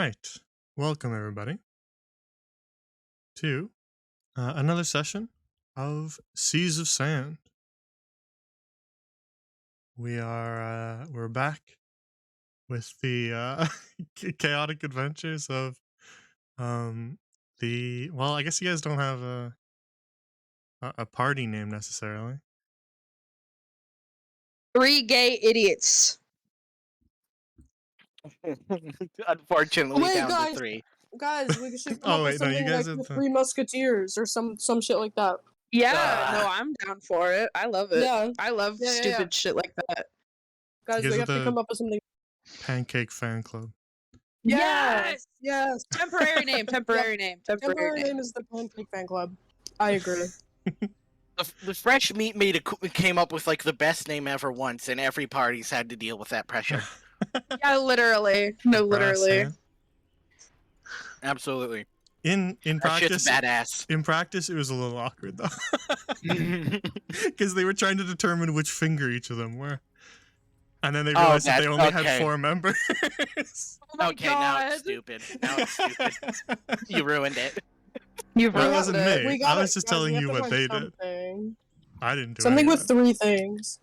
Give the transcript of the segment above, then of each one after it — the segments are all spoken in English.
right. Welcome, everybody, to another session of Seas of Sand. We're back with the chaotic adventures of well, I guess you guys don't have a party name necessarily. 3 gay idiots. Unfortunately, Wait, down guys. to 3. Guys, we should come Oh, up with wait, no, you something guys like have the the- Three Musketeers or some shit like that. Yeah, Ugh. no, I'm down for it. I love it. Yeah. I love Yeah, yeah, stupid yeah. shit like that. Guys, You guys we are have to the- come up with something. Pancake Fan Club. Yes! Yes. Temporary name, temporary name, temporary Temporary name. name is the Pancake Fan Club. I agree. The Fresh Meat came up with like the best name ever once, and every party's had to deal with that pressure. Yeah, literally. No, Brass literally. hand. Absolutely. In That shit's practice, badass. in practice, it was a little awkward though, because they were trying to determine which finger each of them were, and then they realized that they only had okay. 4 members. Oh my Okay, now God. it's stupid. Now it's stupid. You ruined it. You Well, it ruined wasn't it. me. I was just telling you what they did. Something, I didn't do something any with of that. 3 things.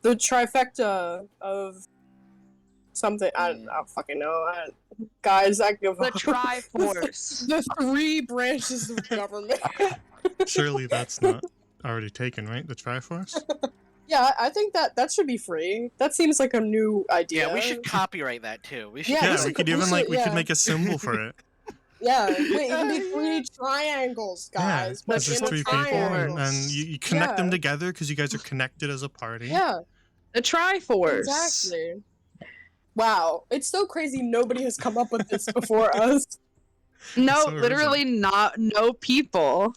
The trifecta of something. I don't fucking know. Guys, I give The up. Triforce. The 3 branches of government. Surely that's not already taken, right? The Triforce? Yeah, I think that should be free. That seems like a new idea. Yeah, we should copyright that too. We should. Yeah, Yeah, we could even we yeah. could make a symbol for it. Yeah, wait, it can be 3 triangles, guys. Yeah, but because there's in a 3 people, triangle. and you connect them Yeah. together because you guys are connected as a party. Yeah, The Triforce. exactly. Wow, it's so crazy nobody has come up with this before us. No, So literally no people.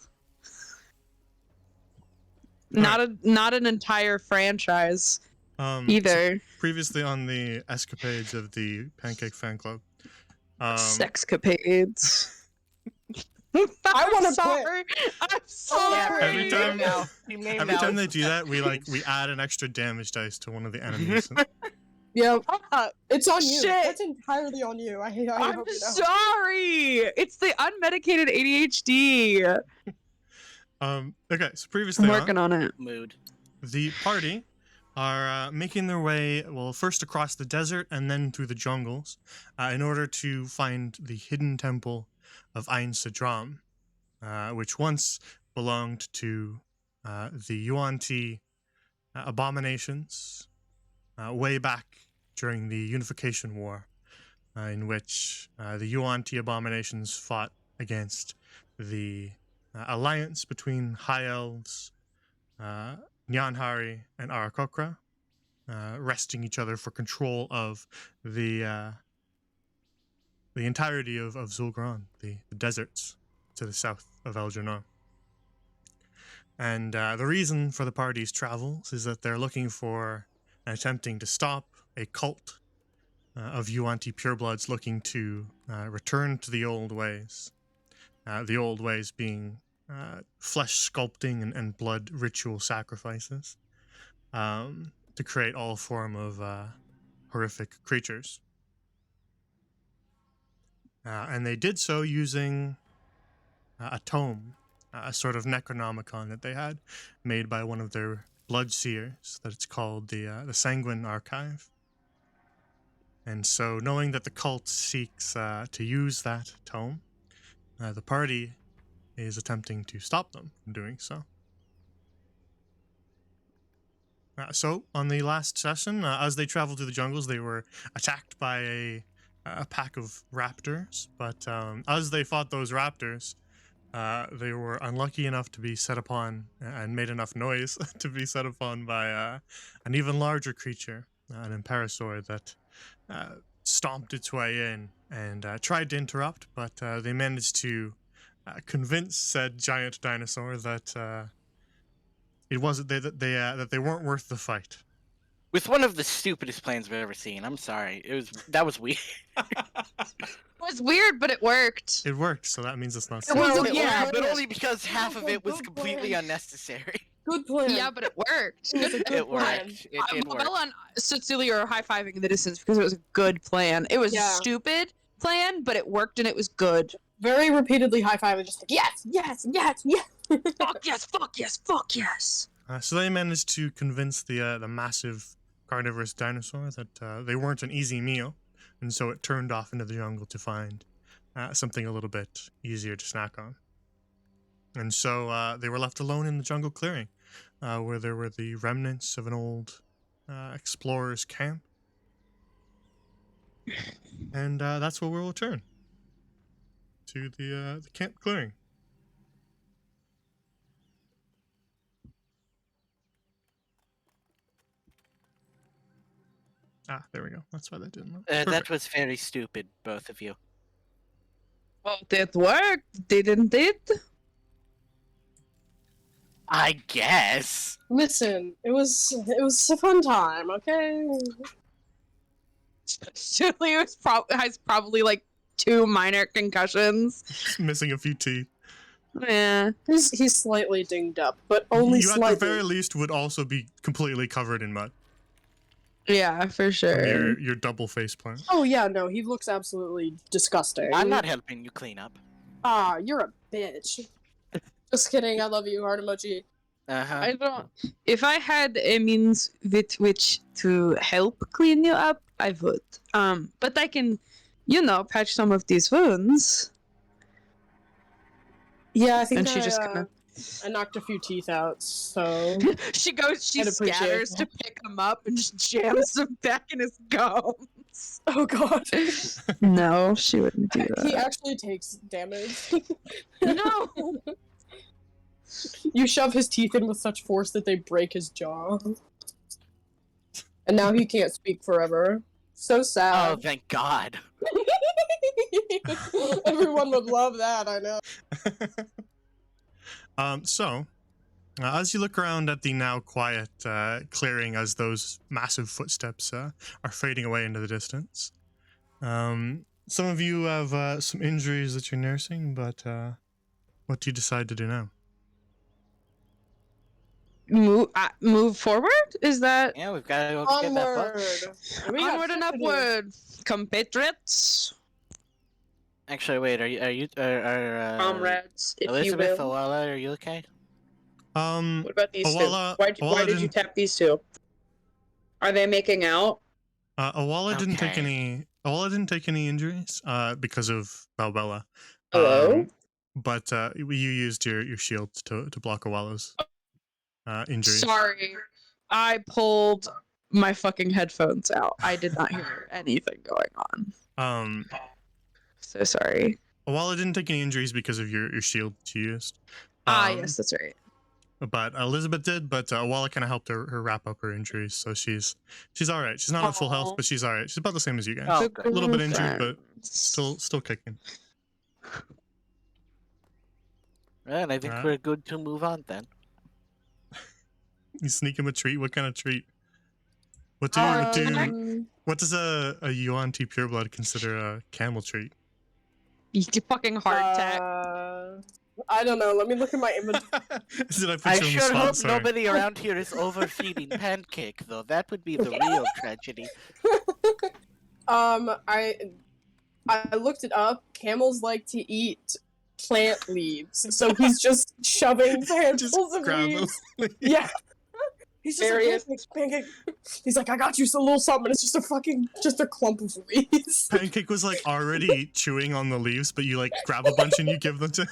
Not an entire franchise either. Previously on the escapades of the Pancake Fan Club. Sexcapades. I wanna I'm sorry. I'm sorry. Yeah, Every time- Every Every time they do that, we add an extra damage dice to one of the enemies. Yeah, Ah, it's on you. Shit. That's entirely on you. I I'm hope you know. sorry. It's the unmedicated ADHD. Okay, so previously I'm on, working on it. Mood. the party are making their way, well, first across the desert and then through the jungles, in order to find the hidden temple of Ain Sidram, which once belonged to the Yuan-Ti abominations, way back during the Unification War, in which the Yuan-Ti abominations fought against the alliance between High Elves, Nyanhari, and Arakokra, wresting each other for control of the entirety of Zul'Gron, the deserts to the south of Eldrannor. And the reason for the party's travels is that they're looking for and attempting to stop a cult of Yuan-Ti purebloods looking to return to the old ways. The old ways being flesh sculpting and blood ritual sacrifices to create all form of horrific creatures. And they did so using a tome, a sort of Necronomicon that they had, made by one of their blood seers, that it's called the Sanguine Archive. And so, knowing that the cult seeks to use that tome, the party is attempting to stop them from doing so. So, on the last session, as they traveled through the jungles, they were attacked by a pack of raptors. But as they fought those raptors, they were unlucky enough to be set upon and made enough noise to be set upon by an even larger creature, an Imperasaur that stomped its way in and tried to interrupt, but they managed to convince said giant dinosaur that it wasn't that they weren't worth the fight. With one of the stupidest plans I've ever seen. I'm sorry. That was weird. It was weird, but it worked. It worked, so that means it's not. It was Well, a yeah, good but plan. only because half of it was Good completely plan. unnecessary. Good plan. Yeah, but it worked. It was a good It plan. worked. It did work. Bella and Cecilia are high-fiving in the distance because it was a good plan. It was Yeah. stupid, plan, but it worked and it was good. Very repeatedly high five and just like, yes, yes, yes, yes. Fuck yes, fuck yes, fuck yes. So they managed to convince the massive carnivorous dinosaur that they weren't an easy meal, and so it turned off into the jungle to find something a little bit easier to snack on. And so they were left alone in the jungle clearing, where there were the remnants of an old explorer's camp. And that's where we'll return to the camp clearing. Ah, there we go. That's why that didn't look. That Perfect. was very stupid, both of you. Well, it worked, didn't it? I guess. Listen, it was a fun time, okay? Julie has probably like 2 minor concussions. Missing a few teeth. Yeah. He's slightly dinged up, but only You at slightly. the very least would also be completely covered in mud. Yeah, for From sure. your double face plant. Oh yeah, no, he looks absolutely disgusting. I'm not helping you clean up. Ah, you're a bitch. Just kidding. I love you, heart emoji. Uh-huh. I don't. If I had a means with which to help clean you up, I would. But I can, patch some of these wounds. Yeah, I think And she just kinda- I knocked a few teeth out, so She I'd appreciate scatters that. to pick him up and just jams them back in his gums. oh god. No, she wouldn't do He that. actually takes damage. No. You shove his teeth in with such force that they break his jaw. And now he can't speak forever. So Oh, sad. thank God. Everyone would love that, I know. So, as you look around at the now quiet clearing as those massive footsteps are fading away into the distance, some of you have some injuries that you're nursing, but what do you decide to do now? Move forward? Is that Yeah, we've got to go get that Onward. book. We got onward and shit to do. upward, compatriots, Actually, wait, comrades, if Elizabeth, you will. Awala, are you okay? What about these Awala- two? Why Awala did you didn't- tap these two? Are they making out? Awala didn't take Okay. any. Awala didn't take any injuries because of Balbella. Hello? But you used your shield to block Awala's injuries. Sorry, I pulled my fucking headphones out. I did not hear anything going on. So sorry. Awala didn't take any injuries because of your shield that you used. Yes, that's right. But Elizabeth did, but Awala kind of helped her wrap up her injuries, so she's all right. She's not at full health, Aw. but she's all right. She's about the same as you guys. Oh, The good. A little bit injured, girlfriends. but still kicking. Well, I think Alright. we're good to move on then. You sneak him a treat. What kind of treat? What does a Yuan T pureblood consider a camel treat? You fucking hardtack. I don't know. Let me look at my inventory. Did I put I you on the sure spot? hope Sorry. nobody around here is overfeeding Pancake, though. That would be the real tragedy. I looked it up. Camels like to eat plant leaves, so he's just shoving Just handfuls of grab leaves. them. Yeah. He's just Various- like, pancake. He's like, I got you some little something. And it's just a clump of leaves. Pancake was like already chewing on the leaves, but you like grab a bunch and you give them to.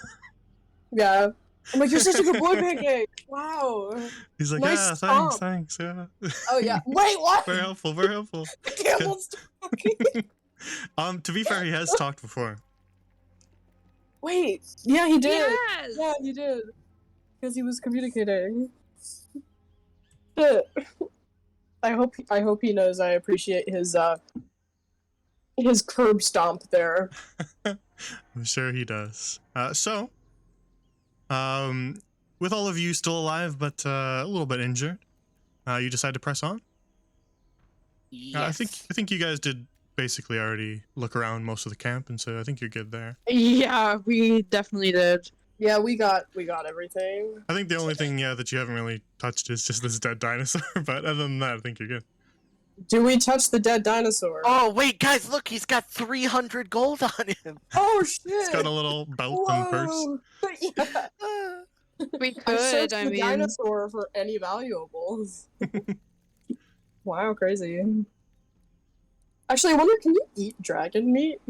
Yeah. I'm like, you're such a good boy, Pancake. Wow. He's like, Nice yeah, stomp." thanks, yeah. Oh yeah. Wait, what? Very helpful, very helpful. The camel's talking. To be fair, he has talked before. Wait. Yeah, he did. Yes. Yeah, he did. Because he was communicating. Shit. I hope he knows I appreciate his curb stomp there. I'm sure he does. With all of you still alive but a little bit injured, you decide to press on. Yes. I think you guys did basically already look around most of the camp, and so I think you're good there. Yeah, we definitely did. Yeah, we got everything. I think the only thing that you haven't really touched is just this dead dinosaur, but other than that, I think you're good. Do we touch the dead dinosaur? Oh wait, guys, look, he's got 300 gold on him. Oh shit! It's got a little belt and purse. Whoa! Yeah. We I could, searched I the mean. dinosaur for any valuables. Wow, crazy. Actually, I wonder, can you eat dragon meat?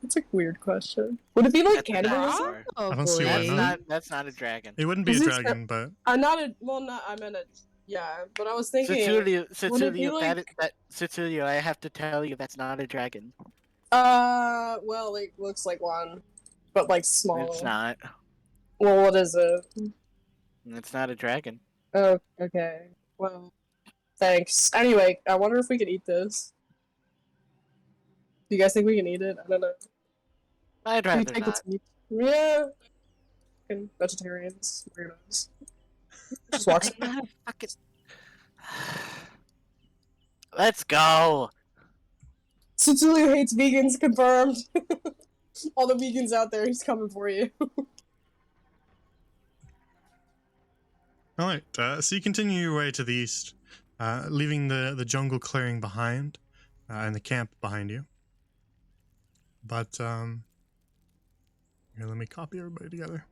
That's a weird question. Would it be like That's a cannibalism? dinosaur. Oh, I don't see why That's not. that's not a dragon. It wouldn't be Is a it dragon, but I'm not a. Well, not. I meant a. Yeah, but I was thinking. Cecilio, like- Cecilio, I have to tell you, that's not a dragon. Well, it looks like one, but like small. It's not. Well, what is it? It's not a dragon. Oh, okay. Well, thanks. Anyway, I wonder if we could eat this. Do you guys think we can eat it? I don't know. I'd Can we rather take not. its meat? Yeah. Fucking vegetarians, weirdos. Just walks. Fucking... Let's go. Cecilio hates vegans, confirmed. All the vegans out there, he's coming for you. all right. So you continue your way to the east, leaving the jungle clearing behind, and the camp behind you. But here, let me copy everybody together.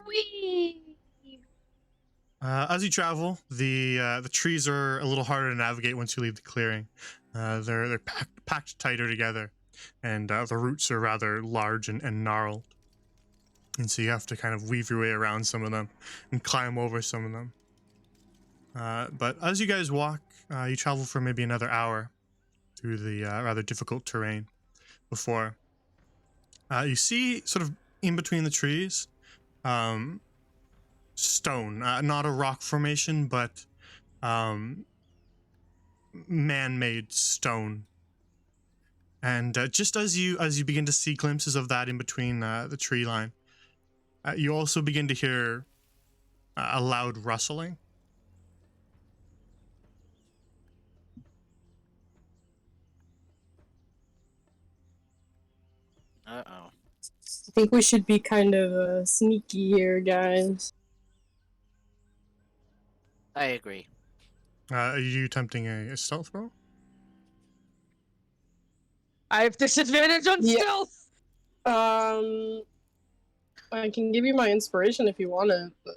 Whee! As you travel, the trees are a little harder to navigate once you leave the clearing. They're packed tighter together, and the roots are rather large and gnarled. And so you have to kind of weave your way around some of them and climb over some of them. But as you guys walk, you travel for maybe another hour through the rather difficult terrain before you see, sort of in between the trees, stone, not a rock formation, but man-made stone. And just as you begin to see glimpses of that in between the tree line, you also begin to hear a loud rustling. Uh-oh. I think we should be kind of sneaky here, guys. I agree. Are you attempting a stealth roll? I have disadvantage on Yeah. stealth. I can give you my inspiration if you want it, but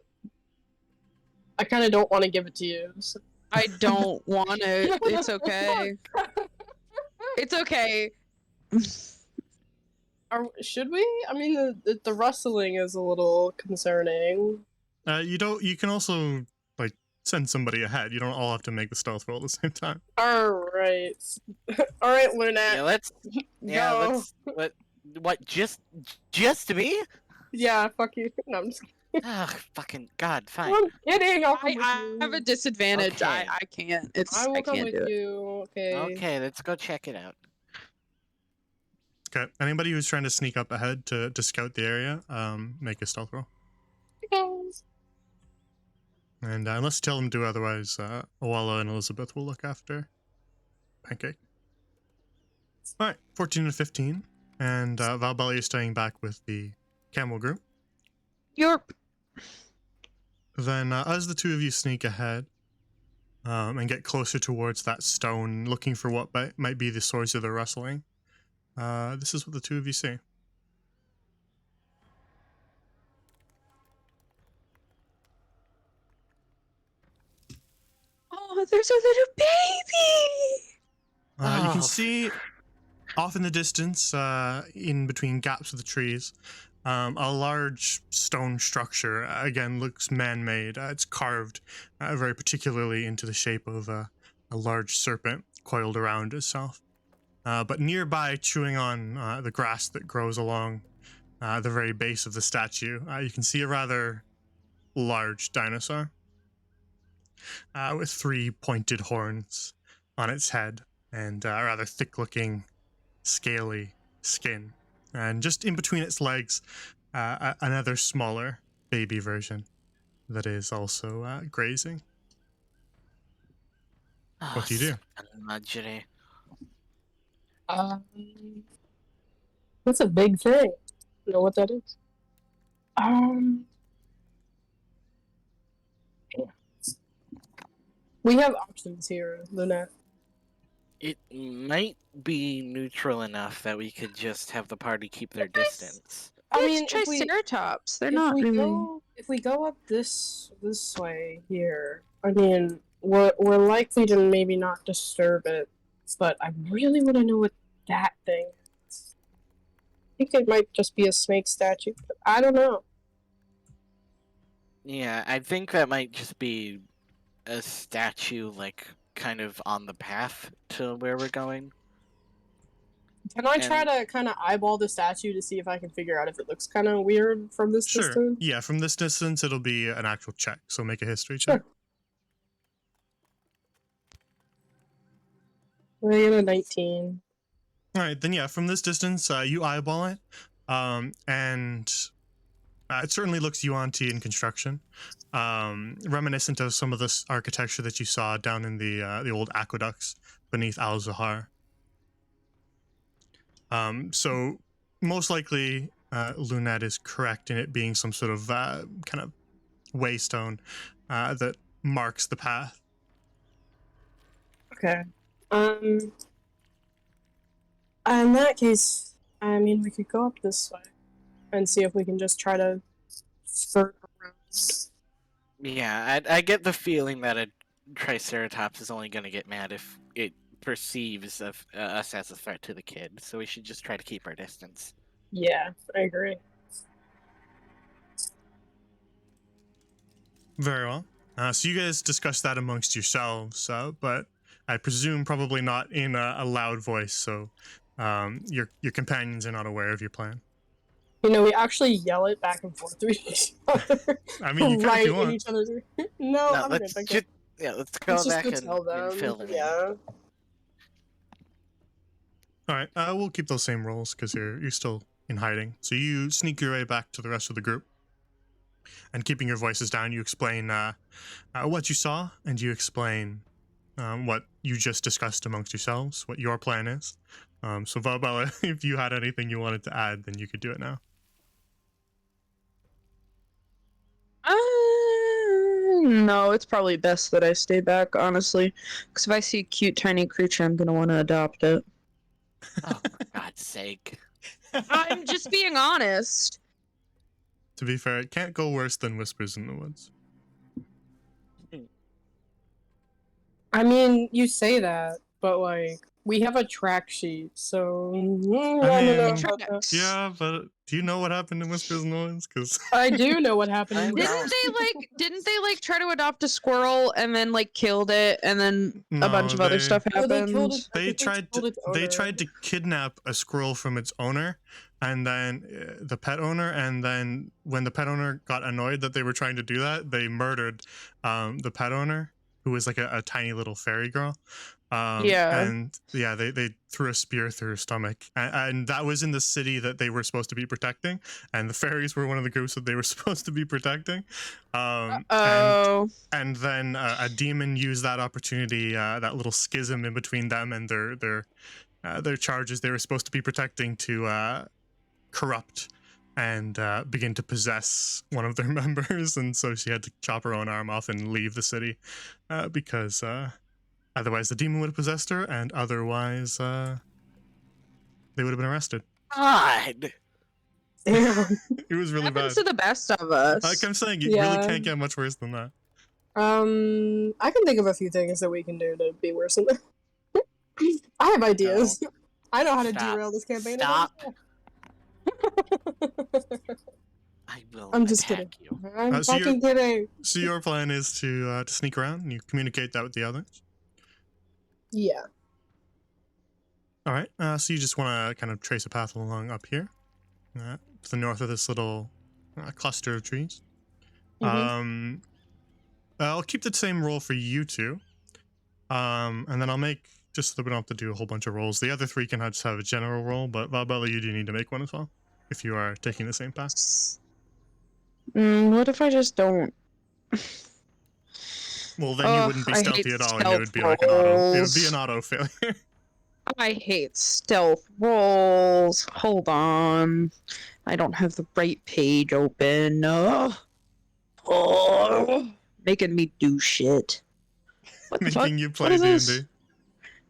I kind of don't want to give it to you. So. I don't want it. It's okay. It's okay. Should we? I mean, the rustling is a little concerning. You can also like send somebody ahead. You don't all have to make the stealth roll at the same time. All right, all right, Lunat. Yeah, let's. Yeah, Go. What? Just me? Yeah, fuck you. No, I'm just Ugh, fucking god, fine. I'm kidding. I'll come with I you. have a disadvantage. Okay. I can't. I will I come can't with do it. you. Okay. Okay, let's go check it out. Okay. Anybody who's trying to sneak up ahead to scout the area, make a stealth roll. And unless you tell them to, otherwise, Owala and Elizabeth will look after Pancake. All right, 14 and 15, and Valbelli is staying back with the camel group. Yorp. Then, as the two of you sneak ahead and get closer towards that stone, looking for what might be the source of the rustling, this is what the two of you see. Oh, there's a little baby. You can Oh. see off in the distance, in between gaps of the trees, a large stone structure. Again, looks man-made. It's carved very particularly into the shape of a large serpent coiled around itself. But nearby, chewing on the grass that grows along the very base of the statue, you can see a rather large dinosaur with 3 pointed horns on its head and a rather thick-looking, scaly skin. And just in between its legs, another smaller baby version that is also grazing. What do you do? Madre. That's a big thing. You know what that is? We have options here, Lynette. It might be neutral enough that we could just have the party keep their Nice. distance. I It's mean, if we Triceratops. They're if not we really. go up this way here, I mean, we're likely to maybe not disturb it, but I really want to know what that thing is. I think it might just be a snake statue, but I don't know. Yeah, I think that might just be a statue, like, kind of on the path to where we're going. Can I try And- to kind of eyeball the statue to see if I can figure out if it looks kind of weird from this Sure. distance? Yeah, from this distance, it'll be an actual check. So make a history check. I get a 19. All right, then yeah, from this distance, you eyeball it, and it certainly looks Yuan-Ti in construction, reminiscent of some of this architecture that you saw down in the old aqueducts beneath Al-Zahar. So most likely, Lunette is correct in it being some sort of kind of waystone that marks the path. Okay. In that case, I mean, we could go up this way and see if we can just try to skirt around. Yeah, I get the feeling that a Triceratops is only going to get mad if it perceives us as a threat to the kid, so we should just try to keep our distance. Yeah, I agree. Very well. So you guys discuss that amongst yourselves, but I presume probably not in a loud voice, so your companions are not aware of your plan. You know, we actually yell it back and forth to each other. I mean, you can right if you in want. each other's ear. No, I'm good. let's I'm just, good. let's go Let's just back go and, tell them. and fill them in. Yeah. All right, we'll keep those same rolls because you're still in hiding. So you sneak your way back to the rest of the group, and keeping your voices down, you explain what you saw, and you explain what you just discussed amongst yourselves, what your plan is. So Valbella, if you had anything you wanted to add, then you could do it now. No, it's probably best that I stay back, honestly. Because if I see a cute tiny creature, I'm gonna want to adopt it. Oh, for God's sake. I'm just being honest. To be fair, it can't go worse than Whispers in the Woods. I mean, you say that, but like, we have a track sheet, so I don't know mean- about that. Yeah, but do you know what happened in Whispers in the Woods? Because I do know what happened. I in know. Didn't they like try to adopt a squirrel and then like killed it and then a bunch of other stuff Oh, they happened? killed it. I They think tried killed to its they owner. tried to kidnap a squirrel from its owner, and then the pet owner, and then when the pet owner got annoyed that they were trying to do that, they murdered the pet owner, who was like a tiny little fairy girl. Yeah. And yeah, they threw a spear through her stomach, and that was in the city that they were supposed to be protecting, and the fairies were one of the groups that they were supposed to be protecting. And then a demon used that opportunity, that little schism in between them and their charges they were supposed to be protecting, to corrupt and begin to possess one of their members, and so she had to chop her own arm off and leave the city because otherwise the demon would have possessed her, and otherwise they would have been arrested. God! Damn. It was really happens bad. to the best of us. Like I'm saying, it Yeah. really can't get much worse than that. I can think of a few things that we can do to be worse than that. I have ideas. I know how to Stop. derail this campaign. Stop. I will I'm just attack you. I'm So you're- fucking kidding. So your plan is to sneak around, and you communicate that with the others. Yeah. All right. So you just want to kind of trace a path along up here, to the north of this little cluster of trees. Mhm. I'll keep the same roll for you two, and then I'll make, just so that we don't have to do a whole bunch of rolls. The other three can just have a general roll, but Valbella, you do need to make one as well if you are taking the same path. What if I just don't? Well, then you Ugh, wouldn't be I hate stealthy at all, and it would stealth be like an auto. It would be rolls. an auto failure. I hate stealth rolls. Hold on. I don't have the right page open. Oh, making me do shit. What the fuck? Making you What play is this? D&D.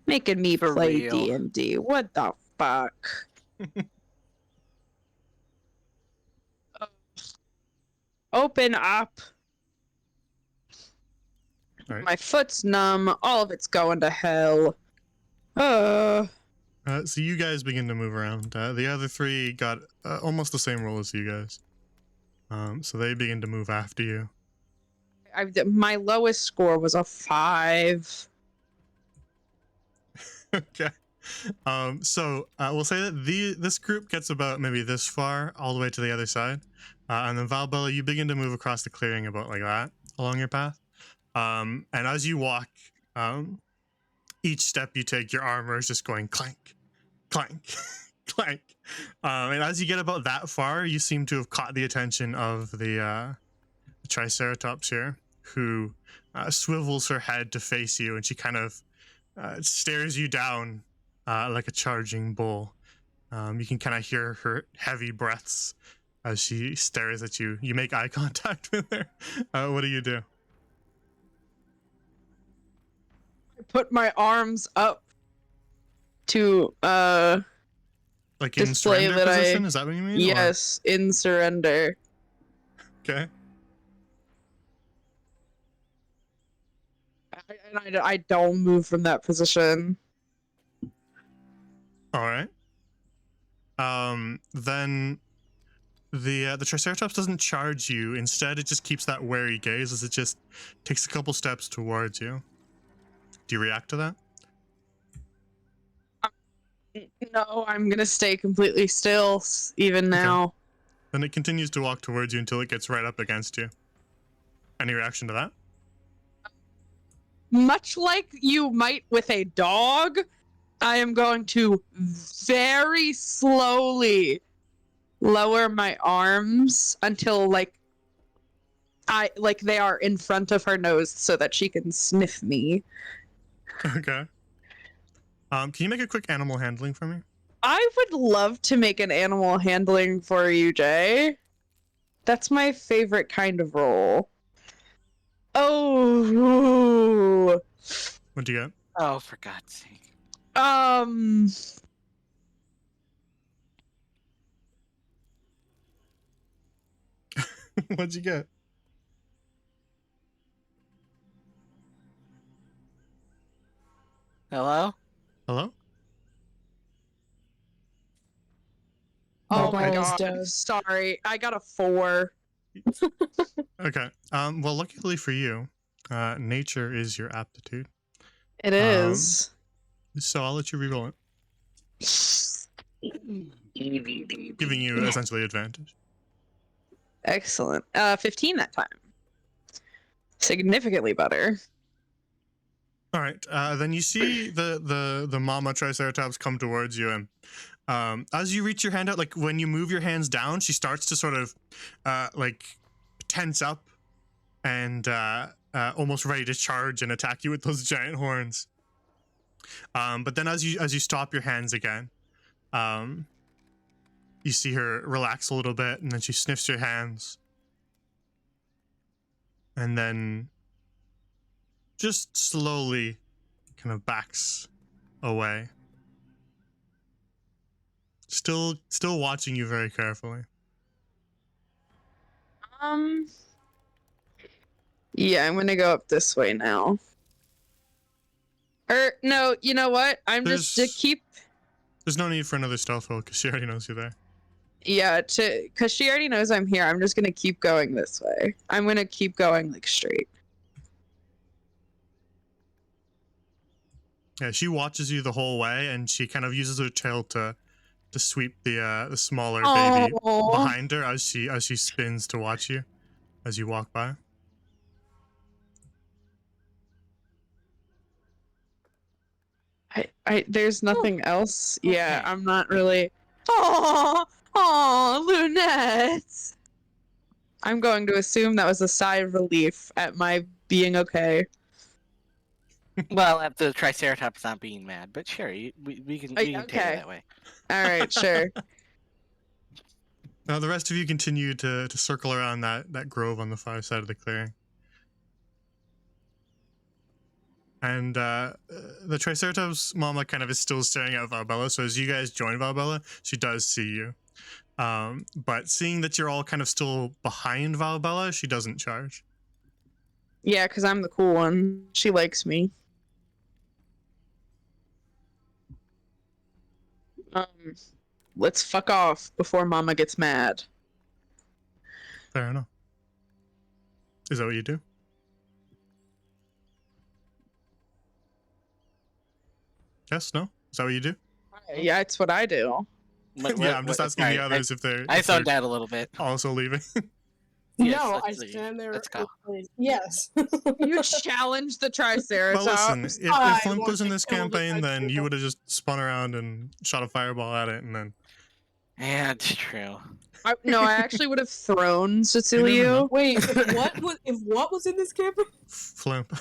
Making me For play real. D&D. What the fuck? Open up. Alright. My foot's numb. All of it's going to hell. So you guys begin to move around. The other three got almost the same roll as you guys. So they begin to move after you. My lowest score was a 5. Okay. So we'll say that this group gets about maybe this far, all the way to the other side. And then Valbella, you begin to move across the clearing about like that along your path. And as you walk, each step you take, your armor is just going clank, clank, clank. And as you get about that far, you seem to have caught the attention of the Triceratops here, who swivels her head to face you, and she kind of stares you down like a charging bull. You can kind of hear her heavy breaths as she stares at you. You make eye contact with her. What do you do? I put my arms up to Like in display surrender that position? Is that what you mean? Or- yes, in surrender. Okay. I don't move from that position. All right. Then the Triceratops doesn't charge you. Instead, it just keeps that wary gaze as it just takes a couple steps towards you. Do you react to that? No, I'm gonna stay completely still, even now. Then it continues to walk towards you until it gets right up against you. Any reaction to that? Much like you might with a dog, I am going to very slowly lower my arms until they are in front of her nose so that she can sniff me. Okay. Can you make a quick animal handling for me? I would love to make an animal handling for you, Jay. That's my favorite kind of role. Oh, What'd you Oh, for God's sake. get? What'd you get? Hello? Hello? oh my Balls god. dead. Sorry, I got a 4. Okay. Well, luckily for you, nature is your aptitude. It is. So I'll let you reroll it, giving you essentially advantage. Excellent. 15 that time. Significantly better. All right. Then you see the mama Triceratops come towards you, and as you reach your hand out, like when you move your hands down, she starts to sort of like tense up and almost ready to charge and attack you with those giant horns. But then as you stop your hands again, you see her relax a little bit, and then she sniffs your hands, and then just slowly kind of backs away. Still watching you very carefully. Yeah, I'm gonna go up this way now. Or no, you know what? I'm just to There's- keep There's no need for another stealth roll because she already knows you're there. because she already knows I'm here. I'm just gonna keep going this way. I'm gonna keep going like straight. Yeah, she watches you the whole way, and she kind of uses her tail to sweep the smaller baby Oh, behind her as she spins to watch you as you walk by. I there's nothing else. Yeah, Okay. I'm not really. Oh, Lunette. I'm going to assume that was a sigh of relief at my being okay. Well, at the Triceratops not being mad, but sure, we can take okay. it that way. All right, sure. Now the rest of you continue to circle around that grove on the far side of the clearing. And the Triceratops mama kind of is still staring at Valbella. So as you guys join Valbella, she does see you. But seeing that you're all kind of still behind Valbella, she doesn't charge. Yeah, because I'm the cool one. She likes me. Let's fuck off before Mama gets mad. Fair enough. Is that what you do? Yes, no? Is that what you do? Yeah, it's what I do. Yeah, I'm just asking the others if they're, I if they're zoned out a little bit. also leaving. Yes, no, I let's leave. stand there. Let's go. Yes. You challenge the Triceratops. Well, listen, I if Flint want was in to this kill the campaign, then you Triceratops. would have just spun around and shot a fireball at it, and then Yeah, it's true. No, I actually would have thrown know. Cecilio. Wait, if what was in this campaign? Flimp.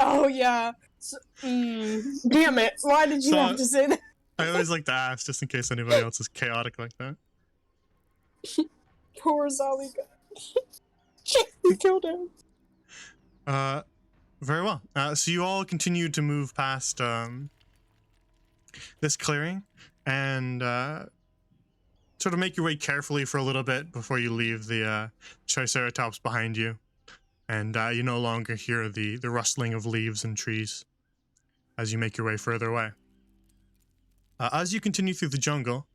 Oh yeah. So, damn it! Why did you So- have to say that? I always like to ask, just in case anybody else is chaotic like that. Poor Zali got killed him. Very well. So you all continue to move past this clearing and sort of make your way carefully for a little bit before you leave the Triceratops behind you. And you no longer hear the rustling of leaves and trees as you make your way further away. As you continue through the jungle,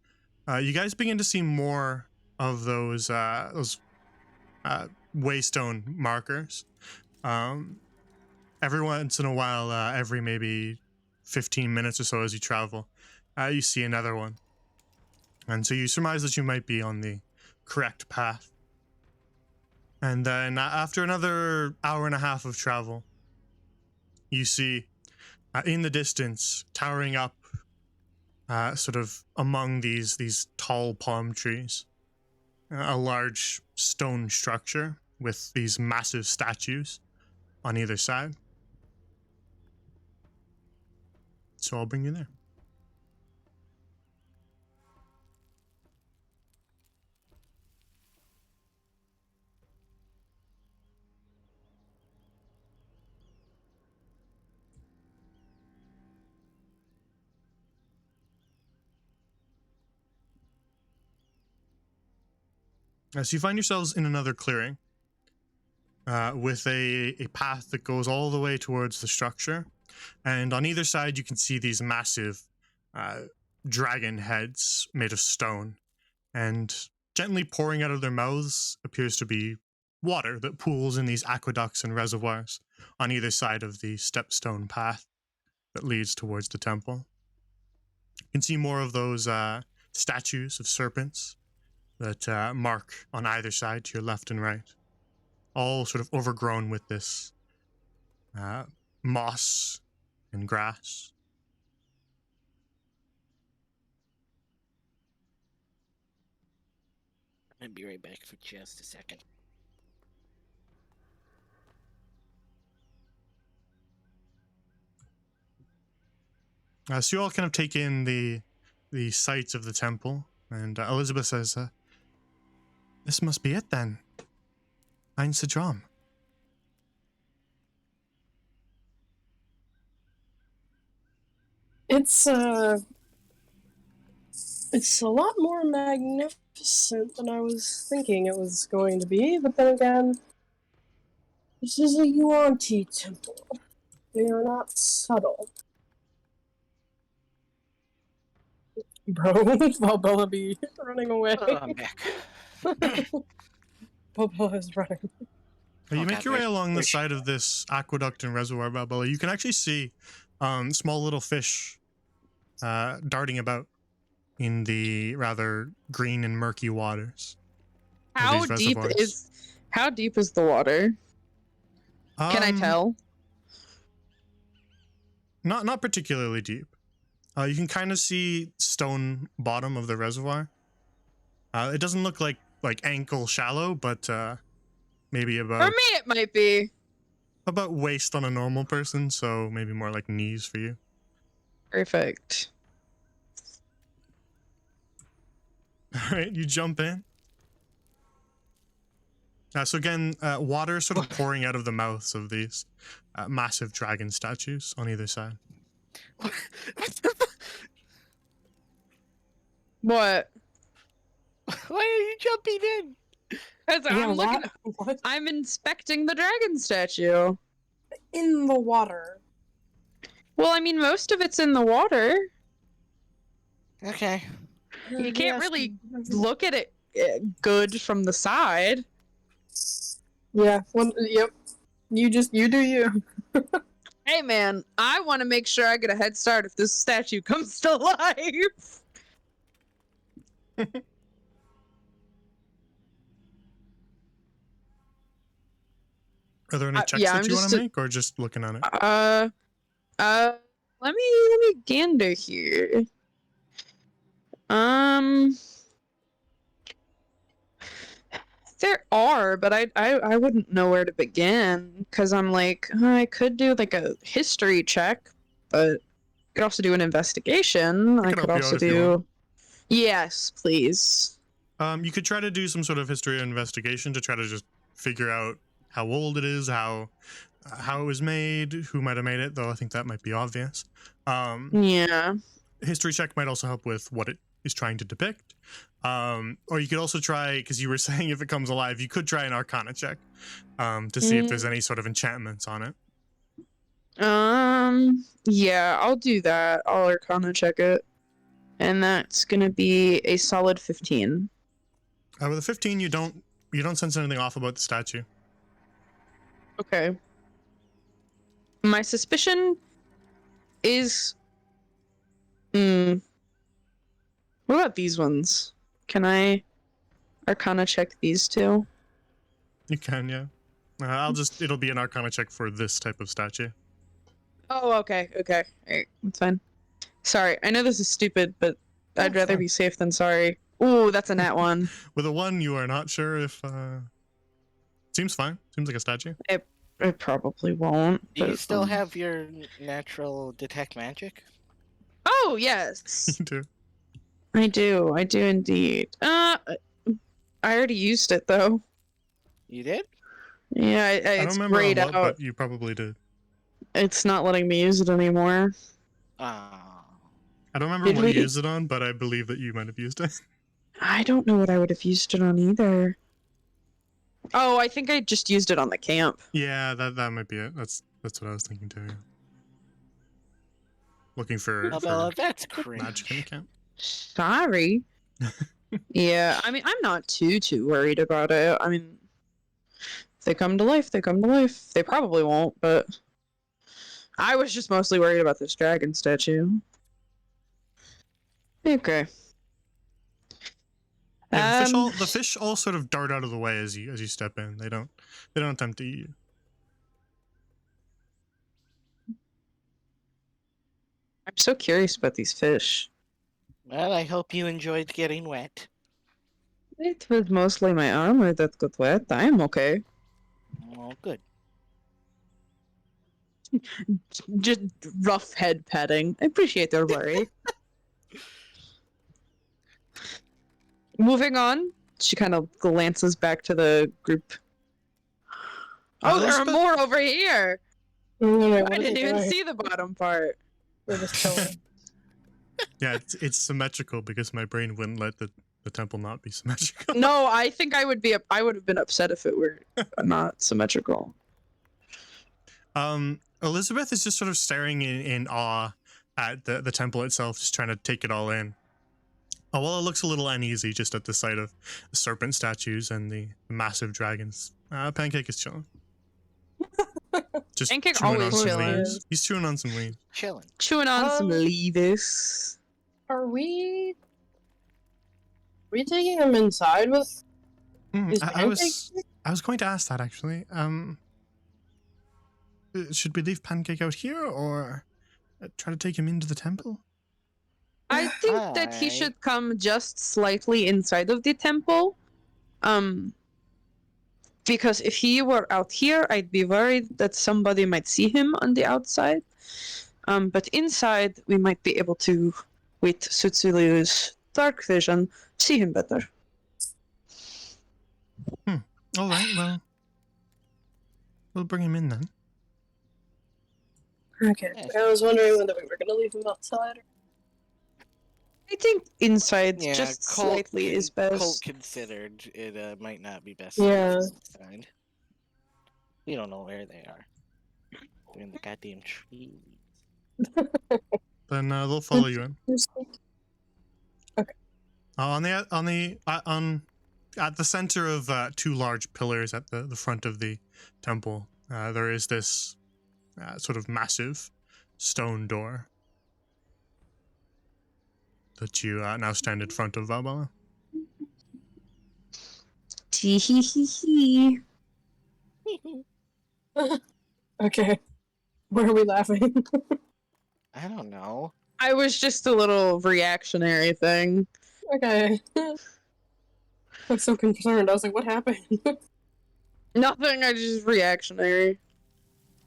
you guys begin to see more of those waystone markers. Every once in a while, every maybe 15 minutes or so as you travel, you see another one. And so you surmise that you might be on the correct path. And then after another hour and a half of travel, you see in the distance, towering up sort of among these tall palm trees, a large stone structure with these massive statues on either side. So I'll bring you there. So you find yourselves in another clearing with a path that goes all the way towards the structure. And on either side, you can see these massive dragon heads made of stone. And gently pouring out of their mouths appears to be water that pools in these aqueducts and reservoirs on either side of the stepstone path that leads towards the temple. You can see more of those statues of serpents that mark on either side to your left and right, all sort of overgrown with this moss and grass. I'm gonna be right back for just a second. So you all kind of take in the sights of the temple, and Elizabeth says, "This must be it then. Ein Sidram." It's a lot more magnificent than I was thinking it was going to be, but then again, this is a Yuan-Ti temple. They are not subtle. Bro, Valbella be running away. Oh, I'm back. Valbella is running. You Oh, make God, your way there's along the fish. side of this aqueduct and reservoir, Balboa. You can actually see small little fish darting about in the rather green and murky waters. How these deep reservoirs. how deep is the water? Can I tell? Not particularly deep. You can kind of see stone bottom of the reservoir. It doesn't look like ankle shallow, but maybe For about me, it might be. waist on a normal person, so maybe more like knees for you. Perfect. All right, you jump in. So again, water sort of pouring out of the mouths of these massive dragon statues on either side. What? Why are you jumping in? Because Yeah, I'm looking. what? I'm inspecting the dragon statue. In the water. Well, I mean, most of it's in the water. Okay. You can't really look at it good from the side. Yeah. Well, yep. You do you. Hey, man, I want to make sure I get a head start if this statue comes to life. Are there any checks yeah, that I'm you want just to make, or just looking at it? Let me gander here. There are, but I wouldn't know where to begin because I'm like, I could do like a history check, but I could also do an investigation. I can could help you also out if you want. do. Yes, please. You could try to do some sort of history or investigation to try to just figure out how old it is, how it was made, who might have made it. Though I think that might be obvious. Yeah. History check might also help with what it is trying to depict. Or you could also try, because you were saying if it comes alive, you could try an Arcana check to see if there's any sort of enchantments on it. Yeah, I'll do that. I'll Arcana check it, and that's gonna be a solid 15. With a 15, you don't sense anything off about the statue. Okay. My suspicion is. What about these ones? Can I Arcana check these two? You can, yeah. It'll be an Arcana check for this type of statue. Oh, okay. Alright, that's fine. Sorry, I know this is stupid, but I'd rather fine. be safe than sorry. Ooh, that's a nat one. With a 1, you are not sure if. Seems fine. Seems like a statue. I probably won't. Do you but, still have your natural detect magic? Oh, yes. You do. I do indeed. I already used it though. You did? Yeah, I don't it's remember grayed on what, out. but you probably did. It's not letting me use it anymore. Ah. I don't remember Did what you we- used it on, but I believe that you might have used it. I don't know what I would have used it on either. Oh, I think I just used it on the camp. Yeah, that might be it. That's what I was thinking too. Yeah. Looking for Bella, that's magic in the cringe. camp. Sorry. Yeah, I mean, I'm not too worried about it. I mean, if they come to life, they come to life. They probably won't, but I was just mostly worried about this dragon statue. Okay. Yeah, the fish all sort of dart out of the way as you step in. They don't attempt to eat you. I'm so curious about these fish. Well, I hope you enjoyed getting wet. It was mostly my armor that got wet. I am okay. Well, good. Just rough head petting. I appreciate their worry. Moving on, she kind of glances back to the group. Oh, there are Elizabeth? more over here! Wait, I didn't even see the bottom part. We're just chilling. Yeah, it's symmetrical because my brain wouldn't let the temple not be symmetrical. No, I think I would have been upset if it were not symmetrical. Elizabeth is just sort of staring in awe at the temple itself, just trying to take it all in. Oh, well, it looks a little uneasy just at the sight of the serpent statues and the massive dragons. Pancake is chilling. Just Pancake chewing on always some chilling. leaves. He's chewing on some leaves. Chilling. Chewing on some Um, leaves. Are we taking him inside with? Is I was going to ask that actually. Should we leave Pancake out here or try to take him into the temple? I think that he Alright. should come just slightly inside of the temple. Because if he were out here, I'd be worried that somebody might see him on the outside. But inside, we might be able to, with Sutsulu's dark vision, see him better. All right, well, we'll bring him in then. Okay. Yes. I was wondering whether we were gonna leave him outside. I think inside Yeah, just Colt, slightly is Colt best. considered it might not be best. Yeah. Inside. We don't know where they are. They're in the goddamn tree. Then they'll follow you in. Okay. At the center of two large pillars at the front of the temple, there is this sort of massive stone door that you now stand in front of, Valbella. Tee hee hee hee. Okay. Where are we laughing? I don't know. I was just a little reactionary thing. Okay. I'm so concerned. I was like, what happened? Nothing, I just reactionary.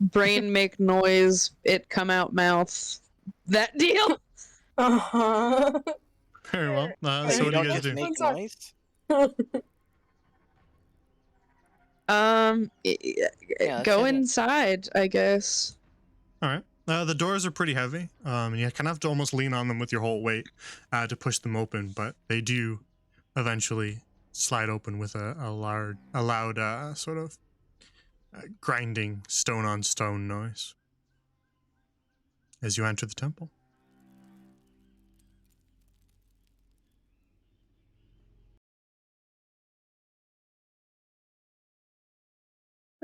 Brain make noise, it come out mouth. That deal? Uh-huh. Very well. Wait, So you what do don't you guys just do? make I'm sorry. noise? let's Go head in. inside, I guess. All right. The doors are pretty heavy. And you kind of have to almost lean on them with your whole weight to push them open, but they do eventually slide open with a loud sort of grinding stone on stone noise as you enter the temple.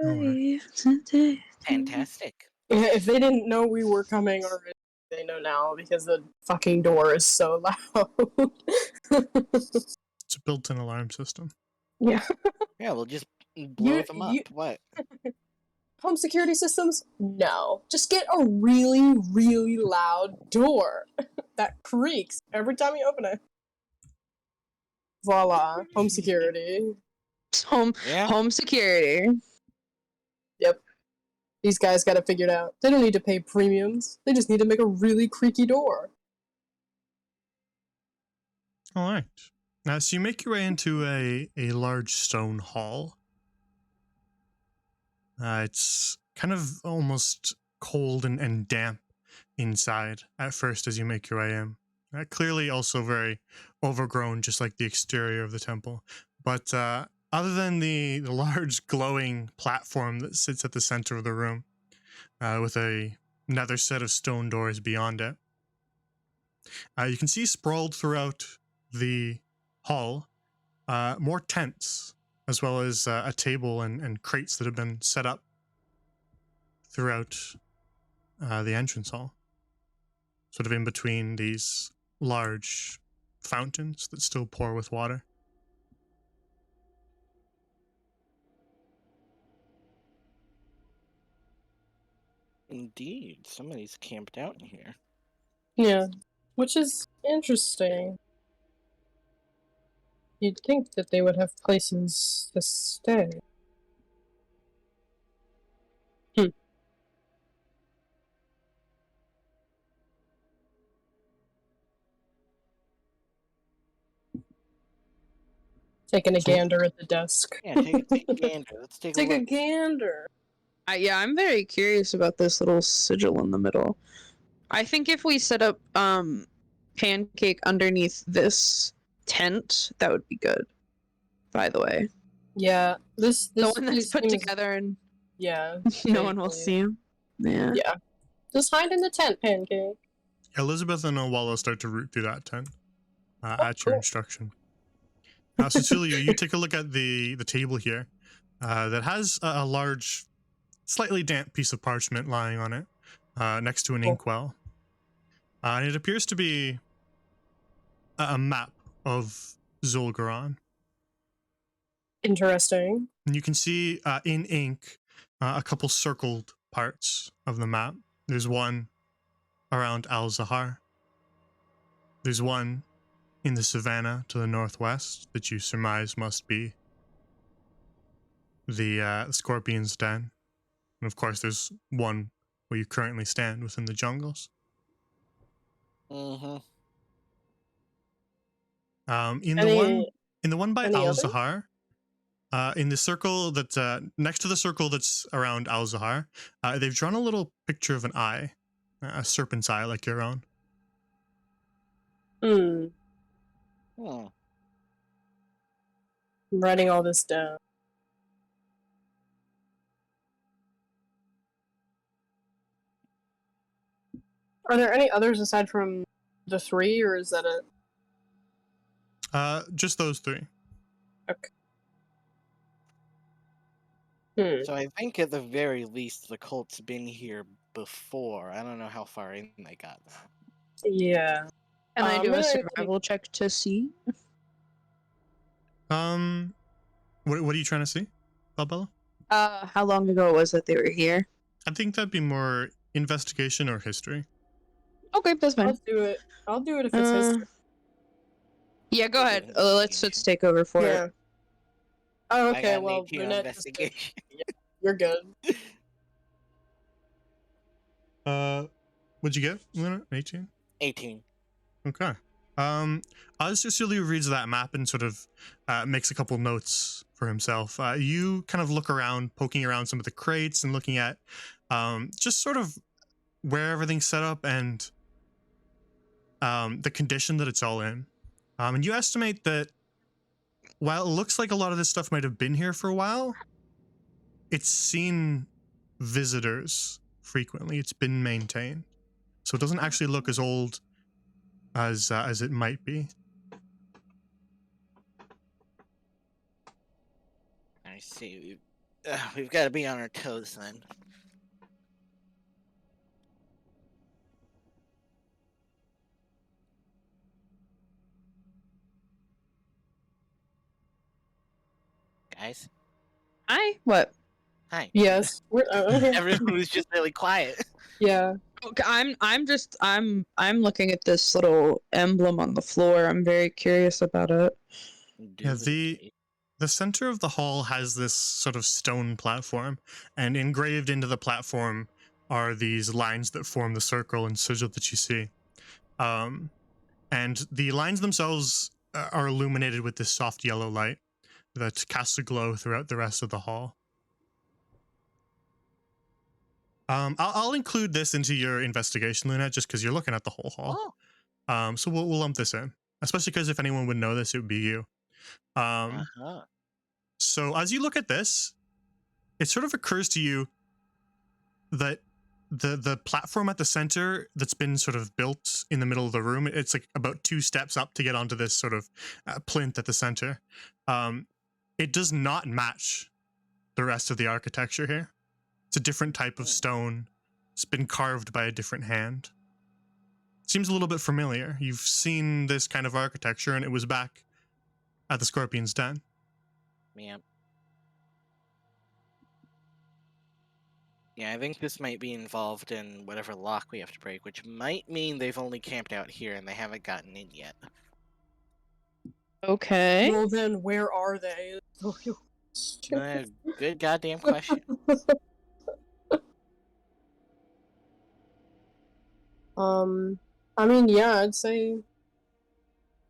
Alright. Fantastic. Yeah, if they didn't know we were coming already, they know now because the fucking door is so loud. It's a built-in alarm system. Yeah. Yeah, we'll just blow them up. you- What? Home security systems? No. Just get a really, really loud door that creaks every time you open it. Voila. Home security. Home Yeah. home security. Yep. These guys got it figured out. They don't need to pay premiums. They just need to make a really creaky door. All right. Now, so you make your way into a large stone hall. It's kind of almost cold and damp inside at first as you make your way in. Clearly also very overgrown, just like the exterior of the temple. But other than the large glowing platform that sits at the center of the room, with another set of stone doors beyond it, you can see sprawled throughout the hall more tents, as well as a table and crates that have been set up throughout the entrance hall, sort of in between these large fountains that still pour with water. Indeed, somebody's camped out in here. Yeah. Which is interesting. You'd think that they would have places to stay. Taking a So- gander at the desk. Yeah, take a gander. Let's take Take a a look. gander. Yeah, I'm very curious about this little sigil in the middle. I think if we set up Pancake underneath this tent, that would be good. By the way, Yeah, this the this one that's place put seems- together and Yeah, no one will vaguely. see him. Yeah. Yeah. Just hide in the tent, Pancake. Elizabeth and Owala start to root through that tent at your cool. instruction. Cecilia, you take a look at the table here that has a large, slightly damp piece of parchment lying on it next to an Cool. inkwell. And it appears to be a map of Zul'Garan. Interesting. And you can see in ink a couple circled parts of the map. There's one around Al-Zahar. There's one in the savannah to the northwest that you surmise must be the Scorpion's Den. And of course, there's one where you currently stand within the jungles. Mm-hmm. In Any- the one by any others? Al-Zahar, In the circle that's next to the circle that's around Al-Zahar, they've drawn a little picture of an eye, a serpent's eye like your own. Hmm. Hmm. I'm writing all this down. Are there any others aside from the three, or is that it? Just those three. Okay. Hmm. So I think at the very least the cult's been here before. I don't know how far in they got though. Yeah. Can I I'm do a gonna survival check to see? What are you trying to see, Bella? How long ago was it they were here? I think that'd be more investigation or history. Okay, that's fine. I'll do it. I'll do it if it's Uh, history. Yeah, go I'll do ahead. Let's investigation. take over for Yeah. it. Oh, I okay. got an Well, 18 on Brunette just did- investigation. You're good. What'd you get? Luna? 18? 18. Okay. As Cecilia reads that map and sort of makes a couple notes for himself, you kind of look around, poking around some of the crates and looking at just sort of where everything's set up and the condition that it's all in. And you estimate that while it looks like a lot of this stuff might have been here for a while, it's seen visitors frequently. It's been maintained. So it doesn't actually look as old as it might be. I see. We've got to be on our toes then. Guys, Hi. What? hi. Yes. We're, Everyone was just really quiet. yeah. Okay, I'm looking at this little emblem on the floor. I'm very curious about it. Yeah, the center of the hall has this sort of stone platform, and engraved into the platform are these lines that form the circle and sigil that you see. And the lines themselves are illuminated with this soft yellow light that casts a glow throughout the rest of the hall. I'll include this into your investigation, Luna, just because you're looking at the whole hall. Oh. So we'll lump this in, especially because if anyone would know this, it would be you. Uh-huh. So as you look at this, it sort of occurs to you that the platform at the center that's been sort of built in the middle of the room, it's like about 2 steps up to get onto this sort of plinth at the center. It does not match the rest of the architecture here. It's a different type of stone. It's been carved by a different hand. Seems a little bit familiar. You've seen this kind of architecture, and it was back at the Scorpion's Den. Yeah. Yeah, I think this might be involved in whatever lock we have to break, which might mean they've only camped out here and they haven't gotten in yet. Okay. Well, then where are they? Good goddamn question. I mean, yeah, I'd say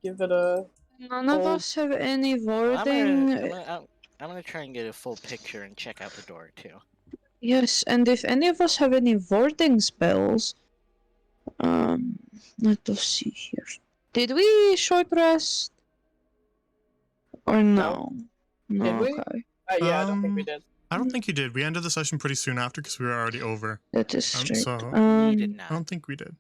give it a. None of Oh. us have any Well, wording. I'm gonna try and get a full picture and check out the door too. Yes, and if any of us have any warding spells, let us see here. Did we short rest? Or no? No, Did we? okay. Yeah, I don't think we did. I don't think you did. We ended the session pretty soon after because we were already over. That is straight. so- We did I not. don't think we did.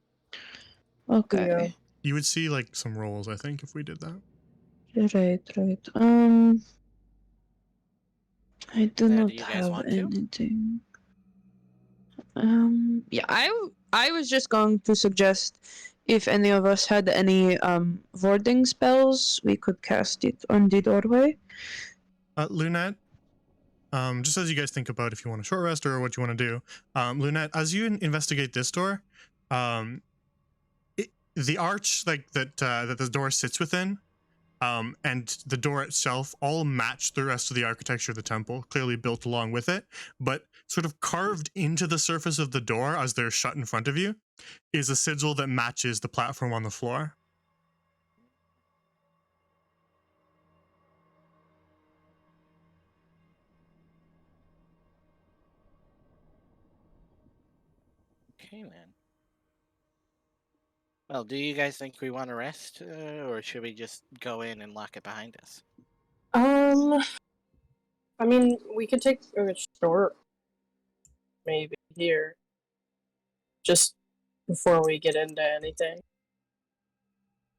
Okay. Yeah. You would see like some rolls, I think, if we did that. Right. I do Do not you guys have want to? anything. Yeah, I was just going to suggest if any of us had any warding spells, we could cast it on the doorway. Lunette, just as you guys think about if you want a short rest or what you want to do, Lunette, as you investigate this door, the arch like that the door sits within, and the door itself all match the rest of the architecture of the temple, clearly built along with it, but sort of carved into the surface of the door as they're shut in front of you is a sigil that matches the platform on the floor. Okay then. Well, do you guys think we want to rest, or should we just go in and lock it behind us? I mean, we could take a short, maybe here, just before we get into anything.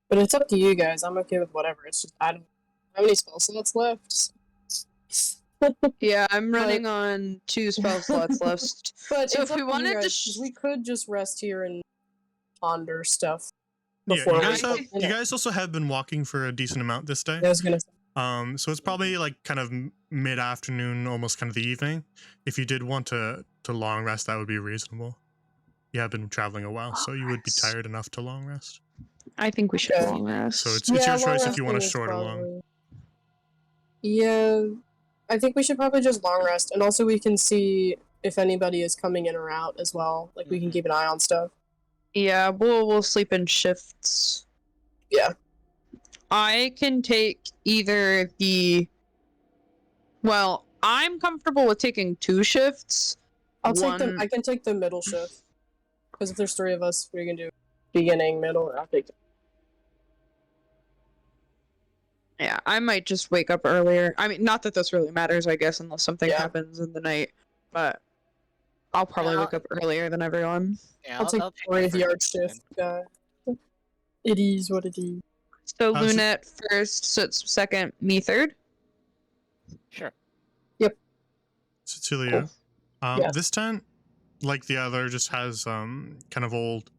But it's up to you guys. I'm okay with whatever. It's just I don't have any spell slots left. Yeah, I'm running on 2 spell slots left. But So it's if we up to you wanted to guys, 'cause we could just rest here and ponder stuff. Yeah, Before you we guys, go have, in you it. guys also have been walking for a decent amount this day. I was gonna say. So it's probably like kind of mid-afternoon, almost kind of the evening. If you did want to long rest, that would be reasonable. You have been traveling a while, so you would be tired enough to long rest. I think we should Okay. long rest. So it's your choice long if you want to resting is short or long. probably- Yeah, I think we should probably just long rest, and also we can see if anybody is coming in or out as well. Like we can keep an eye on stuff. Yeah, we'll sleep in shifts. Yeah. I can take either the. Well, I'm comfortable with taking 2 shifts. I'll take them. One- I can take the middle shift because if there's 3 of us, we can do beginning, middle. I'll take them. Yeah, I might just wake up earlier. I mean, not that this really matters, I guess, unless something Yeah. happens in the night. But I'll probably Yeah, wake up earlier than everyone. Yeah, I'll take the my first graveyard then. shift. It is what it is. So So- Lunette first, Soot's second, me third. Sure. Cecilia, Yes. this tent, like the other, just has kind of old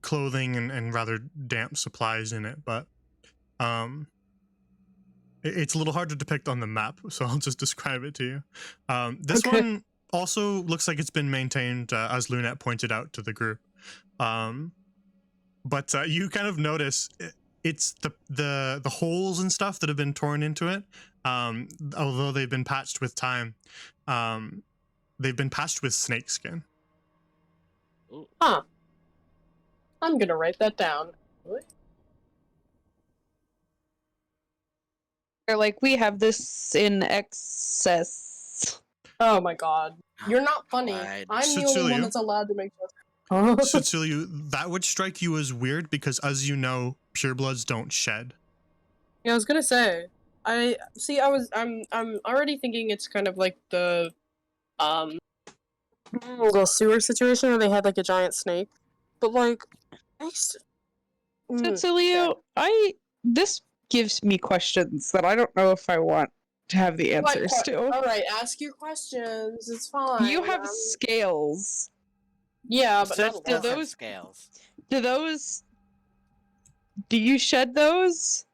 clothing and rather damp supplies in it, but it's a little hard to depict on the map, so I'll just describe it to you. This Okay. one also looks like it's been maintained, as Lunette pointed out to the group. But you kind of notice it's the holes and stuff that have been torn into it. Although they've been patched with time, they've been patched with snakeskin. Ooh. Huh. I'm gonna write that down. What? They're like, we have this in excess. Oh my god. You're not funny. Lied. I'm the only Cecilia? one that's allowed to make jokes. Cecilia, that would strike you as weird because, as you know, purebloods don't shed. Yeah, I was gonna say. I'm already thinking it's kind of like the sewer situation where they had like a giant snake. But like Cecilio, this gives me questions that I don't know if I want to have the answers to. Alright, ask your questions. It's fine. You have scales. Yeah, but Such not do a lot. different those- scales. Do you shed those?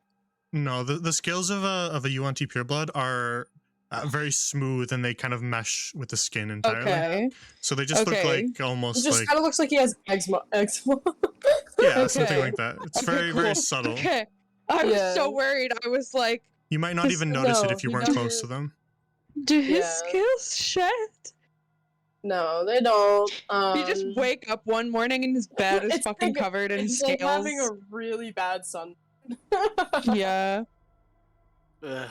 No, the scales of a UNT pureblood are very smooth and they kind of mesh with the skin entirely. Okay. So they just look Okay. like It almost just like kind of looks like he has eczema. yeah, something Okay. like that. It's Okay, very very cool. subtle. Okay. I was Yeah. so worried. I was like, You might not even notice it No, if you he weren't close to doesn't. them. do his Yeah. scales shed? No, they don't. You just wake up one morning and his bed is it's fucking like- covered in It's scales. like having a really bad sun. Yeah. Ugh.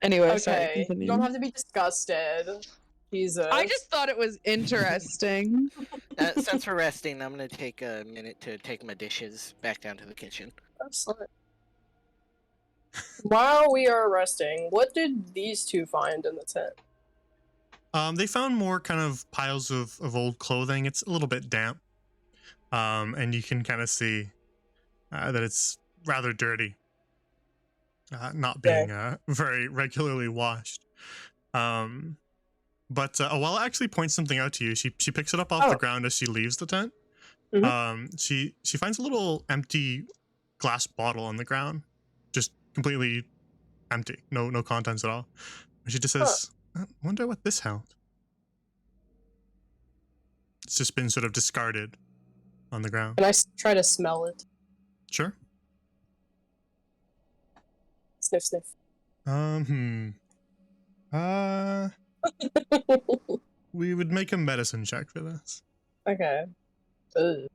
Anyway, sorry. Okay, you Continue. don't have to be disgusted. Jesus. I just thought it was interesting. Since we're resting, I'm gonna take a minute to take my dishes back down to the kitchen. Excellent. While we are resting, what did these two find in the tent? They found more kind of piles of old clothing. It's a little bit damp, and you can kind of see that it's rather dirty, not being very regularly washed. But Awala actually points something out to you. She picks it up off the Oh. ground as she leaves the tent. Mhm. She finds a little empty glass bottle on the ground, just completely empty, no contents at all. And she just says, "I wonder what this held." It's just been sort of discarded on the ground. Can I try to smell it? Sure. Sniff, sniff. We would make a medicine check for this. Okay. Ugh.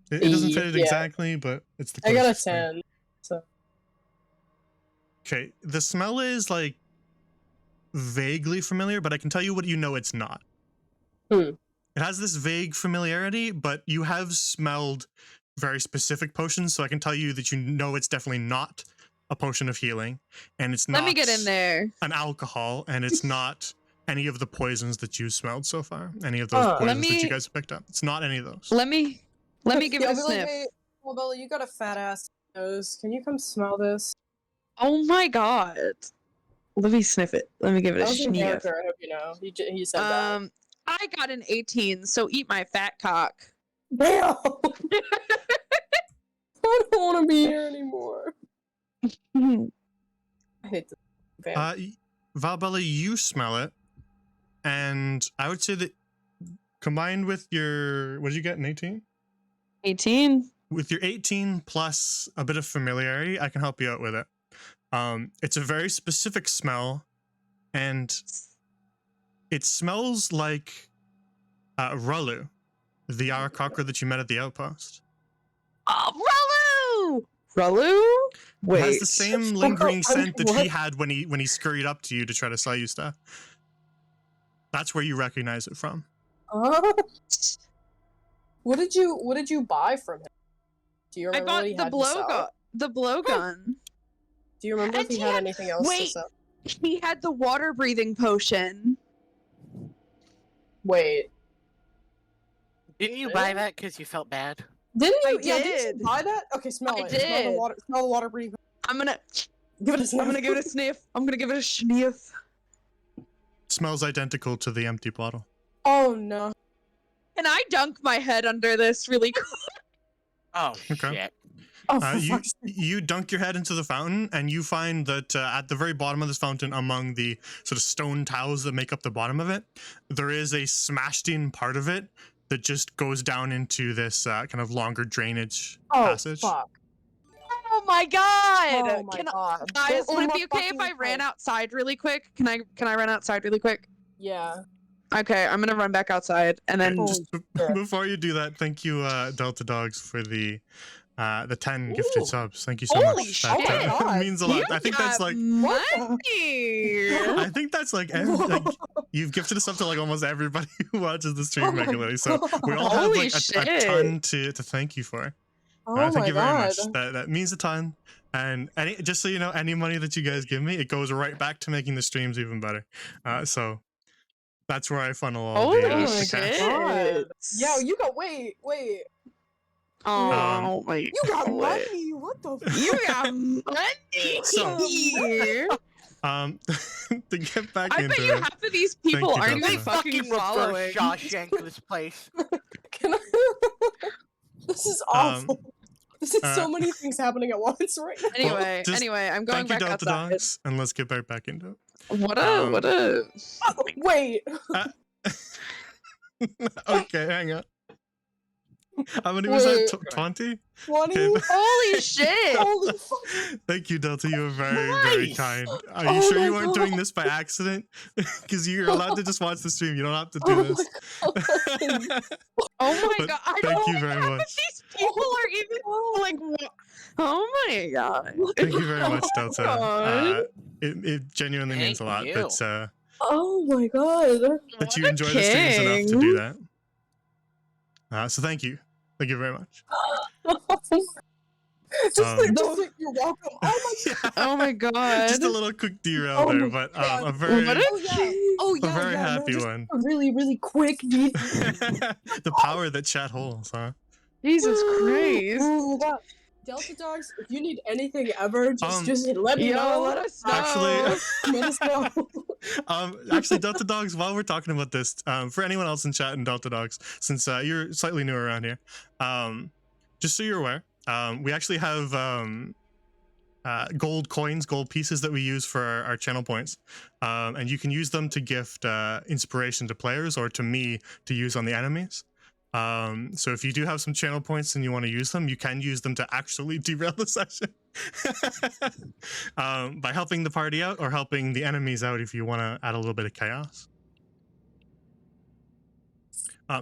It doesn't fit it Yeah. exactly, but it's the I got a closest thing. 10. So Okay, the smell is like vaguely familiar, but I can tell you what you know it's not. it has this vague familiarity, but you have smelled very specific potions, so I can tell you that you know it's definitely not a potion of healing, and it's not Let me get in there. an alcohol, and it's not any of the poisons that you smelled so far. Any of those Let poisons that you me- guys have picked up. It's not any of those. Let me give it I'll a be like, sniff. hey, well, Bella, you got a fat ass nose. Can you come smell this? Oh my god. Let me sniff it. Let me give it a That was in sniff. character, I hope you know. He said that. I got an 18, so eat my fat cock. Damn! I don't want to be here anymore. I hate this. Valbella, you smell it, and I would say that combined with your, what did you get, an 18? 18? With your 18 plus a bit of familiarity, I can help you out with it. It's a very specific smell, and it smells like Rulu, the Arakocra that you met at the outpost. Oh, Rulu! Wait. It has the same lingering scent that he What? had when he scurried up to you to try to sell you stuff. That's where you recognize it from. What did you buy from him? Do you I remember what he bought the had to sell? blowgun. The blowgun. Do you remember if And he he had had- anything else to wait. sell? He had the water breathing potion. Wait, Didn't you buy that because you felt bad? didn't I you? Yeah, didn't did. you buy that? Okay, smell I it. Smell the did. water. Smell the water breathing. I'm gonna Give it a sniff. give it a sniff. I'm gonna give it a sniff. Smells identical to the empty bottle. Oh no. And I dunk my head under this really quick. Oh Okay. shit! Oh, for You fuck's sake. you dunk your head into the fountain, and you find that at the very bottom of this fountain, among the sort of stone tiles that make up the bottom of it, there is a smashed-in part of it that just goes down into this kind of longer drainage Oh, passage. fuck. Oh my god! Oh my Can god. Guys, Oh would it my be okay if I fucking ran God. outside really quick? Can I run outside really quick? Yeah. Okay, I'm gonna run back outside and then Holy Just shit. before you do that, thank you, Delta Dogs, for the 10 gifted Ooh. subs. Thank you so Holy much. shit. That God. means a lot. you I think that's got like What the- money. I think that's like, like you've gifted us up to like almost everybody who watches the stream Oh my regularly. So we all God. have Holy like a shit. ton to thank you for. Oh Thank my you very god. much. That means a ton. And just so you know, any money that you guys give me, it goes right back to making the streams even better. So that's where I funnel all Holy the my cash. shit. God. Yo, you got wait. Oh my You got God. money. What the fuck? You got money So- here. To get back I into bet you it. half of these people you, aren't Delta. even fucking following. Shawshank this place. Can I... This is awful. This is so many things happening at once right now. Anyway, just anyway, I'm going Thank you, back Delta outside. Dogs, and let's get back into it. What up? What up? Oh, wait. Okay, hang on. How many was that? Wait. 20? 20? Okay. Holy shit! Holy fuck. Thank you, Delta. You were very, very Nice. kind. Are Oh you sure my you weren't doing God. this by accident? Because you're allowed to just watch the stream. You don't have to Oh do my this. God. Oh my But god! I thank don't you think very half much. of these people are even like. Oh my god! Thank you very much, Delta. God. It genuinely means a Thank lot you. Oh my god. that What you a enjoy the streams enough to king. do that. So thank you. Thank you very much. just like, you're welcome. Oh my Yeah. Oh my god! Just a little quick derail Oh there, my but God. a very, What Oh yeah. Oh a yeah. very yeah, happy no, just one. a really, really quick deep. The power that chat holds, huh? Jesus Christ! Oh my god. Delta Dogs, if you need anything ever, just let me Yo, know. let us know. Actually, Let us know. actually, Delta Dogs, while we're talking about this, for anyone else in chat and Delta Dogs, since you're slightly new around here, just so you're aware, we actually have gold coins, gold pieces that we use for our channel points, and you can use them to gift inspiration to players or to me to use on the enemies. So if you do have some channel points and you want to use them, you can use them to actually derail the session by helping the party out or helping the enemies out if you want to add a little bit of chaos.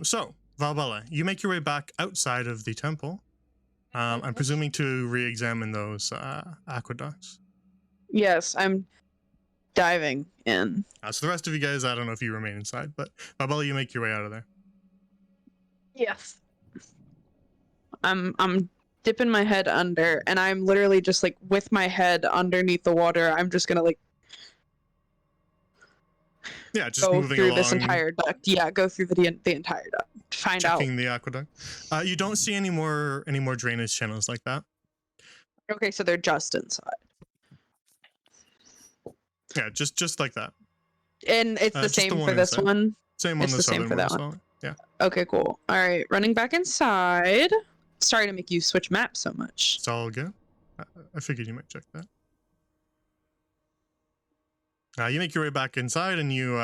So Valbella, you make your way back outside of the temple. I'm presuming to re-examine those aqueducts. Yes, I'm diving in. So the rest of you guys, I don't know if you remain inside, but Valbella, you make your way out of there. Yes. I'm dipping my head under, and I'm literally just like with my head underneath the water. I'm just gonna like Yeah, just go moving through along, this entire duct. Yeah, go through the entire duct. Find out. checking the aqueduct. You don't see any more drainage channels like that. Okay, so they're just inside, Yeah, just like that. and it's the Just the same one for this inside. one. Same on It's the the same southern for one that as one. well. Yeah. Okay, cool. All right, running back inside. Sorry to make you switch maps so much. It's all good. I figured you might check that. You make your way back inside and you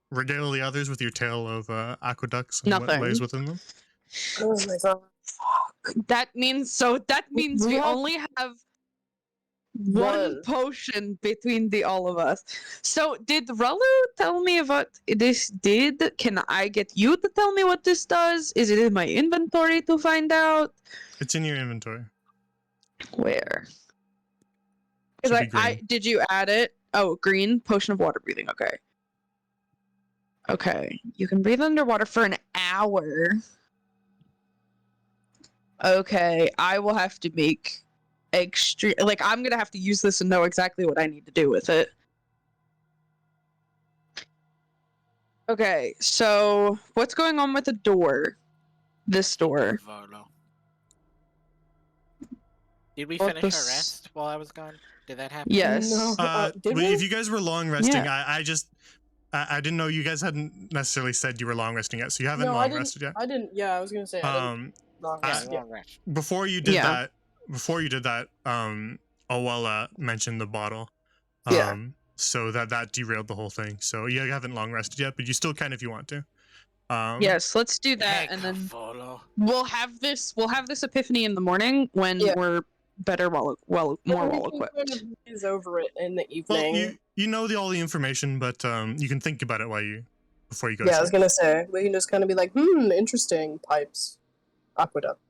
regale the others with your tale of aqueducts and what Nothing. lays within them. Oh my god. That means we What? only have one One. potion between the all of us. So did Relu tell me what this did? Can I get you to tell me what this does? Is it in my inventory to find out? It's in your inventory. Where? Should Because be green. did you add it? Oh, green potion of water breathing. Okay. Okay, you can breathe underwater for an hour. Okay, I will have to make extreme. Like, I'm gonna have to use this and know exactly what I need to do with it. Okay, so what's going on with the door? This door. Volo. Did we What finish the our rest while I was gone? Did that happen? Yes. No. Did Well, we? if you guys were long resting, Yeah. I didn't know you guys hadn't necessarily said you were long resting yet, so you haven't No, I long didn't. rested yet. I didn't. Yeah, I was gonna say. I didn't. Long Yeah, rest, yeah. long rest. Before you did Yeah. that, Owella mentioned the bottle. Yeah. So that derailed the whole thing. So you haven't long rested yet, but you still can if you want to. Yes, let's do that, and then Volo. we'll have this epiphany in the morning when Yeah. we're better, more well equipped. Kind of is over it in the Well, evening. you know all the information, but you can think about it before you go. Yeah, to I was sleep. gonna say we can just kind of be like, interesting pipes, aqueduct.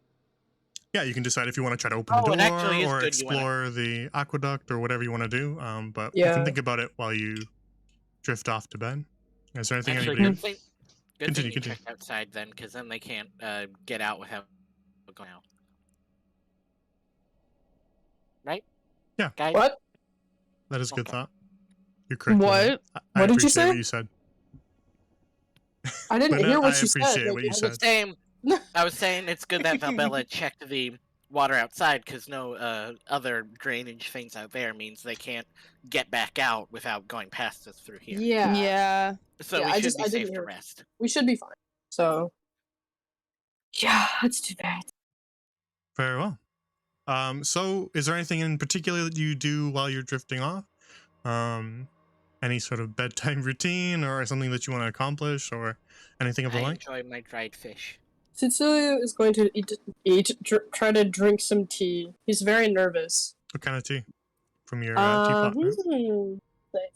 Yeah, you can decide if you want to try to open Oh, the it actually door is or good you wanna- explore the aqueduct or whatever you want to do. But you Yeah. can think about it while you drift off to bed. Is there anything Actually, anybody? good thing Continue, you continue. checked outside then, because then they can't get out without going out. Right? Yeah. Guys? What? That is a good Okay. thought. You're correct. What? Lily. I What did you appreciate say? What you said. I didn't But no, hear what I you said. appreciate Like, what you I said. was saying, it's good that Valbella checked the water outside, because no other drainage things out there means they can't get back out without going past us through here. Yeah. Yeah. So Yeah, we I should just- be I didn't safe to hear- rest. We should be fine. So. Yeah, let's do that. Very well. So is there anything in particular that you do while you're drifting off? Any sort of bedtime routine or something that you want to accomplish or anything of the I like? enjoy my dried fish. Cecilia is going to try to drink some tea. He's very nervous. What kind of tea? From your teapot? right?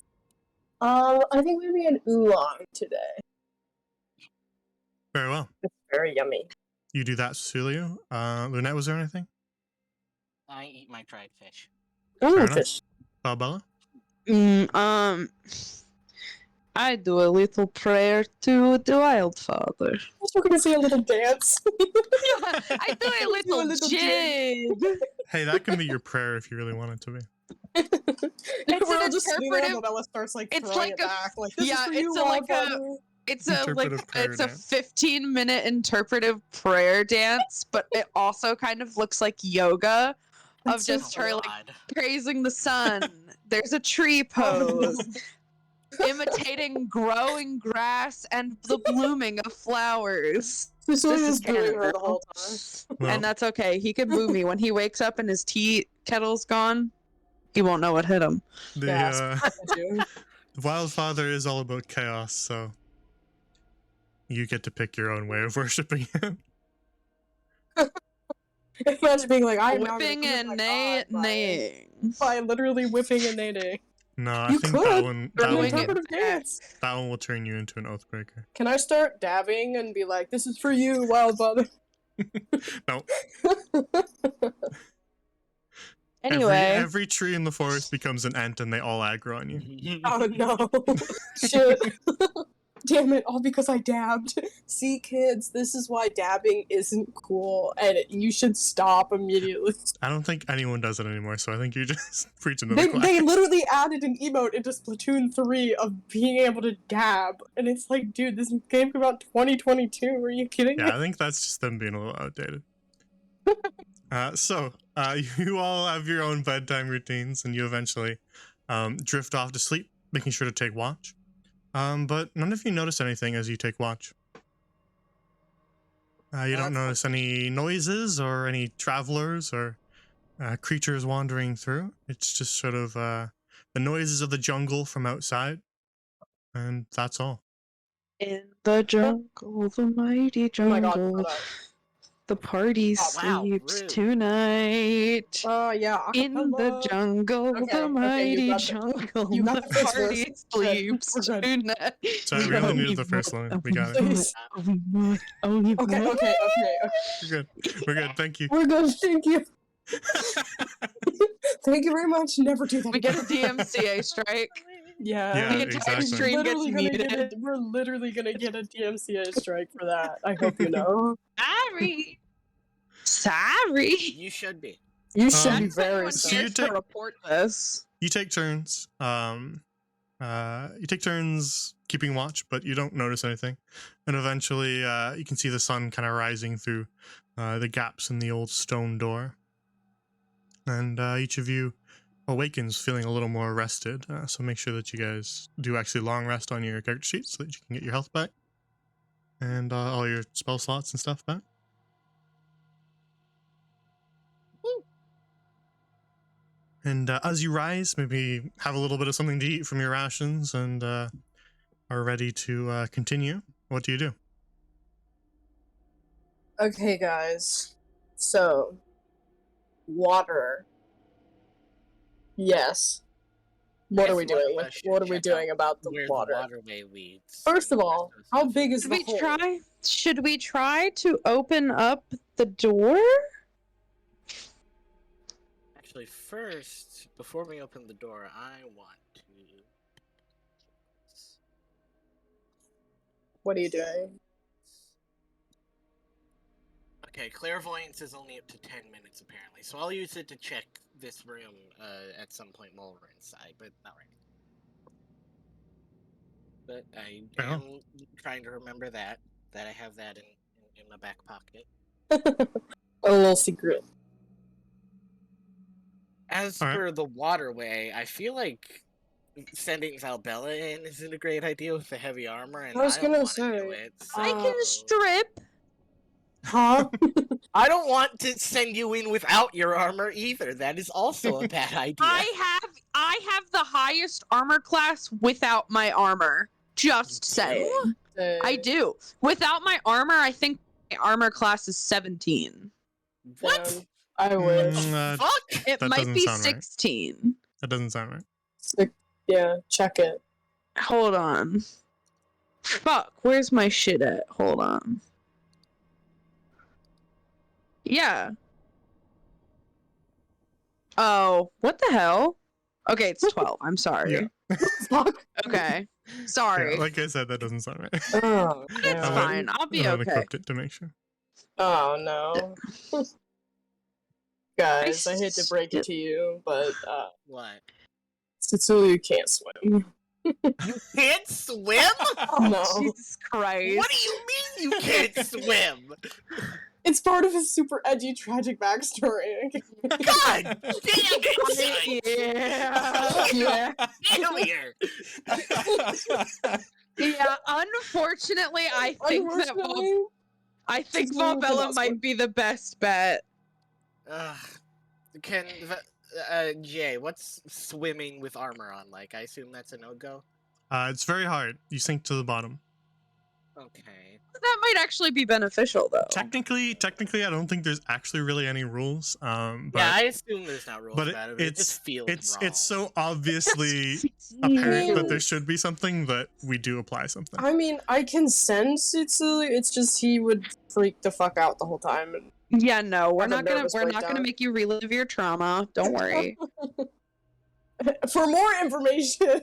I think maybe an oolong today. Very well. It's very yummy. You do that, Cecilia. Lunette, was there anything? I eat my dried fish. Oh, enough. fish. Bella? I do a little prayer to the Wildfather. We're gonna see a little dance. I do a little, little jig. Hey, that can be your prayer if you really want it to be. We're all an just sitting there, and interpretive- Bella starts like it's throwing like it a- back. Like, this yeah, is for you, it's a, like a- Wildfather. It's a Interpretive prayer it's a dance. 15-minute interpretive prayer dance, but it also kind of looks like yoga of That's so just her like God. praising the sun. There's a tree pose, imitating growing grass and the blooming of flowers. Cecilia's is doing her the Canada. whole time. Well, And that's okay. He can boo me when he wakes up and his tea kettle's gone. He won't know what hit him. the Yeah, I do. Wildfather is all about chaos, so you get to pick your own way of worshiping him. Imagine being like, I'm now gonna Whipping prove and my nay- God by- neighing. by literally whipping and neighing. No, I You think could. that one An Throwing it interpretive back. dance. that one will turn you into an oathbreaker. Can I start dabbing and be like, this is for you, Wildfather? No. Anyway, Every tree in the forest becomes an ant and they all aggro on you. Oh no. Shit. damn it, all because I dabbed. See, kids, this is why dabbing isn't cool, and you should stop immediately. I don't think anyone does it anymore, so I think you're just preaching to the They choir. literally added an emote into Splatoon 3 of being able to dab, and it's like, dude, this game came out 2022. Are you kidding me? Yeah, I think that's just them being a little outdated. So, you all have your own bedtime routines, and you eventually drift off to sleep, making sure to take watch. But none of you notice anything as you take watch. You don't notice any noises or any travelers or creatures wandering through. It's just sort of the noises of the jungle from outside, and that's all. In the jungle, the mighty Oh my god, jungle, shut up. the party Oh, wow, sleeps rude. tonight. Oh, yeah. In the acapella. jungle, Okay, the okay, mighty you got the- jungle, you got the the first party verse. sleeps We're good. tonight. Sorry, we only needed the first line. We got it. Please. Okay, okay. We're good. We're good. Thank you. We're good, thank you. Thank you very much. Never do that We get a again. DMCA strike. Yeah. Yeah, The entire exactly. stream gets muted. We're literally gonna get a DMCA strike for that. I hope you know. Sorry. Sorry. You should be. You should be Next very anyone so sorry. you cares take- to report this. You take turns. You take turns keeping watch, but you don't notice anything. And eventually, you can see the sun kind of rising through the gaps in the old stone door. And each of you awakens feeling a little more rested. So make sure that you guys do actually long rest on your character sheet so that you can get your health back and all your spell slots and stuff back. And as you rise, maybe have a little bit of something to eat from your rations and are ready to continue. What do you do? Okay, guys. So, water. Yes. What are we doing? What are we doing about the Where water? the waterway leads. First of all, how big is Should the we hole? try? Should we try to open up the door? Actually, first, before we open the door, I want to. What are you doing? Okay, clairvoyance is only up to 10 minutes apparently, so I'll use it to check this room at some point while we're inside, but not right now. But I Oh. am trying to remember that I have that in my back pocket. A little secret. As Alright. for the waterway, I feel like sending Valbella in isn't a great idea with the heavy armor, and I was don't gonna wanna do say, it, I can so- strip. Huh? I don't want to send you in without your armor either. That is also a bad idea. I have the highest armor class without my armor. Just saying. I do. Without my armor, I think my armor class is 17. What? Damn, I wish. Fuck? It That might doesn't be sound right. 16. That doesn't sound right. Yeah, check it. Hold on. Fuck, where's my shit at? Hold on. Yeah. Oh, what the hell? Okay, it's 12. I'm sorry. Yeah. Fuck. Okay. Sorry. Yeah, like I said, that doesn't sound right. Oh, It's yeah. fine. I'll be I okay. equipped it to make sure. Oh no. Guys, I hate to break it to you, but What? Sitsulu can't swim. Can't swim? No. Jesus Christ. What do you mean you can't swim? It's part of his super edgy, tragic backstory. God damn it, Yeah. failure! Yeah, unfortunately, I think that Unfortunately, I think She's really Valbella good might at be the best bet. Can Jay, what's swimming with armor on like? I assume that's a no-go. It's very hard. You sink to the bottom. Okay. That might actually be beneficial, though. Technically, I don't think there's actually really any rules. But Yeah, I assume there's not rules but about it. But it just feels it's wrong. so obviously apparent that there should be something that we do apply something. I mean, I can send Sitsulu, it's just he would freak the fuck out the whole time. And Yeah, no, we're Have a not gonna nervous breakdown. make you relive your trauma. Don't worry. for more information,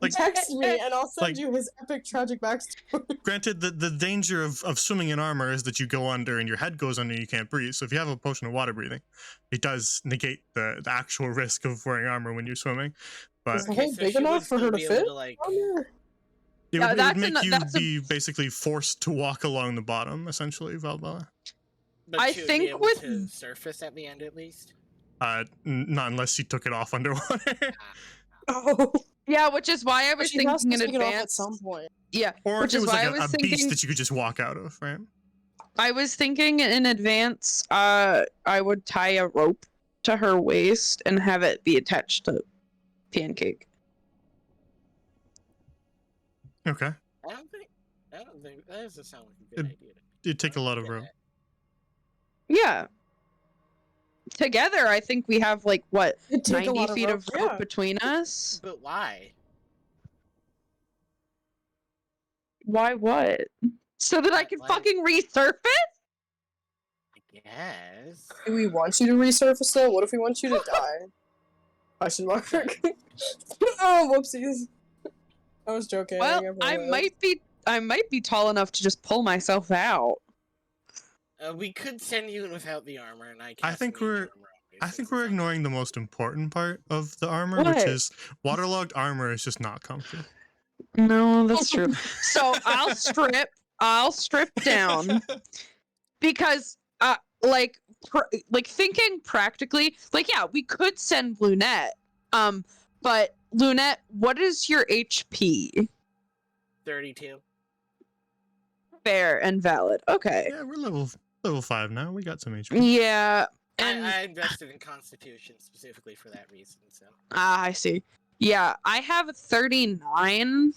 Like- text me and I'll send like- you his epic tragic backstory. Granted, the danger of swimming in armor is that you go under and your head goes under and you can't breathe. So if you have a potion of water breathing, it does negate the actual risk of wearing armor when you're swimming. But Is the hole big she would enough for her still to be able fit? like, on there? it Yeah, would that's make an- you that's a- be basically forced to walk along the bottom, essentially, Valbella. but I she would think be able with- to surface at the end at least. Not unless she took it off underwater. Oh, Yeah, which is why I but was she has thinking to in take it off at advance. some point. Yeah, Or which if it is was why like I a was beast thinking. that you could just walk out of, right? I was thinking in advance. I would tie a rope to her waist and have it be attached to Pancake. Okay. I don't think that doesn't sound like a It- good idea. It'd take a lot of rope. Yeah. Together, I think we have like what It'd take a 90 lot feet rope, of rope yeah. between us. But why? Why what? So that I can Why- fucking resurface? Yes. Do we want you to resurface though? What if we want you to die? Question mark. Oh, whoopsies. I was joking. Well, I promise. might be tall enough to just pull myself out. We could send you in without the armor, and I. I think cast mage we're- armor on you, I since think it's we're not- ignoring the most important part of the armor, which What? is waterlogged armor is just not comfy. No, that's true. So I'll strip down because like thinking practically, like yeah, we could send Lunette. But Lunette, what is your HP? 32. Fair and valid. Okay. Yeah, we're level 5 now. We got some HP. Yeah. And I invested in Constitution specifically for that reason. So I see. Yeah, I have 39.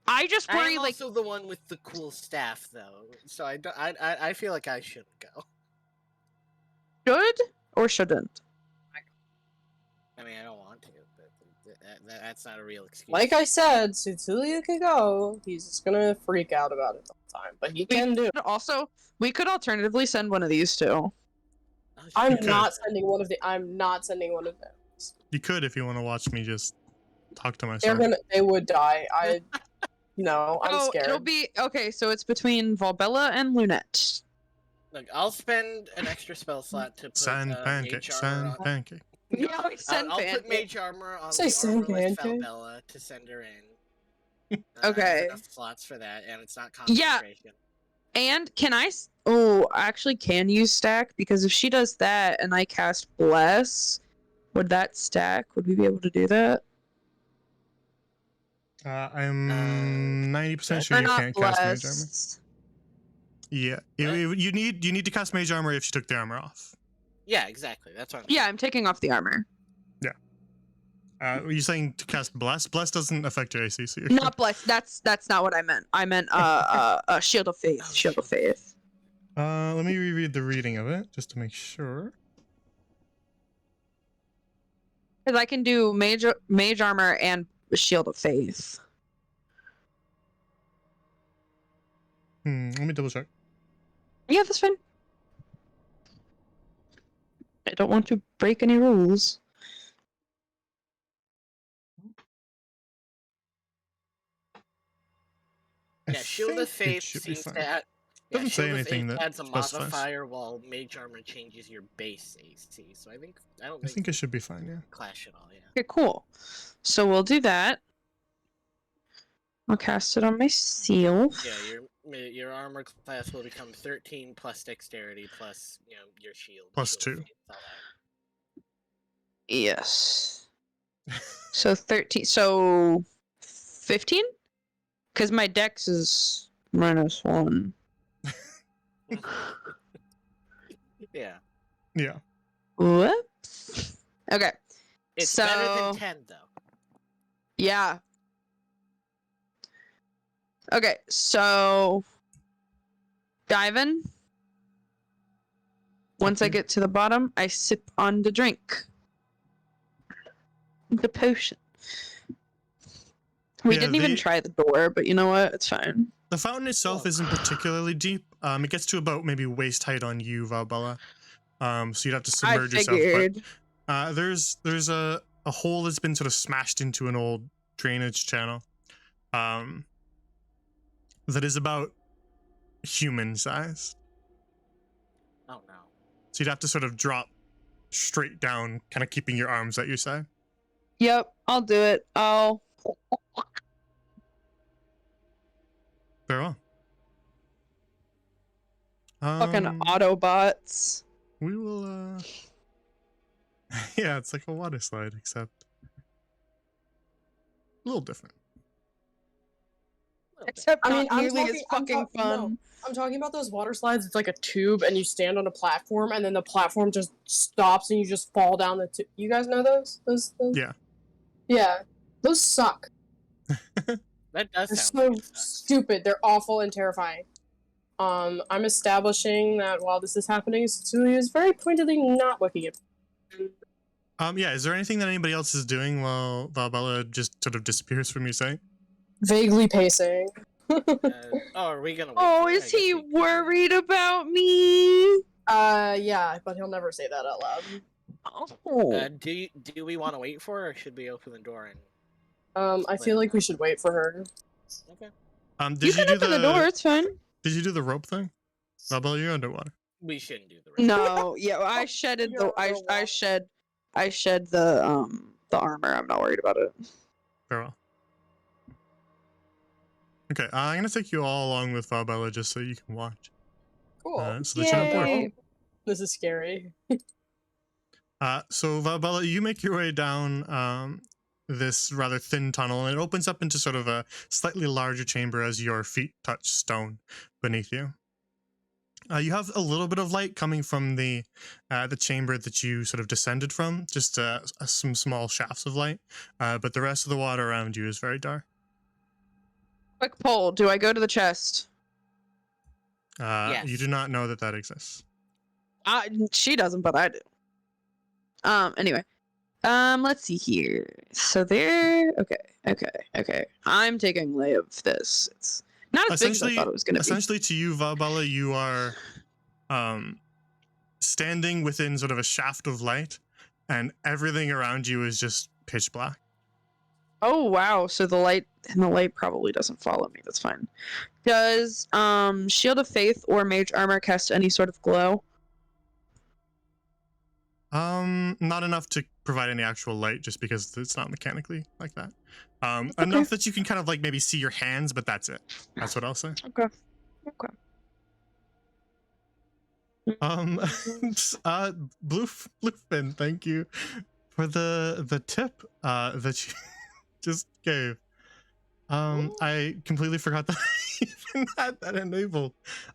I just I worry am like also the one with the cool staff, though. So I feel like I shouldn't go. should or shouldn't. I mean, I don't want to, but that's not a real excuse. Like I said, Cecilia could go. He's just gonna freak out about it all the time, but he can do it. Also, we could alternatively send one of these two. Oh, I'm shit. could. not sending one of the. I'm not sending one of them. You could if you want to watch me just talk to They're myself. gonna. They would die. No, I'm Oh, scared. it'll be okay. So it's between Volbella and Lunette. Look, I'll spend an extra spell slot to put Sand pancake, mage sand armor on. pancake. Yeah, we send I'll put Pancake. mage armor on Say the sand armorless pancake. Falbella to send her in. Okay. I have enough slots for that, and it's not Yeah. concentration. And can I? Oh, actually, can you stack? Because if she does that and I cast Bless, would that stack? Would we be able to do that? I'm 90% sure Or you not can't cast mage armor. Bless? What? You need to cast mage armor if she took the armor off. Yeah, exactly. That's what I'm Yeah, I'm taking off the armor. Were you saying to cast bless? Bless doesn't affect your AC, so you're Not Bless. That's not what I meant. I meant Shield of Faith. Oh, Shield of Faith. Let me reread the reading of it just to make sure. Because I can do mage armor and Shield of Faith. Let me double check. Yeah, that's fine. I don't want to break any rules. I Yeah, Shield of think it Faith should be seems fine. to add. Doesn't say Shield of anything Faith that adds a specifies. modifier while Mage Armor changes your base AC. So I don't I think it should be fine, yeah. clash at all. Yeah. Okay, cool. So we'll do that. I'll cast it on myself. Yeah, your armor class will become 13 plus dexterity plus your shield. Plus shield of 2. faith, all that. Yes. So 13. So 15? Because my dex is -1. Yeah, Yeah. Whoops. Okay. it's better So- than 10 though. Yeah. Okay, so dive in. Once I Okay. get to the bottom, I sip on the drink. The potion. We Yeah, didn't even the- try the door, but you know what? It's fine. The fountain itself isn't particularly deep. It gets to about maybe waist height on you, Valbella. So you'd have to submerge I yourself. figured. But there's a hole that's been sort of smashed into an old drainage channel that is about human size. Oh no. So you'd have to sort of drop straight down, kind of keeping your arms at your side. Yep, I'll do it. I'll. Very well. Fucking Autobots. We will, yeah, it's like a water slide, except a little different. Except I mean, not nearly as fucking fun. No, I'm talking about those water slides. It's like a tube, and you stand on a platform, and then the platform just stops, and you just fall down the tube. You guys know those? Those? Yeah. Yeah. Those suck. That does They're sound so like it sucks. stupid. They're awful and terrifying. I'm establishing that while this is happening, Cecilia is very pointedly not looking at. Yeah, is there anything that anybody else is doing while Valbella just sort of disappears from your sight? Vaguely pacing. Oh, are we gonna? Wait Oh, for it? I is guess he we can. worried about me? Yeah, but he'll never say that out loud. Oh. Do we want to wait for her, or should we open the door and? I feel like we should wait for her. Okay. Did You can do open the door, it's fine. Did you do the rope thing? Valbella, you're underwater. We shouldn't do the rest. No, yeah, I shedded the I shed the armor. I'm not worried about it. Very well. Okay, I'm gonna take you all along with Valbella just so you can watch. Cool. So that you're on board. Yay. This is scary. So Valbella, you make your way down this rather thin tunnel, and it opens up into sort of a slightly larger chamber as your feet touch stone beneath you. You have a little bit of light coming from the chamber that you sort of descended from, just some small shafts of light, but the rest of the water around you is very dark. Quick poll: do I go to the chest? Yes. You do not know that that exists. She doesn't, but I do. Anyway. Let's see here. So there. Okay. I'm taking lay of this. It's not as big as I thought it was gonna be. Essentially, to you, Valbella, you are standing within sort of a shaft of light, and everything around you is just pitch black. Oh wow! So the light probably doesn't follow me. That's fine. Does Shield of Faith or Mage Armor cast any sort of glow? Not enough to provide any actual light, just because it's not mechanically like that. Enough that you can kind of like maybe see your hands, but that's it. That's what I'll say. Okay. Bluefin, thank you for the tip that you just gave. I completely forgot that I even had that enabled.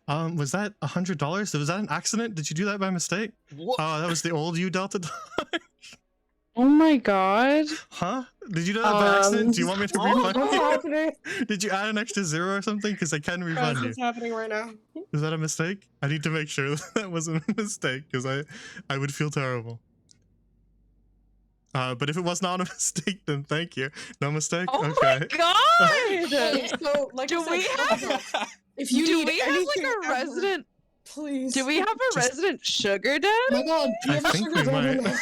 Was that $100? Was that an accident? Did you do that by mistake? What? Oh, that was the old you, Delta Dog. Oh my god! Huh? Did you do that by accident? Do you want me to refund What's you? happening? Did you add an extra 0 or something? Because I can refund you. What's happening right now? Is that a mistake? I need to make sure that wasn't a mistake, because I would feel terrible. But if it was not a mistake, then thank you. No mistake? Oh Okay. my god! So, like Do I we said, have? if you Do need we have like anything a ever, resident? please. Do we have a Just- resident sugar Oh my daddy? god, do you I have a think sugar we daddy might. now?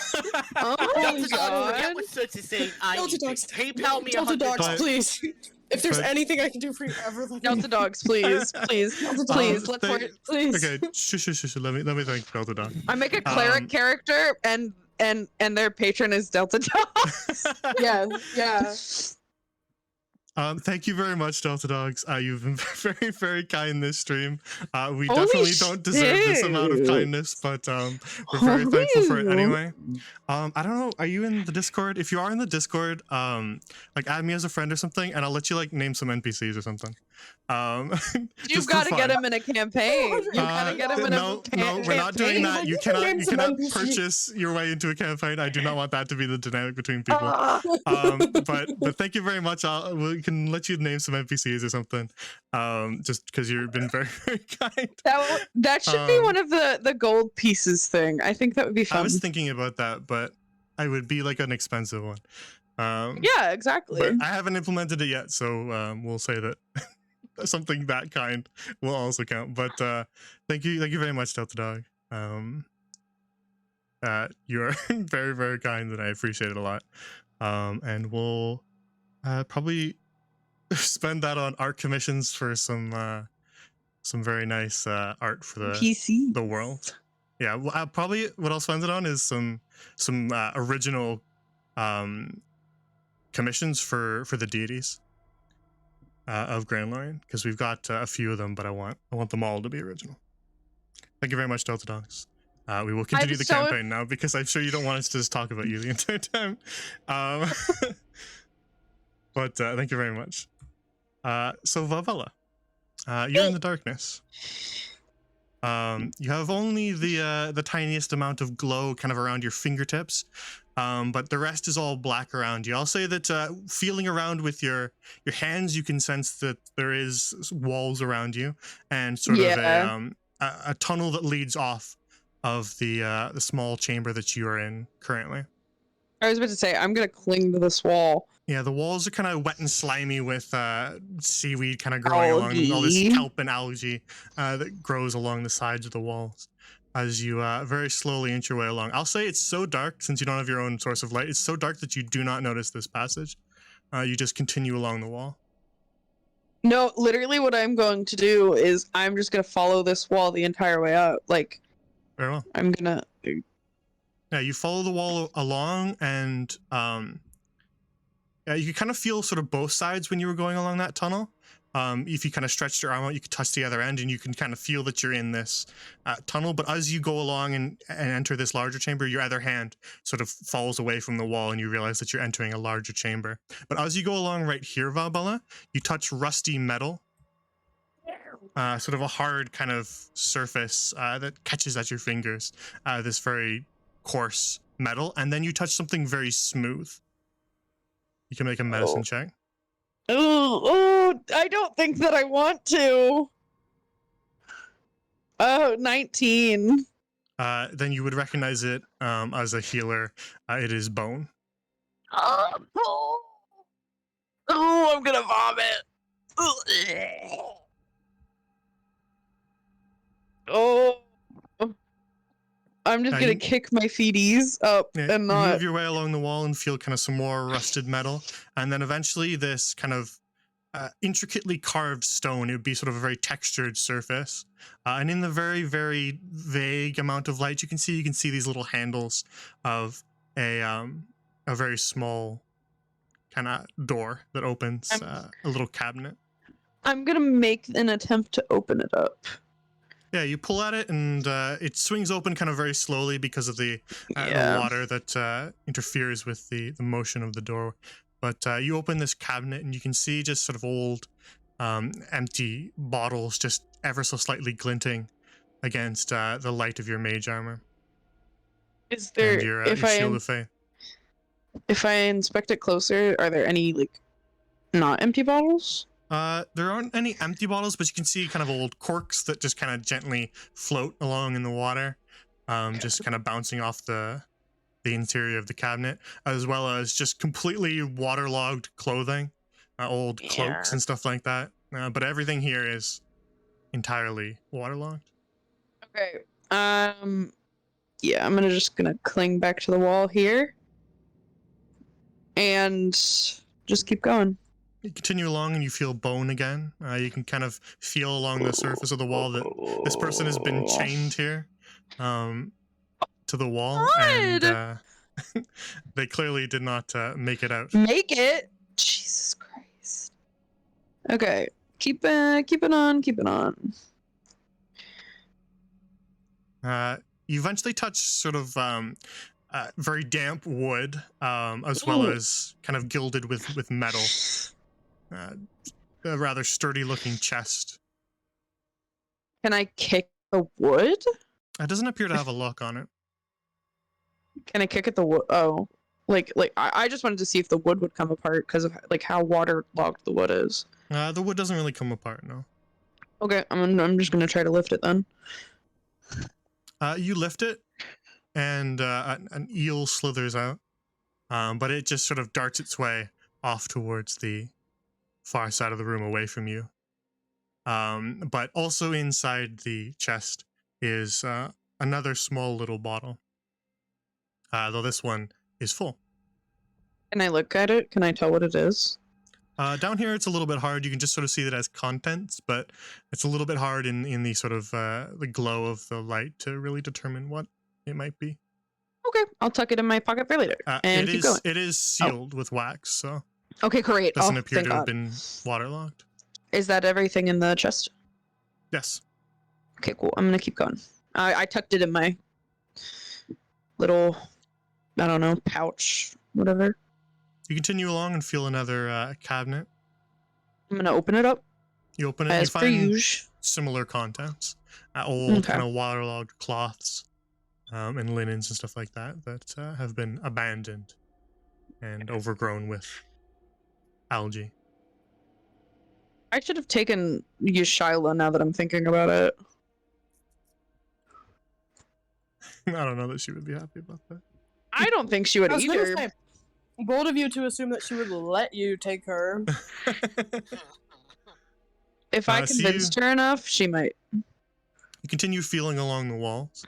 Oh Holy my Delta Dogs, god! forget what Such is saying. I Delta need to Dogs, PayPal me Delta Dogs, $100. please. If there's But- anything I can do for you ever, let me Delta dogs, please, please, Delta please. dogs, Let's they- work. please. Okay, shush. Let me thank Delta Dog. I make a cleric Um, character, and their patron is Delta Dogs. Yeah. Thank you very much, Delta Dogs. You've been very, very kind this stream. We Holy definitely don't deserve this amount of shit. kindness, but we're very thankful for it Holy- anyway. I don't know. Are you in the Discord? If you are in the Discord, like add me as a friend or something, and I'll let you like name some NPCs or something. You've just for got to get fun. him in a campaign. You gotta get him in no, a no, we're not doing campaign. that. You Like, cannot name some cannot NPCs. purchase your way into a campaign. I do not want that to be the dynamic between people. Ah, But thank you very much. We can let you name some NPCs or something. Just because you've been very, very kind. that should be Um, one of the gold pieces thing. I think that would be I fun. was thinking about that, but I would be like an expensive one. Yeah, exactly. But I haven't implemented it yet, so we'll say that something that kind will also count. But thank you very much, Delta Dog. You're very, very kind, and I appreciate it a lot. And we'll Probably spend that on art commissions for some very nice art for PC. the world. Yeah, well, probably what I'll spend it on is some original commissions for the deities of Grand Lorien, because we've got a few of them, but I want them all to be original. Thank you very much, Delta Dogs. We will continue the campaign now, because I'm sure you don't want us to just talk about you the entire time. But thank you very much. So Valvella, you're in the darkness. You have only the tiniest amount of glow kind of around your fingertips, but the rest is all black around you. I'll say that feeling around with your hands, you can sense that there is walls around you, and sort of a tunnel that leads off of the small chamber that you are in currently. I was about to say, I'm gonna cling to this wall. Yeah, the walls are kind of wet and slimy with seaweed kind of growing along, all this kelp and algae that grows along the sides of the walls as you very slowly inch your way along. I'll say it's so dark, since you don't have your own source of light, it's so dark that you do not notice this passage. You just continue along the wall. No, literally what I'm going to do is I'm just gonna follow this wall the entire way up. Like, very well. I'm gonna... Yeah, you follow the wall along, and you could kind of feel sort of both sides when you were going along that tunnel. If you kind of stretched your arm out, you could touch the other end, and you can kind of feel that you're in this tunnel. But as you go along and enter this larger chamber, your other hand sort of falls away from the wall, and you realize that you're entering a larger chamber. But as you go along right here, Valbella, you touch rusty metal. Sort of a hard kind of surface that catches at your fingers. This very coarse metal, and then you touch something very smooth. You can make a medicine check. Oh, I don't think that I want to. Oh, 19. Then you would recognize it as a healer. It is bone. Oh, I'm gonna vomit. Oh. I'm just gonna kick my feeties up and not... You move your way along the wall and feel kind of some more rusted metal, and then eventually this kind of intricately carved stone. It would be sort of a very textured surface, and in the very, very vague amount of light you can see these little handles of a very small kind of door that opens a little cabinet. I'm gonna make an attempt to open it up. Yeah, you pull at it, and it swings open kind of very slowly because of the water that interferes with the motion of the door. But you open this cabinet, and you can see just sort of old, empty bottles just ever so slightly glinting against the light of your mage armor. Is there, and your shield of faith. If I inspect it closer, are there any, like, not empty bottles? There aren't any empty bottles, but you can see kind of old corks that just kind of gently float along in the water, just kind of bouncing off the interior of the cabinet, as well as just completely waterlogged clothing, old cloaks and stuff like that. But everything here is entirely waterlogged. Okay. Yeah, I'm just gonna cling back to the wall here, and just keep going. You continue along and you feel bone again. You can kind of feel along the surface of the wall that this person has been chained here to the wall. God. And they clearly did not make it out. Make it? Jesus Christ. Okay. Keep it on. You eventually touch sort of very damp wood, as well as kind of gilded with metal. A rather sturdy looking chest. Can I kick the wood? It doesn't appear to have a lock on it. Can I kick at the wood? Oh, like I just wanted to see if the wood would come apart because of like how waterlogged the wood is. The wood doesn't really come apart, no. Okay, I'm just gonna try to lift it then. You lift it, and an eel slithers out, but it just sort of darts its way off towards the far side of the room away from you. But also inside the chest is another small little bottle, though this one is full. Can I look at it? Can I tell what it is? Down here, it's a little bit hard. You can just sort of see that as contents, but it's a little bit hard in the sort of the glow of the light to really determine what it might be. Okay, I'll tuck it in my pocket for later and keep going. It is sealed with wax, so Okay, great. doesn't Oh, appear thank to have God. been waterlogged. Is that everything in the chest? Yes. Okay, cool. I'm gonna keep going. I tucked it in my little, I don't know, pouch, whatever. You continue along and feel another cabinet. I'm gonna open it up You open it, as you per find usual. similar contents, old Okay. kind of waterlogged cloths and linens and stuff like that that have been abandoned and overgrown with algae. I should have taken Yashyla now that I'm thinking about it. I don't know that she would be happy about that. I don't think she would I was gonna either. say, bold of you to assume that she would let you take her. If I so you- convinced her enough, she might. You continue feeling along the walls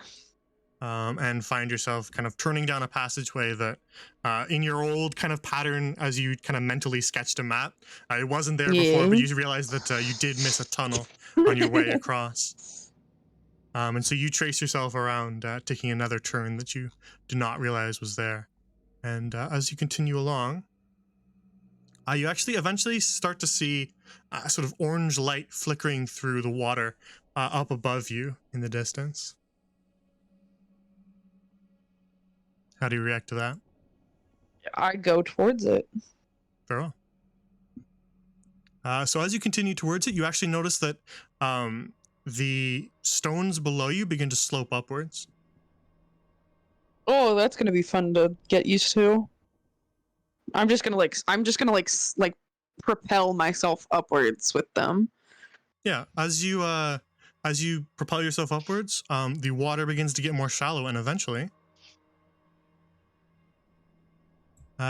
and find yourself kind of turning down a passageway that, in your old kind of pattern, as you kind of mentally sketched a map, it wasn't there before, but you realized that you did miss a tunnel on your way across. And so you trace yourself around, taking another turn that you did not realize was there. And as you continue along, you actually eventually start to see a sort of orange light flickering through the water up above you in the distance. How do you react to that? I go towards it. Very well. So as you continue towards it, you actually notice that the stones below you begin to slope upwards. Oh, that's gonna be fun to get used to. I'm just gonna propel myself upwards with them. Yeah, as you propel yourself upwards, the water begins to get more shallow, and eventually,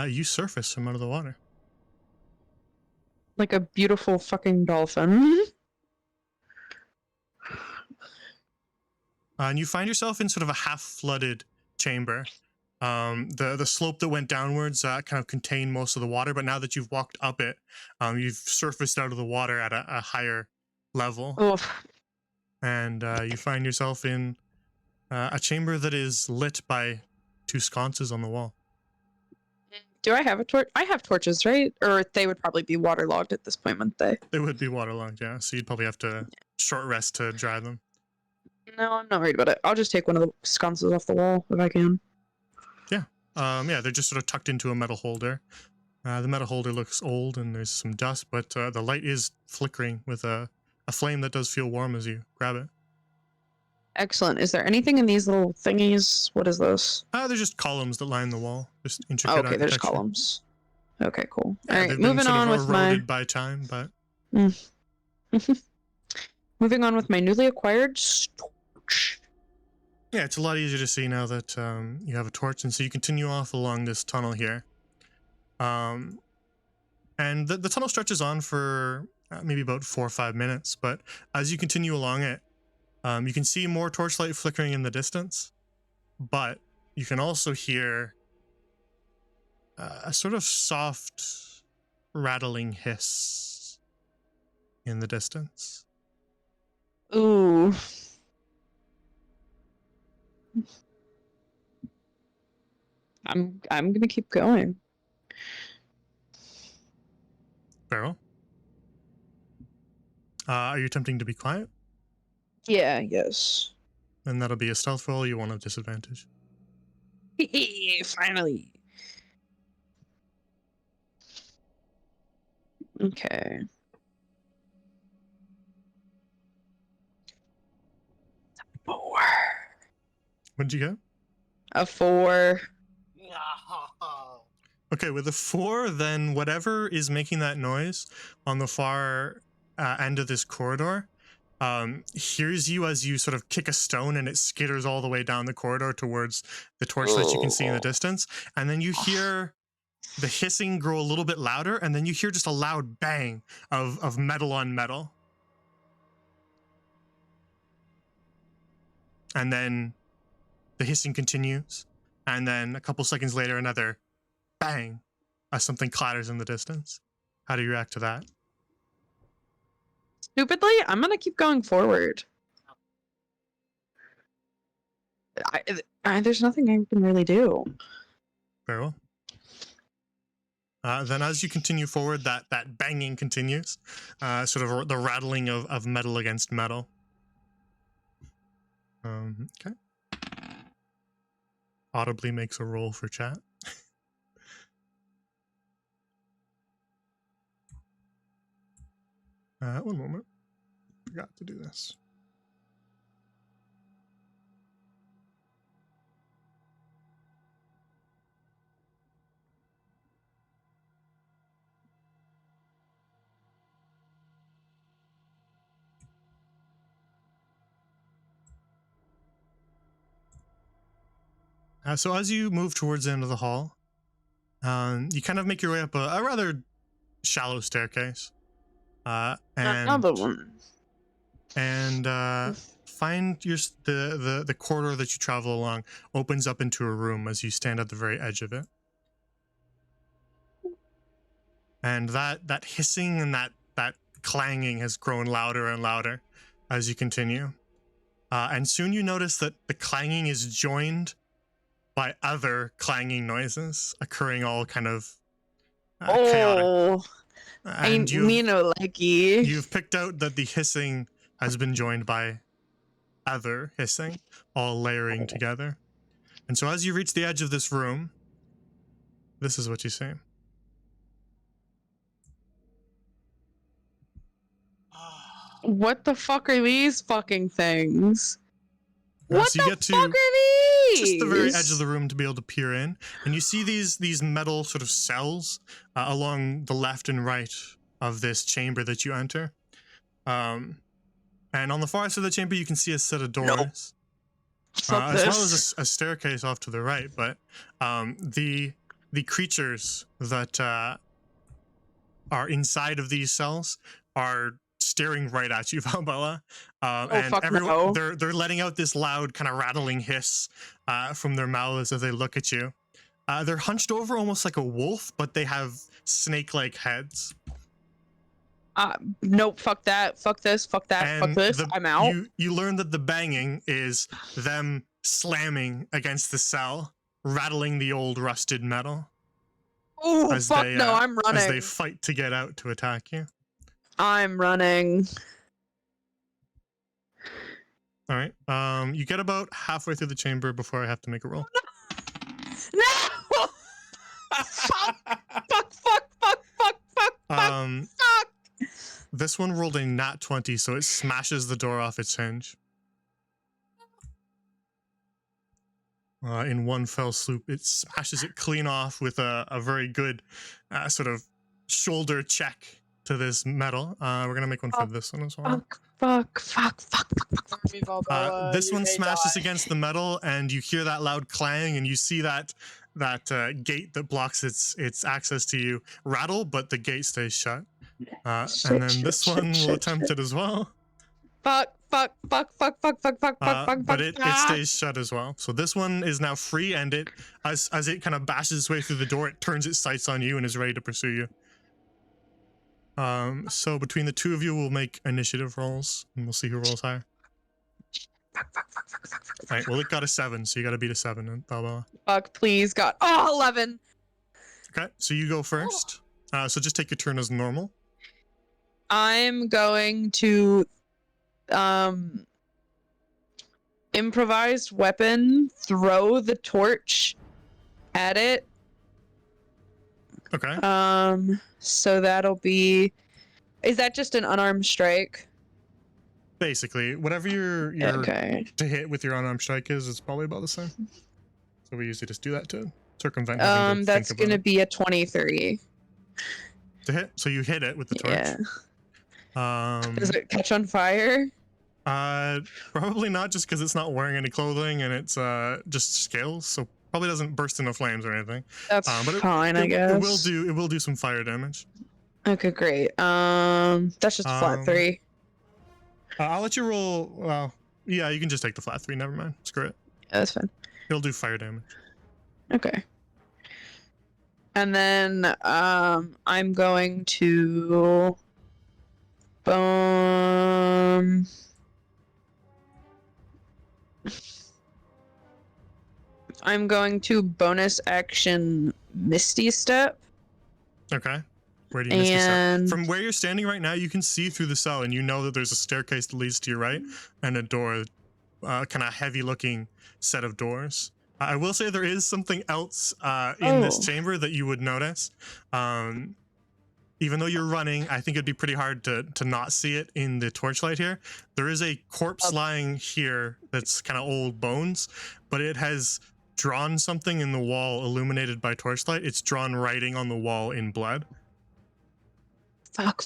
you surface from out of the water. Like a beautiful fucking dolphin. And you find yourself in sort of a half-flooded chamber. The slope that went downwards kind of contained most of the water, but now that you've walked up it, you've surfaced out of the water at a higher level. Oof. And you find yourself in a chamber that is lit by 2 sconces on the wall. Do I have a torch? I have torches, right? Or they would probably be waterlogged at this point, wouldn't they? They would be waterlogged, yeah, so you'd probably have to short rest to dry them. No, I'm not worried about it. I'll just take one of the sconces off the wall if I can. Yeah, they're just sort of tucked into a metal holder. The metal holder looks old and there's some dust, but the light is flickering with a flame that does feel warm as you grab it. Excellent. Is there anything in these little thingies? What is this? They're just columns that line the wall. Just intricate Oh, okay, there's architecture. columns. Okay, cool. Yeah, All right, they've been moving sort on of with my eroded by time, but moving on with my newly acquired torch. yeah, it's a lot easier to see now that you have a torch, and so you continue off along this tunnel here. And the tunnel stretches on for maybe about 4 or 5 minutes, but as you continue along it, you can see more torchlight flickering in the distance, but you can also hear a sort of soft rattling hiss in the distance. Ooh. I'm gonna keep going. Beryl? Are you attempting to be quiet? Yeah, yes. Then that'll be a stealth roll. You won't have disadvantage. Finally. Okay. Four. What'd you get? A 4. Okay, with a 4, then whatever is making that noise on the far end of this corridor hears you as you sort of kick a stone and it skitters all the way down the corridor towards the torchlight you can see in the distance. And then you hear the hissing grow a little bit louder, and then you hear just a loud bang of metal on metal. And then the hissing continues, and then a couple seconds later, another bang as something clatters in the distance. How do you react to that? Stupidly, I'm gonna keep going forward. There's nothing I can really do. Very well. Then as you continue forward, that banging continues, sort of the rattling of metal against metal. Okay. Audibly makes a roll for chat. 1 moment. Forgot to do this. So as you move towards the end of the hall, you kind of make your way up a rather shallow staircase. Another one. And find the corridor that you travel along opens up into a room as you stand at the very edge of it. And that hissing and that clanging has grown louder and louder as you continue. And soon you notice that the clanging is joined by other clanging noises occurring all kind of chaotic. Oh, And me no likey. you've picked out that the hissing has been joined by other hissing, all layering together. And so as you reach the edge of this room, this is what you see. What the fuck are these fucking things? What So you the get to fuck are these? just the very edge of the room to be able to peer in, and you see these metal sort of cells along the left and right of this chamber that you enter. And on the far side of the chamber, you can see a set of doors, Fuck as this. well as a staircase off to the right. But the creatures that are inside of these cells are staring right at you, Valbella. And fuck everyone no. they're letting out this loud kind of rattling hiss from their mouths as they look at you. They're hunched over almost like a wolf, but they have snake-like heads. Nope, fuck that, fuck this, fuck that, fuck And this. I'm out. You learn that the banging is them slamming against the cell, rattling the old rusted metal Oh, as fuck they, no, I'm as they running. fight to get out to attack you. I'm running. All right. You get about halfway through the chamber before I have to make a roll. No! fuck, fuck, fuck, fuck, fuck, fuck, fuck. This one rolled a nat 20, so it smashes the door off its hinge. In one fell swoop, it smashes it clean off with a very good sort of shoulder check to this metal. We're gonna make one for this one as well. Fuck. This one smashes against the metal, and you hear that loud clang, and you see that gate that blocks its access to you rattle, but the gate stays shut. And then this one will attempt it as well. Fuck. But it stays shut as well. So this one is now free, and it as it kind of bashes its way through the door, it turns its sights on you and is ready to pursue you. So between the two of you, we'll make initiative rolls, and we'll see who rolls higher. All right. Well, it got a 7, so you got to beat a 7. Fuck, please, God. Oh, 11. Okay, so you go first. So just take your turn as normal. I'm going to improvised weapon, throw the torch at it. Okay. So that'll be, is that just an unarmed strike? Basically, whatever your Okay. to hit with your unarmed strike is, it's probably about the same. So we usually just do that to circumvent having to That's think about gonna it. be a 23. To hit. So you hit it with the torch. Yeah. Does it catch on fire? Probably not, just because it's not wearing any clothing and it's just scales, so probably doesn't burst into flames or anything. That's But fine, I guess. It will do some fire damage. Okay, great. That's just a flat 3. I'll let you roll. Well, yeah, you can just take the flat 3. Never mind. Screw it. Yeah, that's fine. It'll do fire damage. Okay. And then I'm going to I'm going to bonus action Misty Step. Okay. Where do you Misty Step? And From where you're standing right now, you can see through the cell, and you know that there's a staircase that leads to your right and a door, kind of heavy-looking set of doors. I will say there is something else in this Oh. chamber that you would notice. Even though you're running, I think it'd be pretty hard to not see it in the torchlight here. There is a corpse lying here that's kind of old bones, but it has drawn something in the wall illuminated by torchlight. It's drawn writing on the wall in blood. fuck.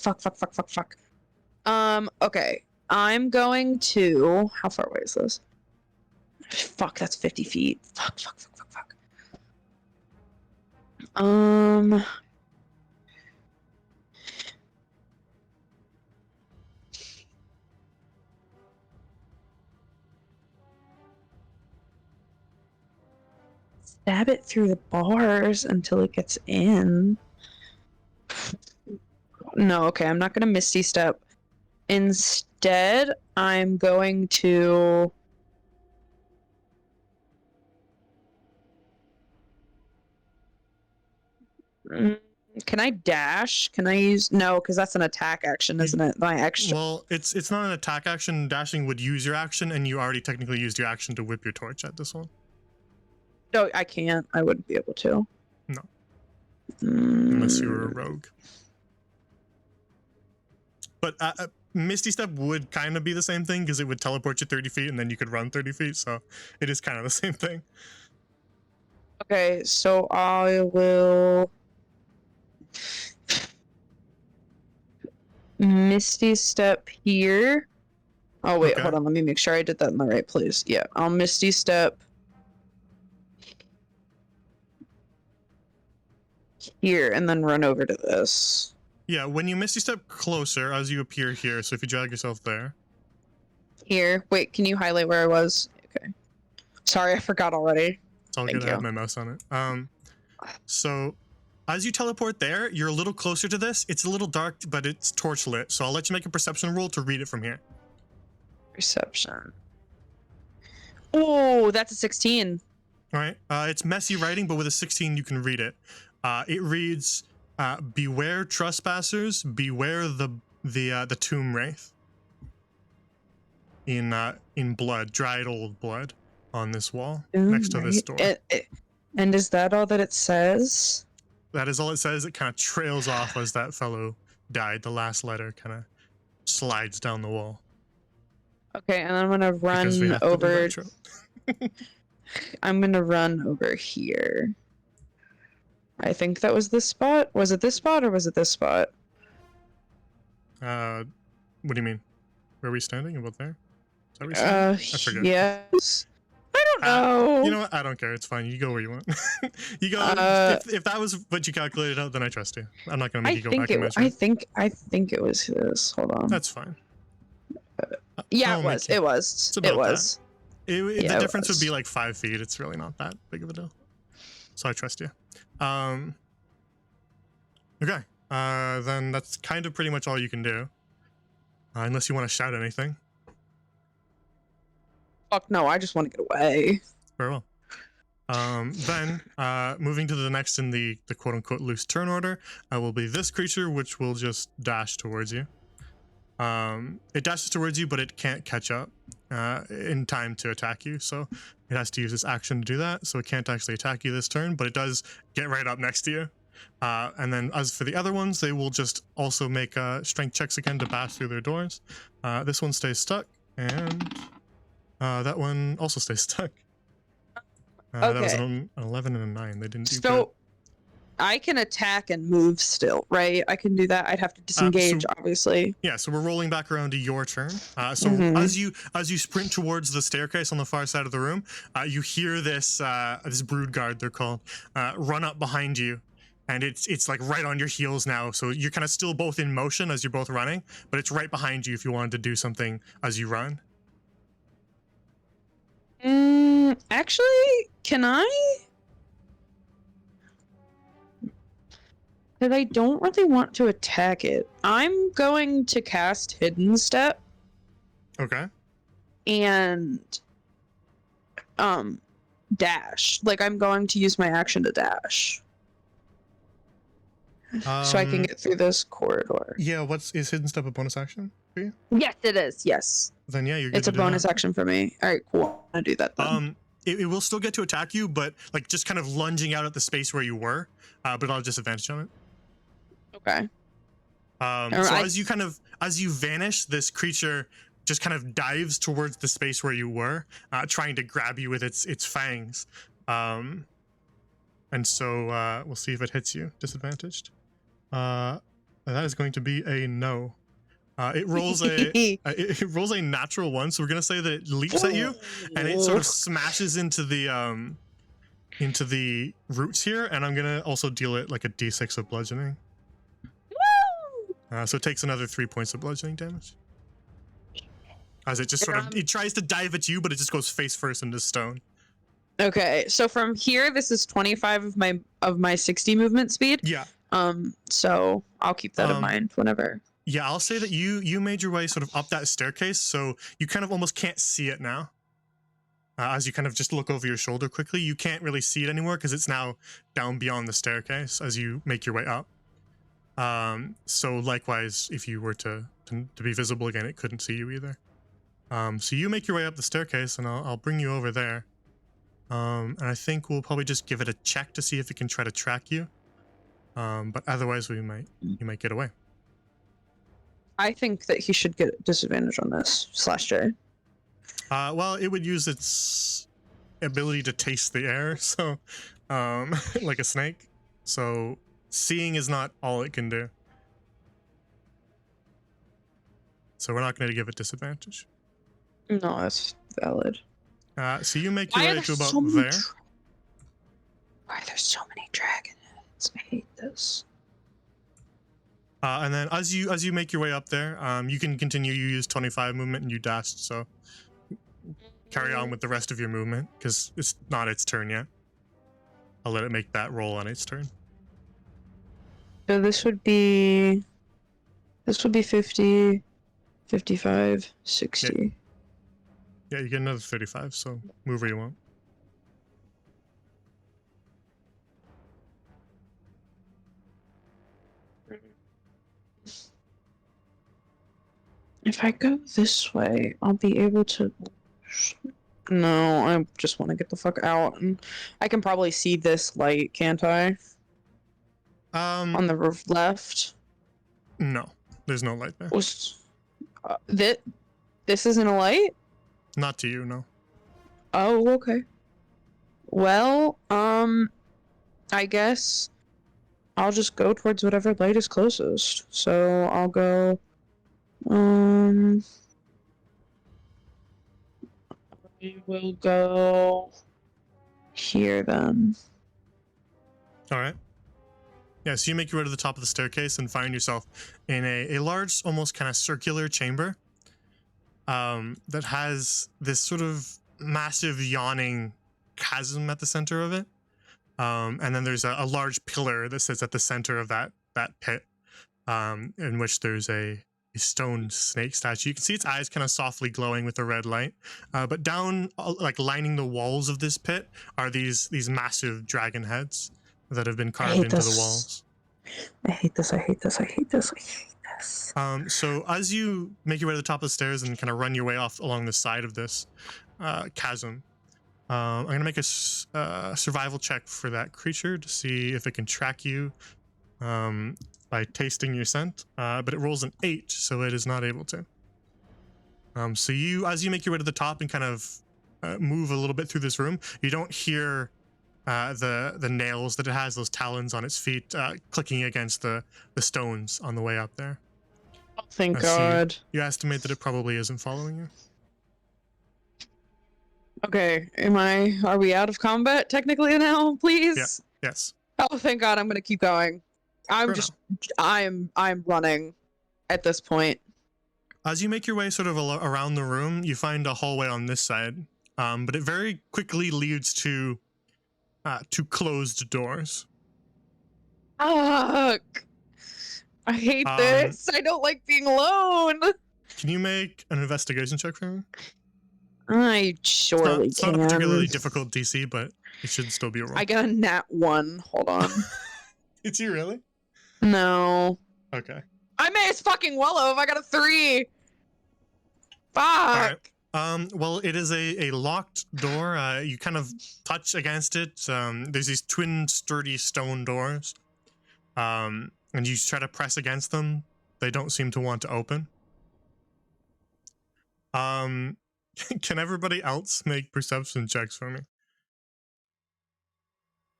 Okay. I'm going to. How far away is this? Fuck, that's 50 feet. Fuck. Stab it through the bars until it gets in. No, okay, I'm not gonna Misty Step. Instead, I'm going to. Can I dash? Can I use no? Because that's an attack action, isn't it? My extra. Well, it's not an attack action. Dashing would use your action, and you already technically used your action to whip your torch at this one. No, I can't. I wouldn't be able to. No. Unless you were a Mm, rogue. But Misty Step would kind of be the same thing because it would teleport you 30 feet and then you could run 30 feet. So it is kind of the same thing. Okay, so I will. Misty Step here. Oh wait, Okay. hold on. Let me make sure I did that in the right place. Yeah, I'll Misty Step here and then run over to this. Yeah, when you Misty Step closer as you appear here, so if you drag yourself there. Here. Wait, can you highlight where I was? Okay. Sorry, I forgot already. It's all Thank good. I have you. my mouse on it. So as you teleport there, you're a little closer to this. It's a little dark, but it's torch lit. So I'll let you make a perception roll to read it from here. Perception. Oh, that's a 16. All right. It's messy writing, but with a 16, you can read it. It reads, "Beware trespassers. Beware the tomb wraith." In blood, dried old blood, on this wall next to this door. And is that all that it says? That is all it says. It kind of trails off as that fellow died. The last letter kind of slides down the wall. Okay, and I'm gonna Because we run have to do over. that trope. I'm gonna run over here. I think that was this spot. Was it this spot or was it this spot? What do you mean? Where are we standing? About there? Is that where you're standing? forget. Yes. I don't know. You know what? I don't care. It's fine. You go where you want. You go. If that was what you calculated out, then I trust you. I'm not gonna make you go back and measure. I think it was this. Hold on. That's fine. Yeah, I'll it make was. you- It was. about It was. Yeah, it the difference would was. be like 5 feet. It's really not that big of a deal. So I trust you. Okay. Then that's kind of pretty much all you can do. Unless you want to shout anything. Fuck no! I just want to get away. Very well. Then, moving to the next in the quote-unquote loose turn order, will be this creature, which will just dash towards you. It dashes towards you, but it can't catch up in time to attack you, so it has to use its action to do that, so it can't actually attack you this turn, but it does get right up next to you. And then as for the other ones, they will just also make strength checks again to bash through their doors. This one stays stuck, and that one also stays stuck. That was Okay. an 11 and a 9. They didn't do good. So I can attack and move still, right? I can do that. I'd have to disengage, obviously. Yeah, so we're rolling back around to your turn. So Mhm. as you sprint towards the staircase on the far side of the room, you hear this this brood guard, they're called, run up behind you, and it's like right on your heels now. So you're kind of still both in motion as you're both running, but it's right behind you if you wanted to do something as you run. Actually, can I? That I don't really want to attack it. I'm going to cast Hidden Step Okay. and dash. Like I'm going to use my action to dash. So I can get through this corridor. Yeah, is Hidden Step a bonus action for you? Yes, it is. Yes. Then yeah, you're good It's to a do bonus that. action for me. Alright, cool. I'll do that then. It will still get to attack you, but like just kind of lunging out at the space where you were, but I'll disadvantage on it. Okay. So Alright. as you vanish, this creature just kind of dives towards the space where you were, trying to grab you with its fangs. And so we'll see if it hits you. Disadvantaged. That is going to be a no. It rolls it rolls a natural one, so we're gonna say that it leaps at you and it sort of smashes into the roots here, and I'm gonna also deal it like a d6 of bludgeoning. So it takes another 3 points of bludgeoning damage. As it just sort of it tries to dive at you, but it just goes face first into stone. Okay, so from here, this is 25 of my 60 movement speed. Yeah. So I'll keep that in mind whenever. Yeah, I'll say that you made your way sort of up that staircase, so you kind of almost can't see it now. As you kind of just look over your shoulder quickly, you can't really see it anymore because it's now down beyond the staircase as you make your way up. So likewise, if you were to be visible again, it couldn't see you either. So you make your way up the staircase, and I'll bring you over there. And I think we'll probably just give it a check to see if it can try to track you. But otherwise, you might get away. I think that he should get disadvantage on this /J. Well, it would use its ability to taste the air, so like a snake. So seeing is not all it can do. So we're not going to give it disadvantage. No, that's valid. So you make your way to about many there. Why are there so many dragon heads? I hate this. And then as you make your way up there, you can continue. You use 25 movement and you dashed, so carry on with the rest of your movement because it's not its turn yet. I'll let it make that roll on its turn. So this would be 50, 55, 60. Yeah, you get another 35, so move where you want. If I go this way, I'll be able to... No, I just want to get the fuck out. And I can probably see this light, can't I? On the roof left. No, there's no light there. This isn't a light? Not to you, no. Oh, okay. Well, I guess I'll just go towards whatever light is closest. So I'll go, I will go here then. All right. Yeah, so you make your way to the top of the staircase and find yourself in a large, almost kind of circular chamber that has this sort of massive yawning chasm at the center of it. And then there's a large pillar that sits at the center of that pit, in which there's a stone snake statue. You can see its eyes kind of softly glowing with a red light. But down, like lining the walls of this pit, are these massive dragon heads that have been carved into the walls. I hate this, I hate this, I hate this, I hate this. So as you make your way to the top of the stairs and kind of run your way off along the side of this chasm, I'm going to make a survival check for that creature to see if it can track you by tasting your scent, but it rolls an 8, so it is not able to. So as you make your way to the top and kind of move a little bit through this room, you don't hear the nails that it has, those talons on its feet, clicking against the stones on the way up there. Oh, thank God. You estimate that it probably isn't following you. Okay, are we out of combat technically now, please? Yeah. Yes. Oh, thank God, I'm gonna keep going. I'm running at this point. As you make your way sort of around the room, you find a hallway on this side, but it very quickly leads to closed doors. Fuck. I hate Um, this. I don't like being alone. Can you make an investigation check for me? I surely It's not can. a particularly difficult DC, but it should still be a roll. I got a nat 1. Hold on. Did you really? No. Okay. I may as fucking well have. I got a 3. Fuck. Alright. Well, it is a locked door. You kind of touch against it. There's these twin sturdy stone doors. And you try to press against them. They don't seem to want to open. Can everybody else make perception checks for me?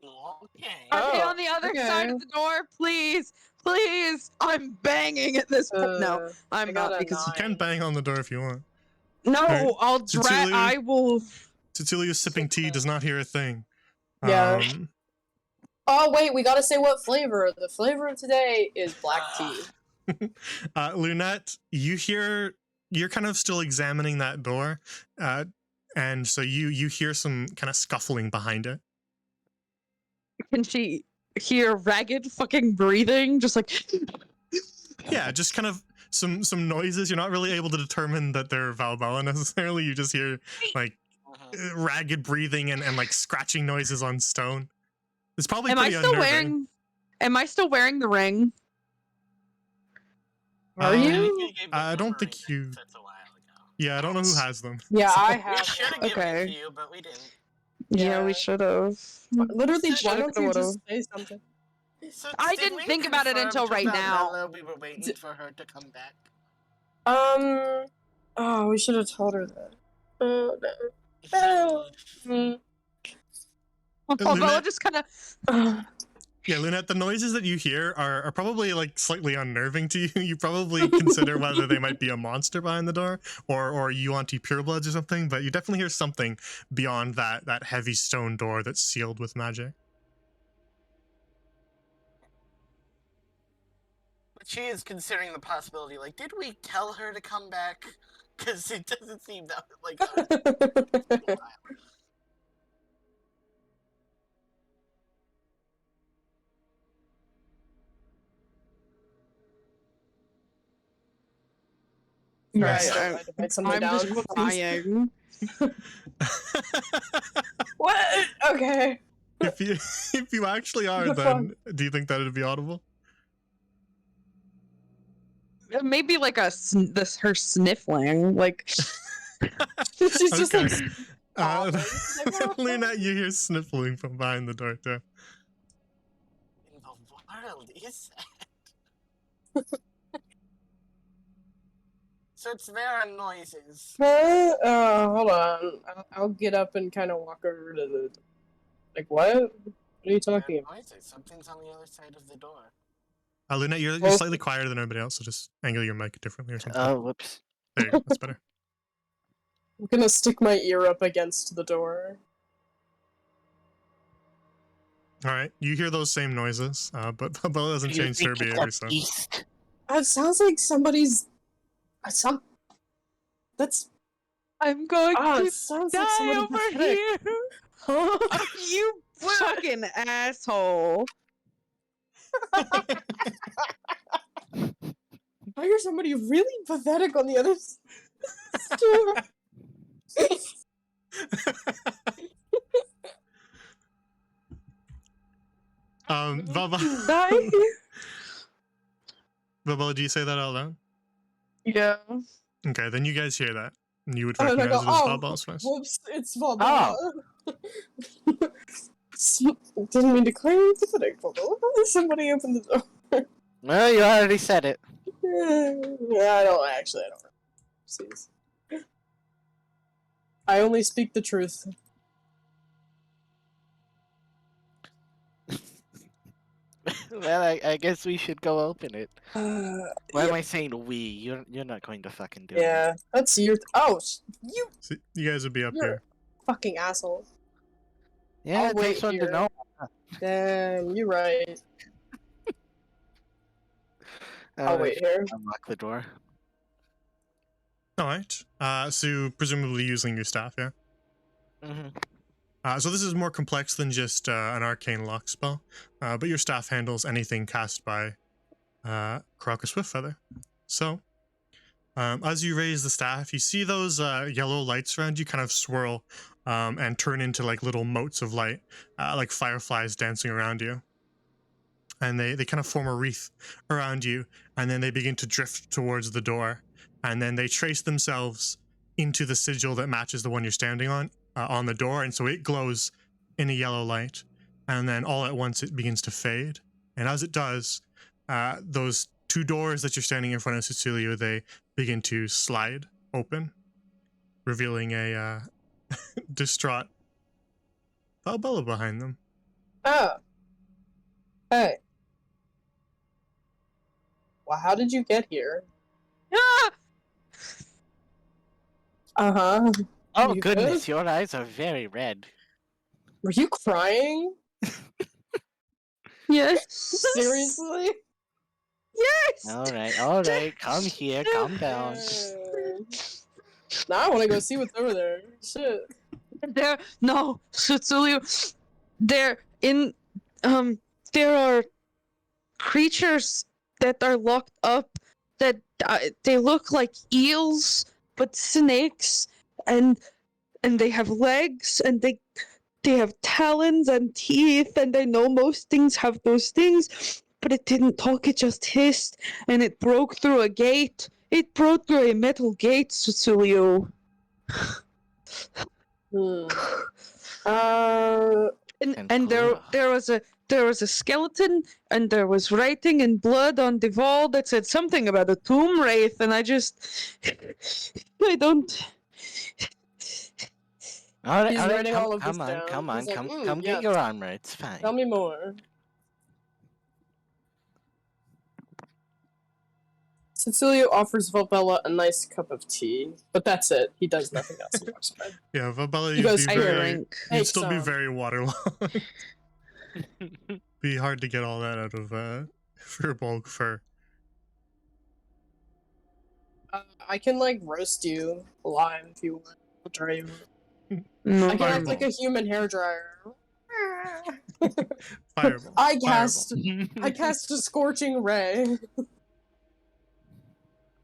Okay. Are they Oh, on the other okay. side of the door? Please. Please. I'm banging at this point. No, I I'm got not a because You can bang on the door if you want. no, Alright. I'll drag. Tutu- I will. Cecilia sipping tea does not hear a thing. Yeah. Um, Oh wait, we gotta say what flavor. The flavor of today is black tea. Lunette, you're kind of still examining that door, and so you hear some kind of scuffling behind it. Can she hear ragged fucking breathing? Just like. Yeah, just kind of some noises. You're not really able to determine that they're Valbella necessarily. You just hear like ragged breathing and like scratching noises on stone. It's probably Am I pretty still unnerving. wearing? Am I still wearing the ring? Are Um, you? I don't think you. Yeah, I don't know who has them. Yeah, So- I We have. should have one. given it Okay. to you, but we didn't. Yeah, we Yeah. should have. Literally, why Shoulda, don't coulda, you woulda. just say something? So I did didn't we think about it confirm until to right now. Valbella we were waiting for her to come back? Oh, we should have told her that. Oh, no. Mm. Bella Lunette- just kind of. Yeah, Lunette, the noises that you hear are probably like slightly unnerving to you. You probably consider whether they might be a monster behind the door or Yuan-Ti purebloods or something, but you definitely hear something beyond that heavy stone door that's sealed with magic. But she is considering the possibility, like, did we tell her to come back? Because it doesn't seem that, like, Nice. Right, I had to write something I'm down. just crying. What? Okay. if you actually are, The then do you think that it'd be audible? Maybe like her sniffling, like. She's just Okay. like. Like, Lunette, you hear sniffling from behind the door too. in the world is that? So it's there are noises. Hold on. I'll get up and kind of walk over to the. Like what? What are you There talking are about? noises. Something's on the other side of the door. Lunette, you're Well- slightly quieter than everybody else, so just angle your mic differently or something. Oh, whoops. There you go, that's better. I'm gonna stick my ear up against the door. All right, you hear those same noises, but Bella doesn't Do you change her think it's behavior. a So beast? It sounds like somebody's. That's. I'm going Oh, to it sounds like die somebody over pathetic. here. Huh? You fucking asshole. I hear somebody really pathetic on the other store. Baba, Die. Baba, do you say that out loud? Yeah. Okay, then you guys hear that, and you would And I recognize go, it as oh, Baba's voice. whoops, it's Valbella. Didn't mean to claim you pathetic, Valbella. Somebody open the door. Well, you already said it. Yeah, I don't. Jeez. I only speak the truth. Well, I guess we should go open it. Why Yeah. am I saying we? You're not going to fucking do Yeah, that's your. You So you guys would be up You're- here. fucking asshole. it. Yeah, I'll it takes wait one to here. know. Damn, you're right. I'll wait here. Unlock the door. All right. So presumably using your staff, yeah. Mm-hmm. So this is more complex than just an arcane lock spell, but your staff handles anything cast by Karaka Swiftfeather. So, as you raise the staff, you see those yellow lights around you kind of swirl and turn into like little motes of light, like fireflies dancing around you. And they kind of form a wreath around you, and then they begin to drift towards the door, and then they trace themselves into the sigil that matches the one you're standing on the door, and so it glows in a yellow light, and then all at once it begins to fade. And as it does, those two doors that you're standing in front of, Cecilio, they begin to slide open, revealing a distraught Valbella behind them. Oh. Hey. Well, how did you get here? Ah! Uh-huh. Oh You goodness, good? your eyes are very red. Were you crying? Yes. Seriously? Yes. All right, come here, calm down. Now I want to go see what's over there. Shit. No, Cecilio. There are creatures that are locked up that they look like eels, but snakes, and they have legs, and they have talons and teeth, and I know most things have those things, but it didn't talk, it just hissed, and it broke through a gate. It broke through a metal gate, Cecilio. Hmm. And there was a skeleton, and there was writing in blood on the wall that said something about a tomb wraith, and I don't. All right, He's all right, writing all of this come on, down. come on, He's like, come yes. get your armor. It's fine. Tell me more. Cecilio offers Valbella a nice cup of tea, but that's it. He does nothing else. He walks away. Yeah, Valbella, He you'd goes, be I very, drink. you'd Take still be some. very waterlogged. Be hard to get all that out of Firbolg fur. I can like roast you alive if you want. I'll dry you. No, I can act Fireball. like a human hairdryer. Fireball. I Fireball. cast a scorching ray.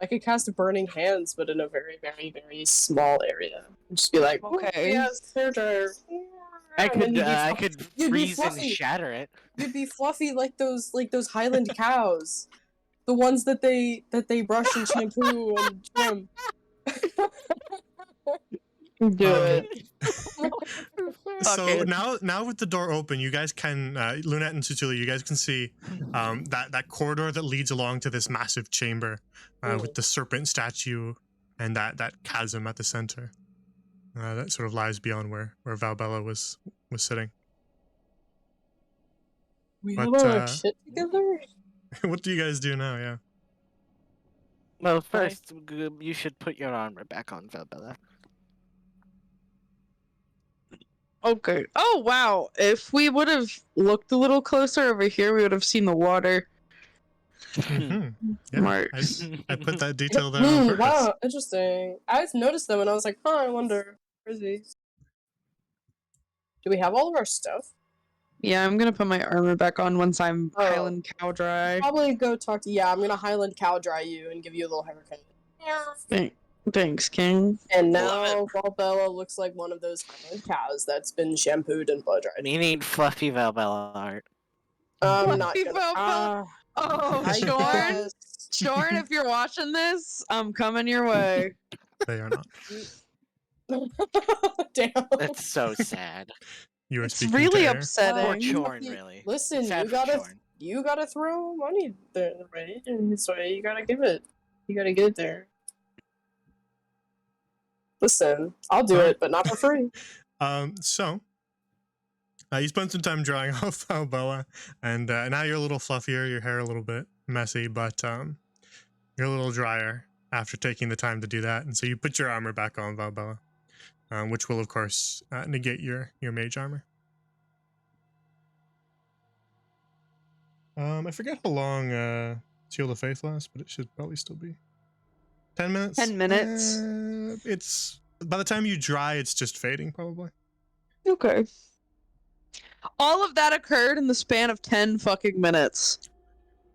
I could cast a burning hands, but in a very, very, very small area. Just be like, Okay. yes, hairdryer. I And then could you'd be I fluffy- could you'd be freeze and fluffy. shatter it. You'd be fluffy like those Highland cows, the ones that they brush and shampoo and trim. do Um, it. So it. now with the door open, you guys can Lunette and Cecilia, you guys can see that corridor that leads along to this massive chamber with the serpent statue and that chasm at the center that sort of lies beyond where Valbella was sitting. We But, have our shit together. What do you guys do now? Yeah. Well, first you should put your armor back on, Valbella. Okay. Oh wow! If we would have looked a little closer over here, we would have seen the water Mhm. Yeah, marks. I put that detail there on purpose. Wow, interesting. I just noticed them and I was like, huh, I wonder. Where is he? Do we have all of our stuff? Yeah, I'm gonna put my armor back on once I'm Oh. Highland cow dry. Probably go talk to. Yeah, I'm gonna Highland cow dry you and give you a little haircut. Thanks, King. And now Valbella looks like one of those Highland cows that's been shampooed and blow dried. We need fluffy Valbella art. I'm not Fluffy gonna. Valbella? Oh, I Shorn? guess. Shorn, if you're watching this, I'm coming your way. They are not. Damn. That's so sad. You are It's speaking really to air. Poor upsetting. Chorn, really. Listen, Sad for Chorn. you gotta throw money there, right? And this way, you gotta give it. You gotta get it there. Listen, I'll do it, but not for free. So you spent some time drying off Valbella, and now you're a little fluffier, your hair a little bit messy, but you're a little drier after taking the time to do that, and so you put your armor back on, Valbella, which will of course negate your mage armor. I forget how long Shield of Faith lasts, but it should probably still be 10 minutes. 10 minutes. It's by the time you dry, it's just fading probably. Okay. All of that occurred in the span of 10 fucking minutes.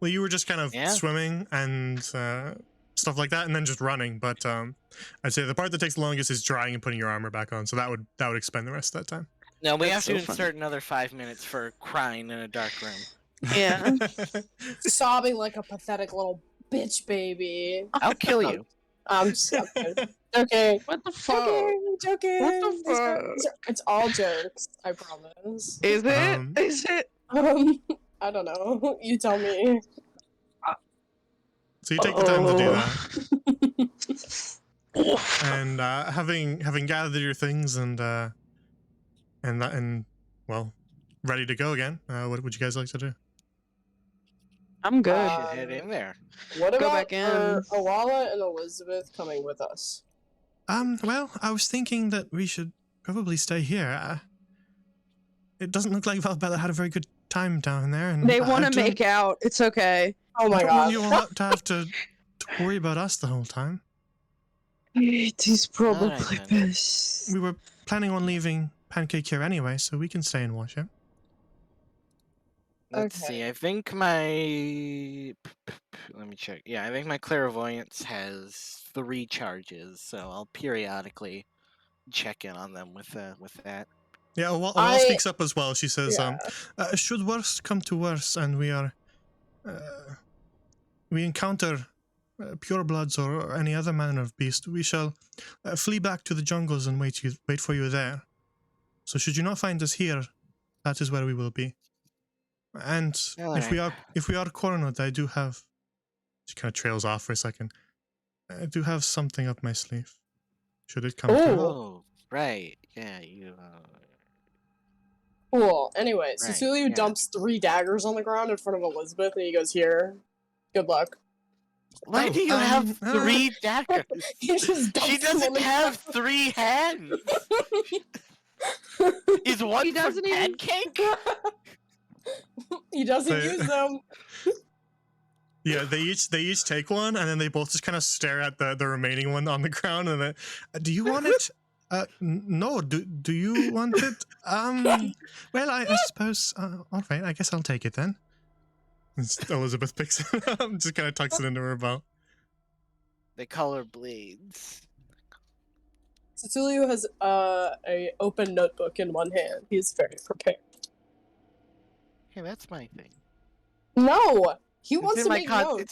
Well, you were just kind of Yeah. swimming and stuff like that, and then just running. But I'd say the part that takes the longest is drying and putting your armor back on. So that would expend the rest of that time. No, we That's have to so funny. insert another 5 minutes for crying in a dark room. Yeah. Sobbing like a pathetic little bitch baby. I'll kill you. I'm just okay. Okay. What the fuck? Joking. What the These are- fuck? these are- It's all jokes. I promise. Is it? Um, Is it? I don't know. You tell me. So you take the time to do that, Oh. and having gathered your things and well, ready to go again. What would you guys like to do? I'm good. We should head in there. What Go about back in. Awala and Elizabeth coming with us? Well, I was thinking that we should probably stay here. It doesn't look like Valbella had a very good time down there, and They I want to don't- make out. It's okay. Oh I my don't want god. you all to have to worry about us the whole time. It is probably Alright then. best. We were planning on leaving Pancake here anyway, so we can stay and watch it. Let's Okay. see. I think my let me check. Yeah, I think my clairvoyance has 3 charges, so I'll periodically check in on them with that. Yeah, Awal I- speaks up as well. She says, Yeah. should worst come to worst and we are, we encounter purebloods or any other manner of beast, we shall flee back to the jungles and wait for you there. So should you not find us here, that is where we will be. And if we are cornered, I do have. She kind of trails off for a second. I do have something up my sleeve. Should it come to it. Oh, right. Yeah, you. Cool. Anyway, Right, Cecilia yeah. dumps 3 daggers on the ground in front of Elizabeth, and he goes, "Here, good luck." Why Oh, do you have um, 3 daggers? He just dumps She them on doesn't the have 3 hands. Is one He for doesn't even- pancake? He doesn't So- use them. Yeah, they each take one, and then they both just kind of stare at the remaining one on the ground, and then, do you want it? No. Do you want it? Well, I suppose. All right, I guess I'll take it then. And Elizabeth picks it up, just kind of tucks it into her belt. They call her blades. Cecilio has a open notebook in one hand. He's very prepared. Hey, that's my thing. No, he wants It's to in my make notes.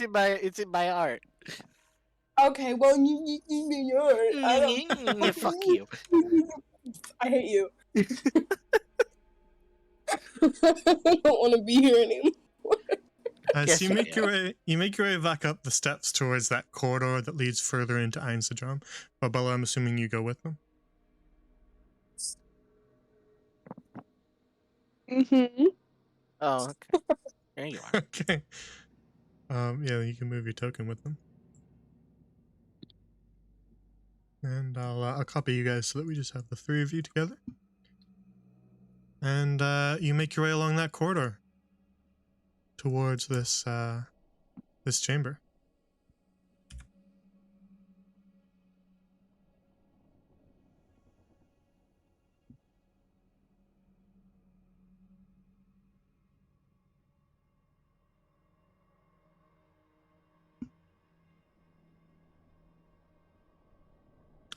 it's in my art. Okay, well, you yours. I Fuck you. I hate you. I don't want to be here anymore. Yes, So you you make do. your way back up the steps towards that corridor that leads further into Ein Sajam. But Bella, I'm assuming you go with them. Mm-hmm. Oh, okay. There you are. Okay. Yeah, you can move your token with them. And I'll copy you guys so that we just have the 3 of you together. And you make your way along that corridor towards this this chamber.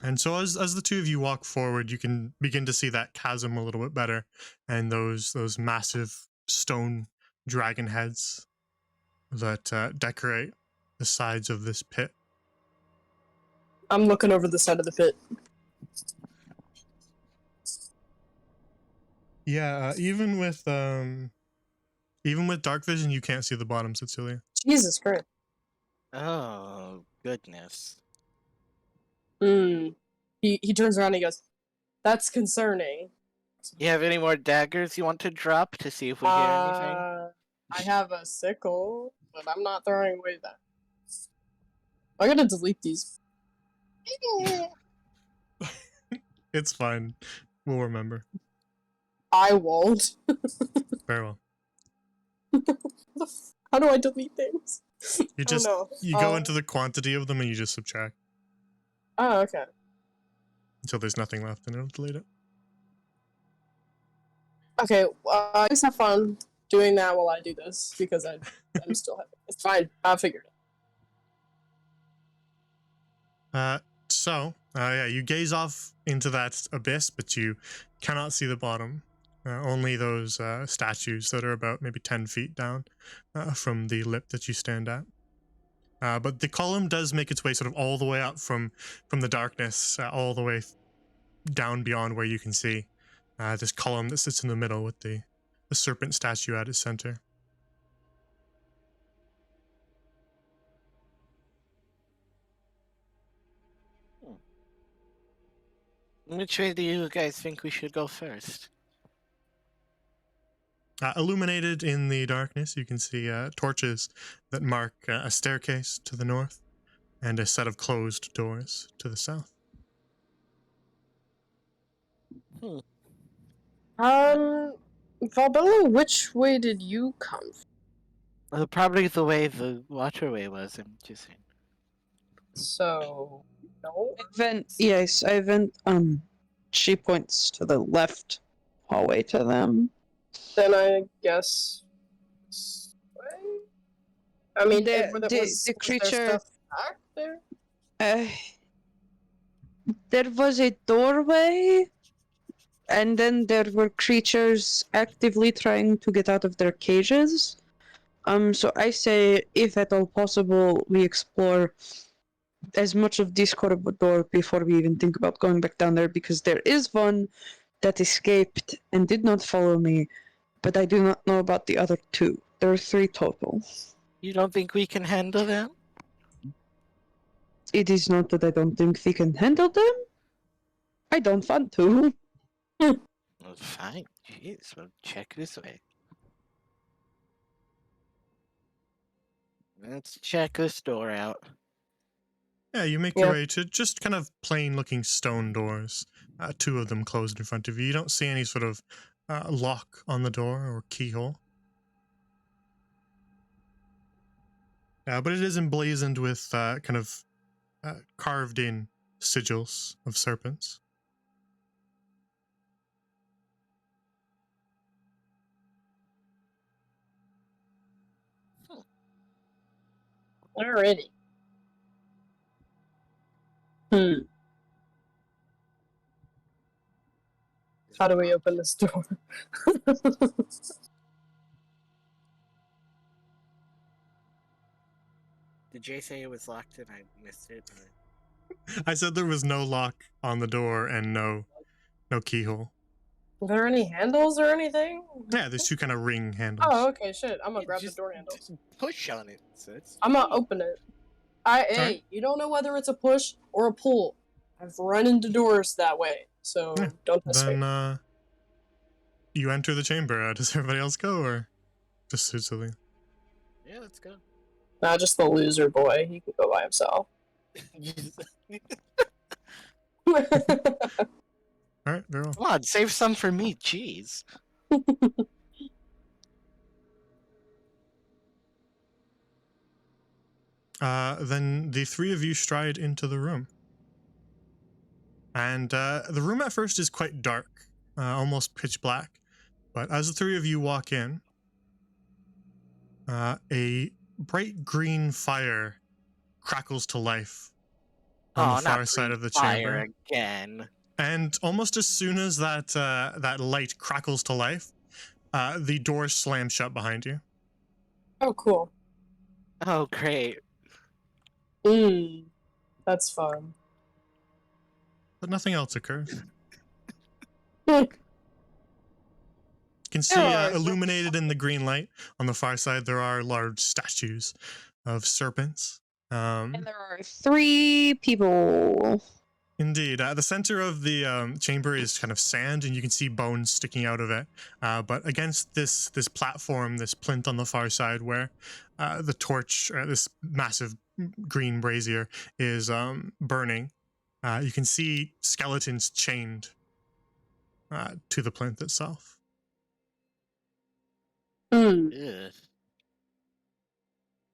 And so as the 2 of you walk forward, you can begin to see that chasm a little bit better, and those massive stone dragon heads that decorate the sides of this pit. I'm looking over the side of the pit. Yeah, even with dark vision, you can't see the bottom, Cecilia. Jesus Christ. Oh, goodness. He turns around and he goes, "That's concerning." You have any more daggers you want to drop to see if we hear anything? I have a sickle, but I'm not throwing away that. I gotta delete these. It's fine. We'll remember. I won't. Very well. How do I delete things? You just oh, no. you go into the quantity of them and you just subtract Oh, okay. until there's nothing left, and it'll delete it. Okay, just have fun doing that while I do this because I'm still having. It's fine. I'll figure it out. Yeah, you gaze off into that abyss, but you cannot see the bottom. Only those statues that are about maybe 10 feet down from the lip that you stand at. But the column does make its way sort of all the way up from the darkness, all the way down beyond where you can see this column that sits in the middle with the serpent statue at its center. Which way do you guys think we should go first? Illuminated in the darkness, you can see torches that mark a staircase to the north and a set of closed doors to the south. Valbella, which way did you come from? Probably the way the waterway was, I'm just saying. So, no? I went, she points to the left hallway to them. Then I guess. This way? I mean, was there creature. stuff back there? There was a doorway, and then there were creatures actively trying to get out of their cages. So I say, if at all possible, we explore as much of this corridor before we even think about going back down there, because there is one that escaped and did not follow me, but I do not know about the other two. There are 3 total. You don't think we can handle them? It is not that I don't think we can handle them. I don't want to. Well, fine. Jeez, we'll check this way. Let's check this door out. Yeah, you make your way to just kind of plain-looking stone doors. 2 of them closed in front of you. You don't see any sort of lock on the door or keyhole. But it is emblazoned with kind of carved-in sigils of serpents. Alrighty. How do we open this door? Did Jay say it was locked and I missed it? I said there was no lock on the door and no keyhole. Are there any handles or anything? Yeah, there's 2 kind of ring handles. Oh, okay, shit. I'm gonna grab the door handle. Just push on it. So it's I'm gonna open it. Hey, you don't know whether it's a push or a pull. I've run into doors that way, so Yeah, don't test me. Then you enter the chamber. Does everybody else go, or just Suzuki? Yeah, let's go. Not just the loser boy. He can go by himself. All right, very well. Come on, save some for me. Jeez. Then the 3 of you stride into the room. And the room at first is quite dark, almost pitch black. But as the 3 of you walk in, a bright green fire crackles to life on the far side of the chamber. Again. And almost as soon as that light crackles to life, the door slams shut behind you. Oh, cool. Oh, great. That's fun. But nothing else occurs. Hmm. You can see illuminated in the green light on the far side, there are large statues of serpents. And there are 3 people. Indeed. The center of the chamber is kind of sand, and you can see bones sticking out of it. But against this platform, this plinth on the far side where the torch, this massive green brazier, is burning, you can see skeletons chained to the plinth itself. Ugh.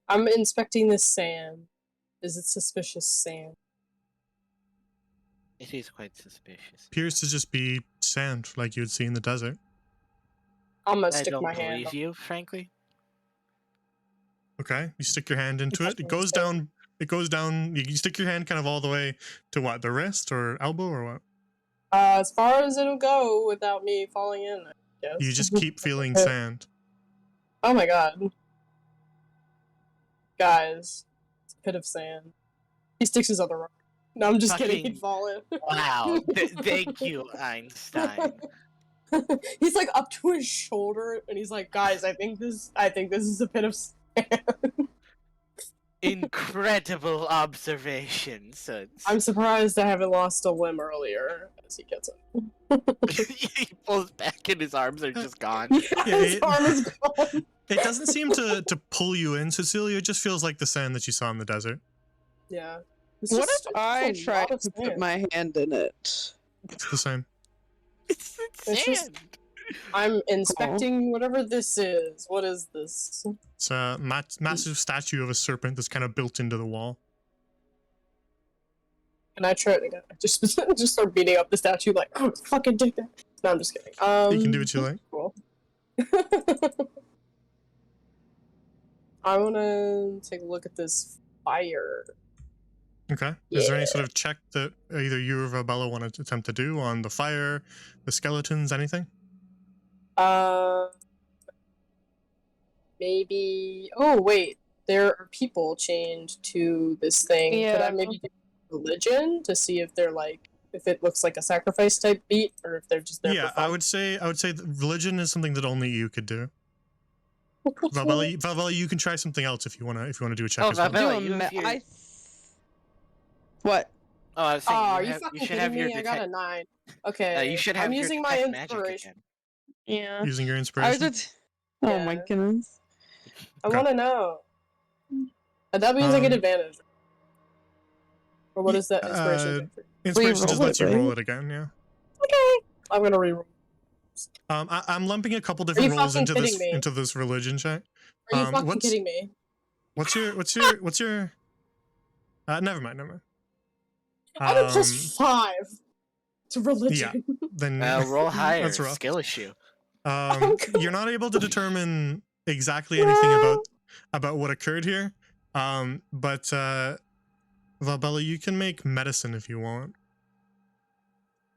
I'm inspecting this sand. Is it suspicious sand? It is quite suspicious. Appears to just be sand like you would see in the desert. I'm gonna I stick don't my hand. believe you, frankly. Okay, you stick your hand into it. It goes Okay. down. It goes down. You stick your hand kind of all the way to what? The wrist or elbow or what? As far as it'll go without me falling in, I guess. You just keep feeling sand. Oh my god. Guys, it's a pit of sand. He sticks his other rock. No, I'm just kidding. He'd Fucking- fall in. Wow. Thank you, Einstein. He's like up to his shoulder, and he's like, "Guys, I think this is a pit of sand." Incredible observation, Suds. I'm surprised I haven't lost a limb earlier. As he gets it. He pulls back and his arms are just gone. Yeah, His it- arm is gone. It doesn't seem to pull you in, Cecilia. It just feels like the sand that you saw in the desert. Yeah. It's What just- if it's I a tried lot of to put sand. my hand in it? It's the same. It's It's just- sand. I'm inspecting whatever this is. What is this? It's a massive statue of a serpent that's kind of built into the wall. Can I try it again? I just start beating up the statue like, oh, fucking take that. No, I'm just kidding. You can do what you like. Cool. I wanna take a look at this fire. Okay. Is there any sort of check that either you or Valbella want to attempt to do on the fire, the skeletons, anything? Maybe. Oh wait, there are people chained to this thing. Could I Yeah. maybe do religion to see if they're like, if it looks like a sacrifice type beat, or if they're just there Yeah, for fun? I would say that religion is something that only you could do. Valbella, you can try something else if you wanna do a check Oh, as well. Valbella, Do a you ma- have your- What? Oh, I was Oh, saying, are you, you have, fucking you should kidding have your me? I got a detect. 9. Okay. You should have I'm your using my detect magic inspiration. again. Yeah. Using your I was inspiration. Oh my Yeah. goodness. I Okay. want to know. That means I get Um, advantage. Or what is that inspiration? thing? Inspiration just Reroll lets it, you roll right? it again. Yeah. Okay. I'm gonna reroll. I'm lumping a couple you different rolls fucking into this kidding me? into this religion check. Are you fucking what's- kidding me? What's your never mind. I'm at +5 to religion. Then Roll higher. That's rough. Skill issue. You're not able to determine exactly anything about what occurred here. But Valbella, you can make medicine if you want.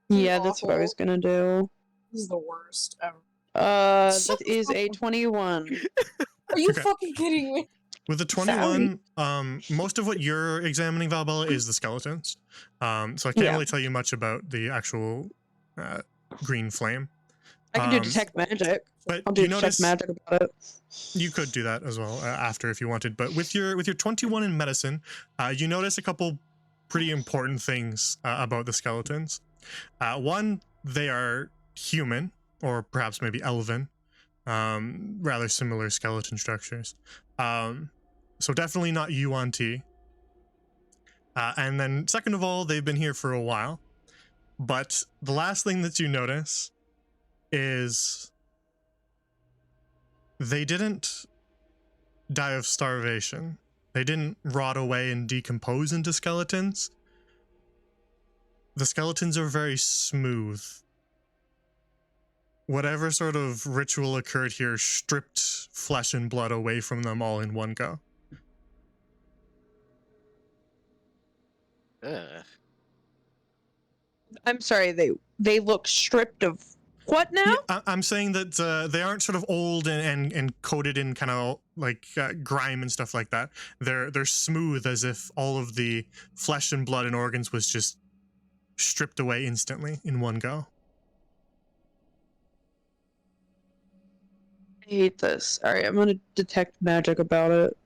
Yeah, that's what I was gonna do. This is the worst ever. That is a 21. Are you Okay. fucking kidding me? With the 21, most of what you're examining, Valbella, is the skeletons. So I can't Yeah. really tell you much about the actual green flame. I can do Um, detect magic. But I'll do you detect notice magic about it. you could do that as well after if you wanted. But with your 21 in medicine, you notice a couple pretty important things about the skeletons. One, they are human, or perhaps maybe elven, rather similar skeleton structures. So definitely not Yuan-Ti. And then second of all, they've been here for a while. But the last thing that you notice is they didn't die of starvation. They didn't rot away and decompose into skeletons. The skeletons are very smooth. Whatever sort of ritual occurred here stripped flesh and blood away from them all in one go. Ugh. I'm sorry, they look stripped of what now? Yeah, I'm saying that they aren't sort of old and coated in kind of like grime and stuff like that. They're smooth, as if all of the flesh and blood and organs was just stripped away instantly in one go. I hate this. Alright, I'm gonna detect magic about it.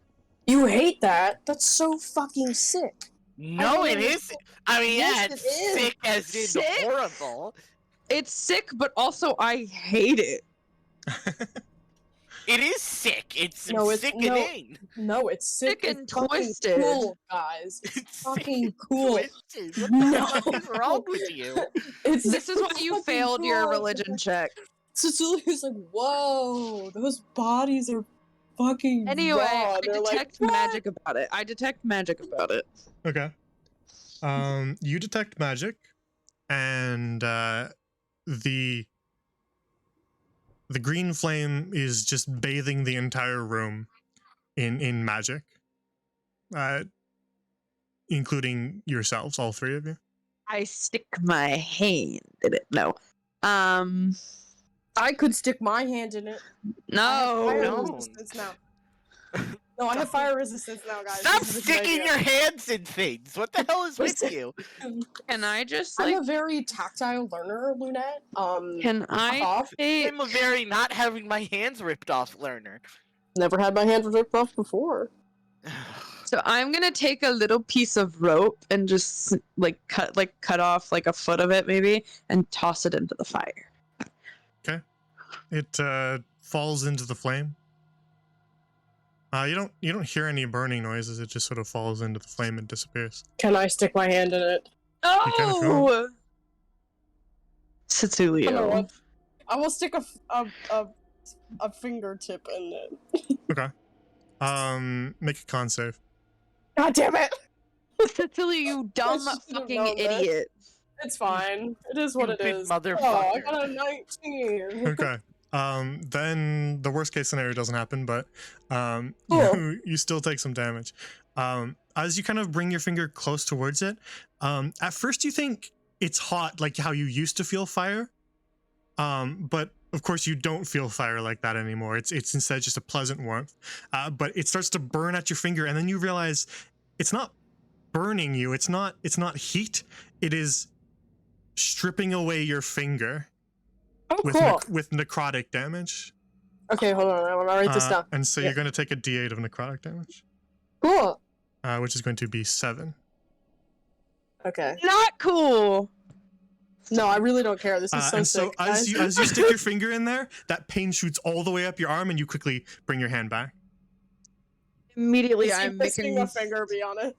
You hate that? That's so fucking sick. No, it mean, is. I mean, yes, yeah, it it's is. sick as in Sick? horrible. It's sick, but also I hate it. It is sick. It's No, it's- sickening. No, it's sick, Sick and it's fucking twisted. cool, guys. It's It's fucking sick cool. twisted. What No. the fuck is wrong with you? It's This is why you fucking failed your cool. religion check. Cecilia's like, whoa, those bodies are fucking Anyway, raw. I They're detect like, magic about it. I detect magic about it. Okay. You detect magic, and the the green flame is just bathing the entire room in magic, including yourselves, all three of you. I stick my hand in it. No. I could stick my hand in it. I have fire No. No. resistance now. No, I have fire resistance now, guys. Stop This is a good sticking idea. your hands in things. What the hell is with you? Can I just I'm like? a very tactile learner, Lunette. Can I off. take? I'm a very not having my hands ripped off learner. Never had my hand ripped off before. So I'm gonna take a little piece of rope and just cut off like a foot of it maybe and toss it into the fire. It falls into the flame. You don't hear any burning noises. It just sort of falls into the flame and disappears. Can I stick my hand in it? can if you want. Oh, You know Cecilio. what? I will stick a fingertip in it. Make a con save. God damn it! Cecilia, you dumb should've fucking known this. idiot. It's fine. It is what it Stupid is. motherfucker. Oh, I got a 19. Okay. Then the worst case scenario doesn't happen, but Cool. you still take some damage. As you kind of bring your finger close towards it, at first you think it's hot, like how you used to feel fire. But of course you don't feel fire like that anymore. It's instead just a pleasant warmth. But it starts to burn at your finger, and then you realize it's not burning you. It's not heat. It is stripping away your finger Oh, with cool. with necrotic damage. Okay, hold on. I want to write this down. And so Yeah. you're going to take a d8 of necrotic damage, Cool. which is going to be 7. Okay. Not cool. No, I really don't care. This is so And sick. so as you stick your finger in there, that pain shoots all the way up your arm, and you quickly bring your hand back. Immediately, I'm I'm missing making. a finger. Be on it.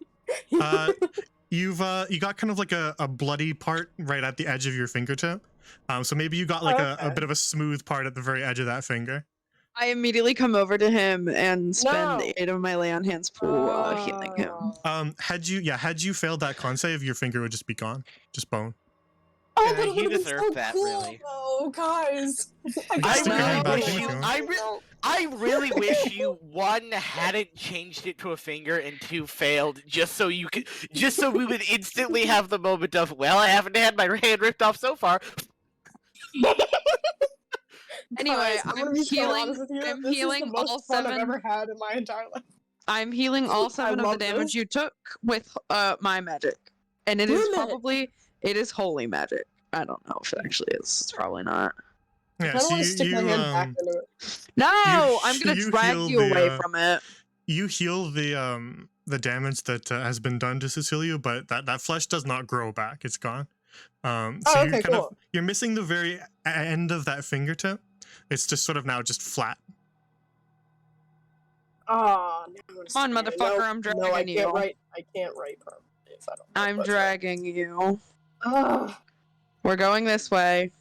You got kind of like a bloody part right at the edge of your fingertip. So maybe you got like a Okay. bit of a smooth part at the very edge of that finger. I immediately come over to him and spend No. 8 of my lay on hands pool healing him. Had you failed that con save, your finger would just be gone, just bone. Oh, Yeah, but it you would've been deserve so that, cool, really. though, guys. I stick your hand back really in wish if you. you want. I really wish you, one, hadn't changed it to a finger, and two, failed just so we would instantly have the moment of, well, I haven't had my hand ripped off so far. Anyway, Guys, I'm gonna I'm be so healing. honest with you. I'm This healing is the most all fun 7. I've ever had in my entire life. I'm healing all 7 of the love damage this. you took with my magic, and it Your is magic. probably holy magic. I don't know if it actually is. It's probably not. I Yeah. don't So want to stick my hand back you into it. No, I'm gonna you drag heal you the, away from it. you heal the damage that has been done to Cecilia, but that flesh does not grow back. It's gone. So Oh, you're okay, kind of cool. you're missing the very end of that fingertip. It's just sort of now just flat. Oh, Come on, motherfucker, I'm No, I dragging can't you. write. I can't write permanently if I don't. I'm what's dragging you. Oh, We're going this way.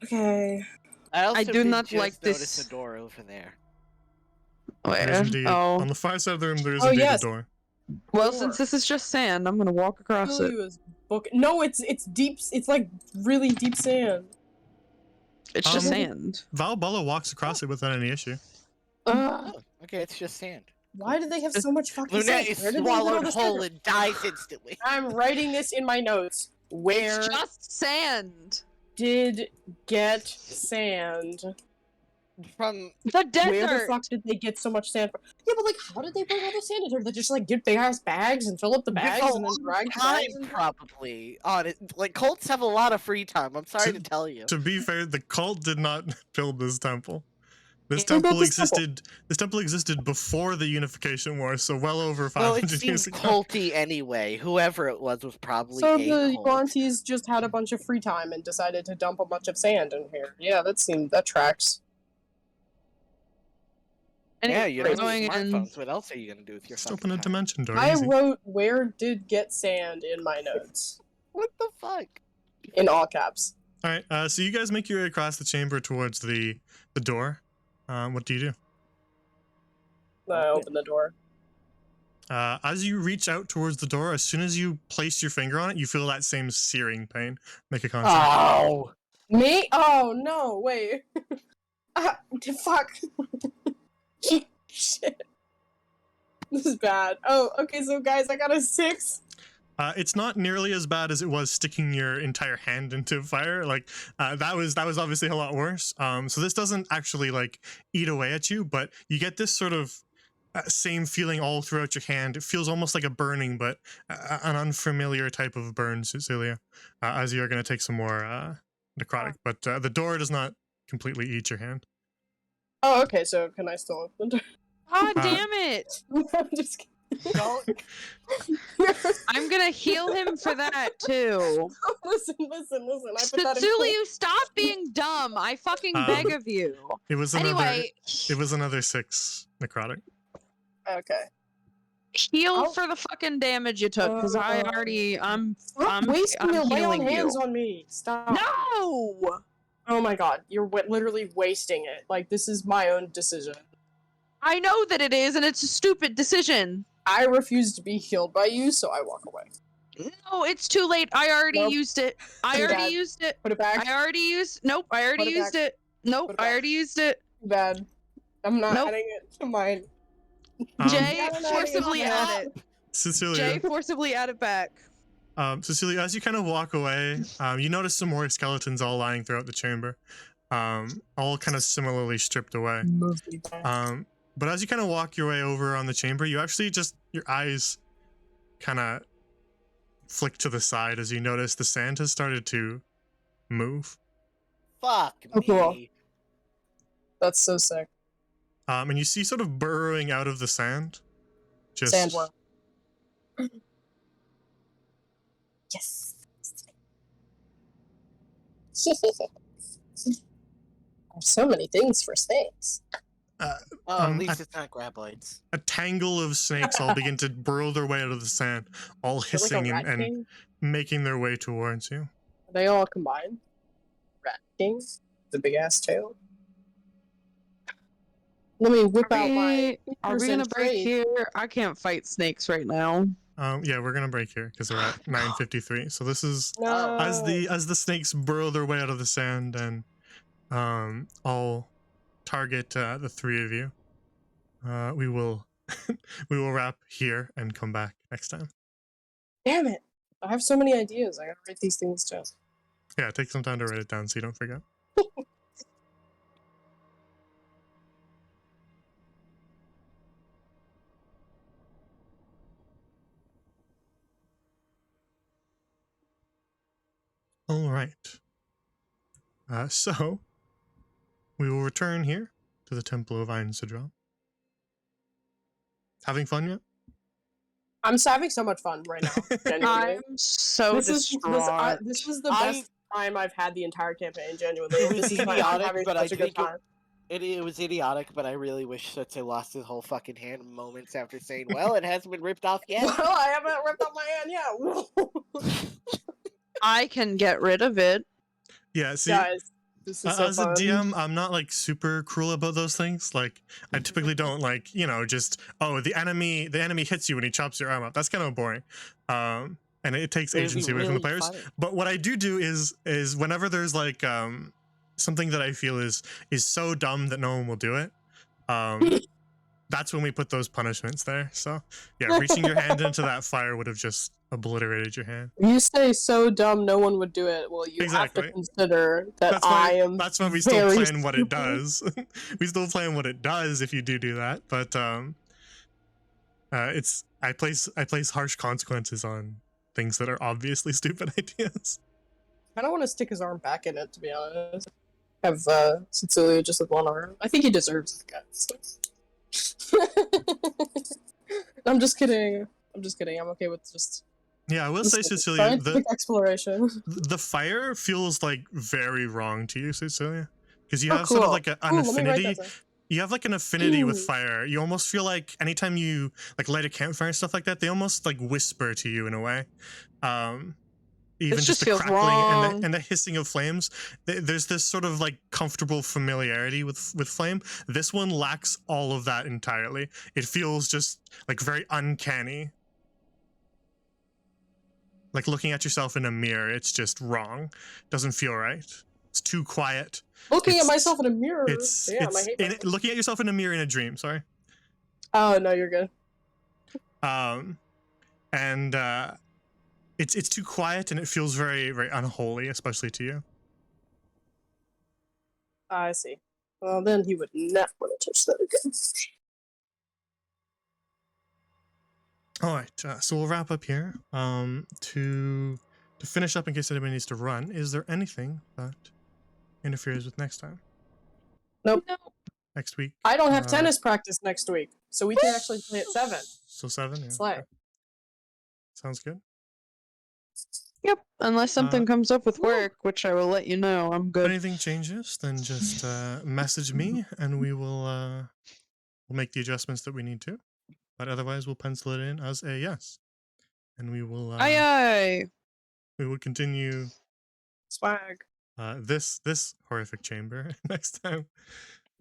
okay. I also do did not just like notice this- a door over there. There's Where? indeed, Oh, on the far side of the room, there is Oh, indeed yes. a door. well, door. since this is just sand, I'm gonna walk across it. Cthulhu is book. No, it's deep. It's like really deep sand. It's just Um, sand. Valbella walks across it without any issue. Ugh. Oh, okay, it's just sand. Why do they have so much fucking Lunette sand? is Where did they get all swallowed this whole sand? and dies instantly. I'm writing this in my notes. Where It's just sand. did get sand? From The Where the desert. fuck did they get so much sand from? Yeah, but like, how did they bring all the sand in here? They just like get big ass bags and fill up the bags and then drag the time, bags. probably. On it, like cults have a lot of free time. I'm sorry to tell you. To be fair, the cult did not build this temple. This Who built temple this temple? existed. This temple existed before the Unification War, so well over Well, 500 it years seems ago. culty anyway. Whoever it was probably So a the cult. Yuan-Tis just had a bunch of free time and decided to dump a bunch of sand in here. Yeah, that tracks. Yeah, you don't going have in. smartphones. What else are you gonna do with your Just fucking open a time? dimension door. I Easy. wrote where did get sand in my notes What the fuck? in all caps. All right. So you guys make your way across the chamber towards the door. What do you do? I open the door. As you reach out towards the door, as soon as you place your finger on it, you feel that same searing pain. Make a con save. Oh Me? Oh no! Wait. Fuck. Shit. This is bad. Oh, okay. So guys, I got a 6. It's not nearly as bad as it was sticking your entire hand into fire. Like that was obviously a lot worse. So this doesn't actually like eat away at you, but you get this sort of same feeling all throughout your hand. It feels almost like a burning, but an unfamiliar type of burn, Cecilia. As you're going to take some more necrotic, but the door does not completely eat your hand. Oh, okay. So can I still open the door? God damn it! I'm just kidding. I'm gonna heal him for that too. Listen. I put that in Cecilia, stop being dumb. I fucking beg of you. It was another. Anyway, It was another 6 necrotic. Okay. heal I'll- for the fucking damage you took, because I'm Stop wasting your lay on healing hands you. on me. Stop. No! Oh my god, you're literally wasting it. Like, this is my own decision. I know that it is, and it's a stupid decision. I refuse to be healed by you, so I walk away. No, it's too late. I already Nope. used it. I Too already bad. used it. Put it back. I already used. Nope, I already Put it used back. it. Nope, Put it I back. already used it. Too bad. I'm not Nope. adding it to mine. Jay, Yeah, no, forcibly yeah. add it. Cecilia. Jay, forcibly add it back. Cecilia, as you kind of walk away, you notice some more skeletons all lying throughout the chamber, all kind of similarly stripped away. Mostly bad. But as you kind of walk your way over on the chamber, you actually just, your eyes kind of flick to the side as you notice the sand has started to move. Fuck Oh, me. cool. That's so sick. And you see sort of burrowing out of the sand. Just Sandworm. Yes. So many things for snakes. Oh, Um, at least it's not graboids. a tangle of snakes all begin to burrow their way out of the sand, all Is it like a hissing rat and king? making their way towards you. Are they all combined? Rat king? The big ass tail? Let me whip out my. Are we gonna 8% break trade. here? I can't fight snakes right now. Yeah, we're gonna break here because we're at 9:53. So this is No. as the snakes burrow their way out of the sand and all target the 3 of you. We will we will wrap here and come back next time. Damn it! I have so many ideas. I gotta write these things down. Yeah, take some time to write it down so you don't forget. All right. So we will return here to the Temple of Ein Sidron. Having fun yet? I'm just having so much fun right now. Genuinely. I'm so distraught. This was the I- best time I've had the entire campaign. Genuinely, It was this is my, I'm idiotic, having but such I a good think it- time. It was idiotic, but I really wish Setsui lost his whole fucking hand moments after saying, well, it hasn't been ripped off yet. Well, I haven't ripped off my hand yet. I can get rid of it. Yeah, see, Guys, this is so as a fun. DM, I'm not like super cruel about those things. Like, I typically don't like, just, oh, the enemy hits you when he chops your arm up. That's kind of boring. And it takes It'd be agency away from the really players. funny. But what I do is whenever there's like something that I feel is so dumb that no one will do it, that's when we put those punishments there. So yeah, reaching your hand into that fire would have just obliterated your hand. You say so dumb, no one would do it. Well, you have Exactly. to consider that That's why I am. that's why we still very plan what it stupid. does. We still plan what it does if you do that. But it's I place harsh consequences on things that are obviously stupid ideas. I don't want to stick his arm back in it, to be honest. Have Cecilia just with one arm. I think he deserves it, guys. I'm just kidding. I'm okay with just. Yeah, I will say, just Cecilia, scientific exploration. the fire feels like very wrong to you, Cecilia, because you Oh, have sort of cool. like an Ooh, let me write affinity. that down. You have like an affinity with Ooh. fire. You almost feel like anytime you like light a campfire and stuff like that, they almost like whisper to you in a way. Even This just just the feels crackling wrong. and the hissing of flames. There's this sort of like comfortable familiarity with flame. This one lacks all of that entirely. It feels just like very uncanny. Like looking at yourself in a mirror, it's just wrong. Doesn't feel right. It's too quiet. Looking at It's- myself in a mirror. It's Damn, I it's hate myself. looking at yourself in a mirror in a dream. Sorry. Oh no, you're good. And it's too quiet and it feels very very unholy, especially to you. I see. Well, then he would not want to touch that again. All right, so we'll wrap up here. To finish up, in case anybody needs to run, is there anything that interferes with next time? Nope. Next week? I don't have Uh, tennis practice next week, so we can actually play at 7. So 7. Yeah. Slay. okay. Sounds good. Yep. Unless something comes up with Woo. work, which I will let you know. I'm If good. anything changes, then just message me, and we will we'll make the adjustments that we need to. But otherwise, we'll pencil it in as a yes, and we will Aye aye. we will continue Swag. this horrific chamber next time.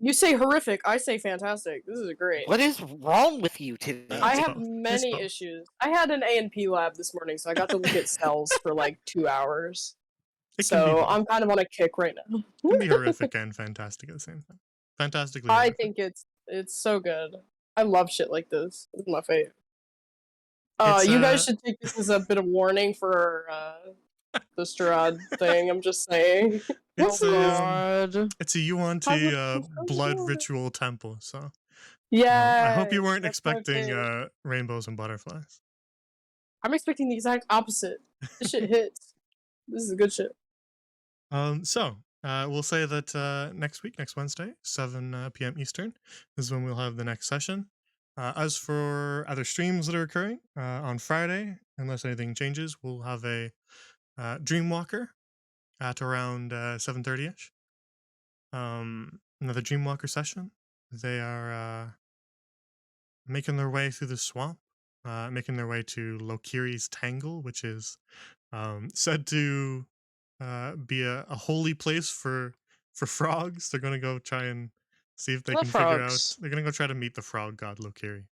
You say horrific, I say fantastic. This is great. What is wrong with you today? I It's have both. many both. issues. I had an A&P lab this morning, so I got to look at cells for like 2 hours. It can be So both. I'm kind of on a kick right now. It can be horrific and fantastic at the same time. Fantastically. I horrific. think it's so good. I love shit like this. This is my favorite. It's, You guys should take this as a bit of warning for the Strahd thing. I'm just saying. It's Oh a god. it's a Yuan-Ti I'm blood sorry. ritual temple. So Yeah. I hope you weren't that's my expecting thing. rainbows and butterflies. I'm expecting the exact opposite. This shit hits. This is good shit. So we'll say that next week, next Wednesday, 7 p.m. Eastern, is when we'll have the next session. As for other streams that are occurring on Friday, unless anything changes, we'll have a Dreamwalker at around 7:30ish. Another Dreamwalker session. They are making their way through the swamp, making their way to Lokiri's Tangle, which is said to be a holy place for frogs. They're gonna go try and see if they Love can figure out. frogs. They're gonna go try to meet the frog god Lokiri.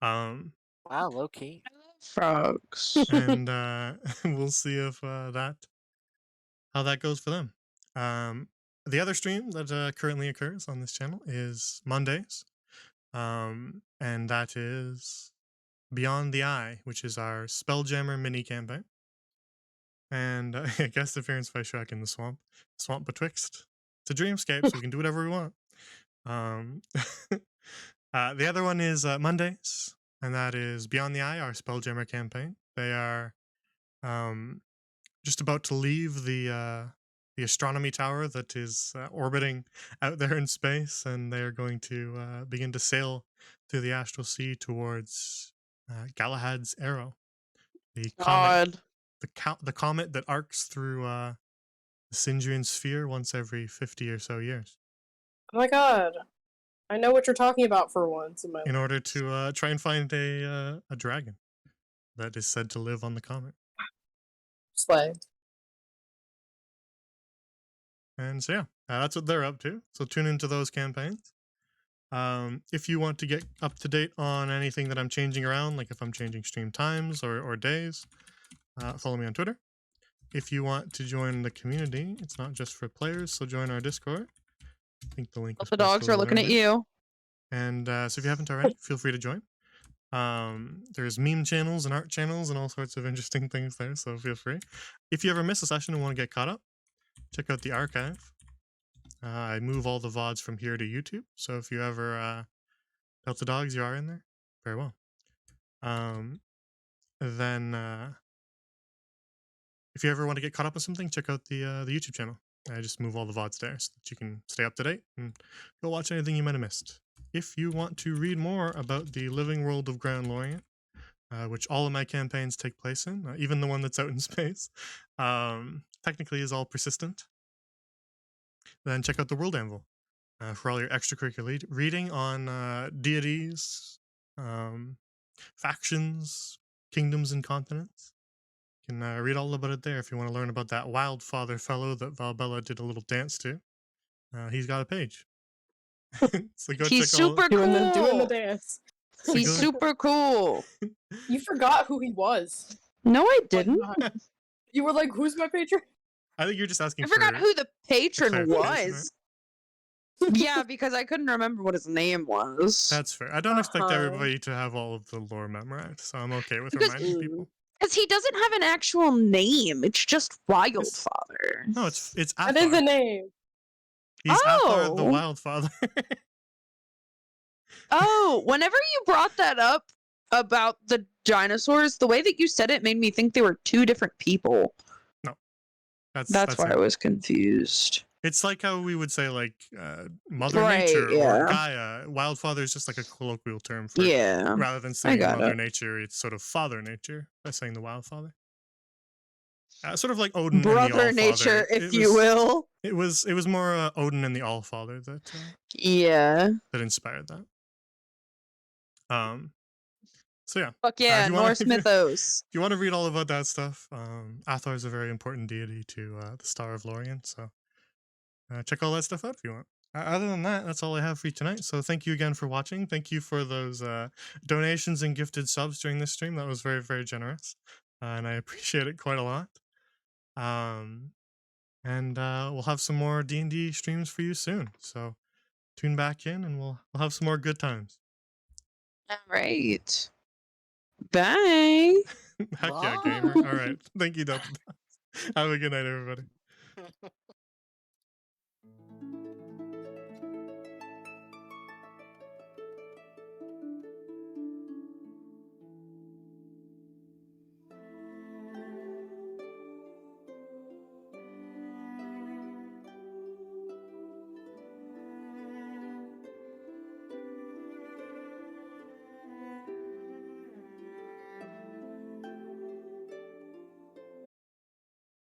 Wow, low key. Frogs. And we'll see if how that goes for them. The other stream that currently occurs on this channel is Mondays, and that is Beyond the Eye, which is our Spelljammer mini campaign. And I guess appearance by Shrek in the swamp betwixt. It's a dreamscape, so we can do whatever we want. The other one is Mondays, and that is Beyond the Eye, our Spelljammer campaign. They are just about to leave the astronomy tower that is orbiting out there in space, and they are going to begin to sail through the astral sea towards Galahad's Arrow, the comet, God. the comet that arcs through the Sindrian sphere once every 50 or so years, Oh my god. I know what you're talking about for once in my in life. order to try and find a dragon that is said to live on the comet. Slay. And so yeah, that's what they're up to. So tune into those campaigns. If you want to get up to date on anything that I'm changing around, like if I'm changing stream times or days, follow me on Twitter. If you want to join the community, it's not just for players, so join our Discord. I think the link was The dogs posted are over looking there. at you. And so if you haven't already, feel free to join. There's meme channels and art channels and all sorts of interesting things there, so feel free. If you ever miss a session and want to get caught up, check out the archive. I move all the VODs from here to YouTube, so if you ever pelt the dogs, you are in there. Very well. Then if you ever want to get caught up with something, check out the YouTube channel. I just move all the VODs there so that you can stay up to date and go watch anything you might have missed. If you want to read more about the living world of Grand Lorien, which all of my campaigns take place in, even the one that's out in space, technically is all persistent, then check out the World Anvil for all your extracurricular reading on deities, factions, kingdoms, and continents. You can read all about it there if you want to learn about that Wildfather fellow that Valbella did a little dance to. He's got a page. So go He's check all. super Doing the cool. dance. He's go- super cool. You forgot who he was. No, I Like, didn't. You were like, who's my patron? I think you're just asking I forgot for who the patron clarification, was. Yeah, because I couldn't remember what his name was. That's fair. I don't expect Uh-huh. everybody to have all of the lore memorized, so I'm okay with Because- reminding people. Because he doesn't have an actual name. It's just Wildfather. No, it's That is Athar. the name. He's Athar the Oh. Wildfather. Oh, whenever you brought that up about the dinosaurs, the way that you said it made me think they were two different people. That's why it. I was confused. It's like how we would say like Mother Right, Nature yeah. or Gaia. Wildfather is just like a colloquial term for Yeah. rather than saying got Mother it. Nature, it's sort of Father Nature by saying the Wildfather. Sort of like Odin and the Brother Allfather. Nature, if It you was- will. It was more Odin and the Allfather Yeah. that inspired that. So yeah, Fuck yeah, you wanna- Norse mythos. if you want to read all about that stuff, Athar is a very important deity to the Star of Lorien. So check all that stuff out if you want. Other than that, that's all I have for you tonight. So thank you again for watching. Thank you for those donations and gifted subs during this stream. That was very, very generous, and I appreciate it quite a lot. And we'll have some more D&D streams for you soon. So tune back in, and we'll have some more good times. All right. Bye. Heck yeah, gamer. All right. Thank you, Delta. Have a good night, everybody.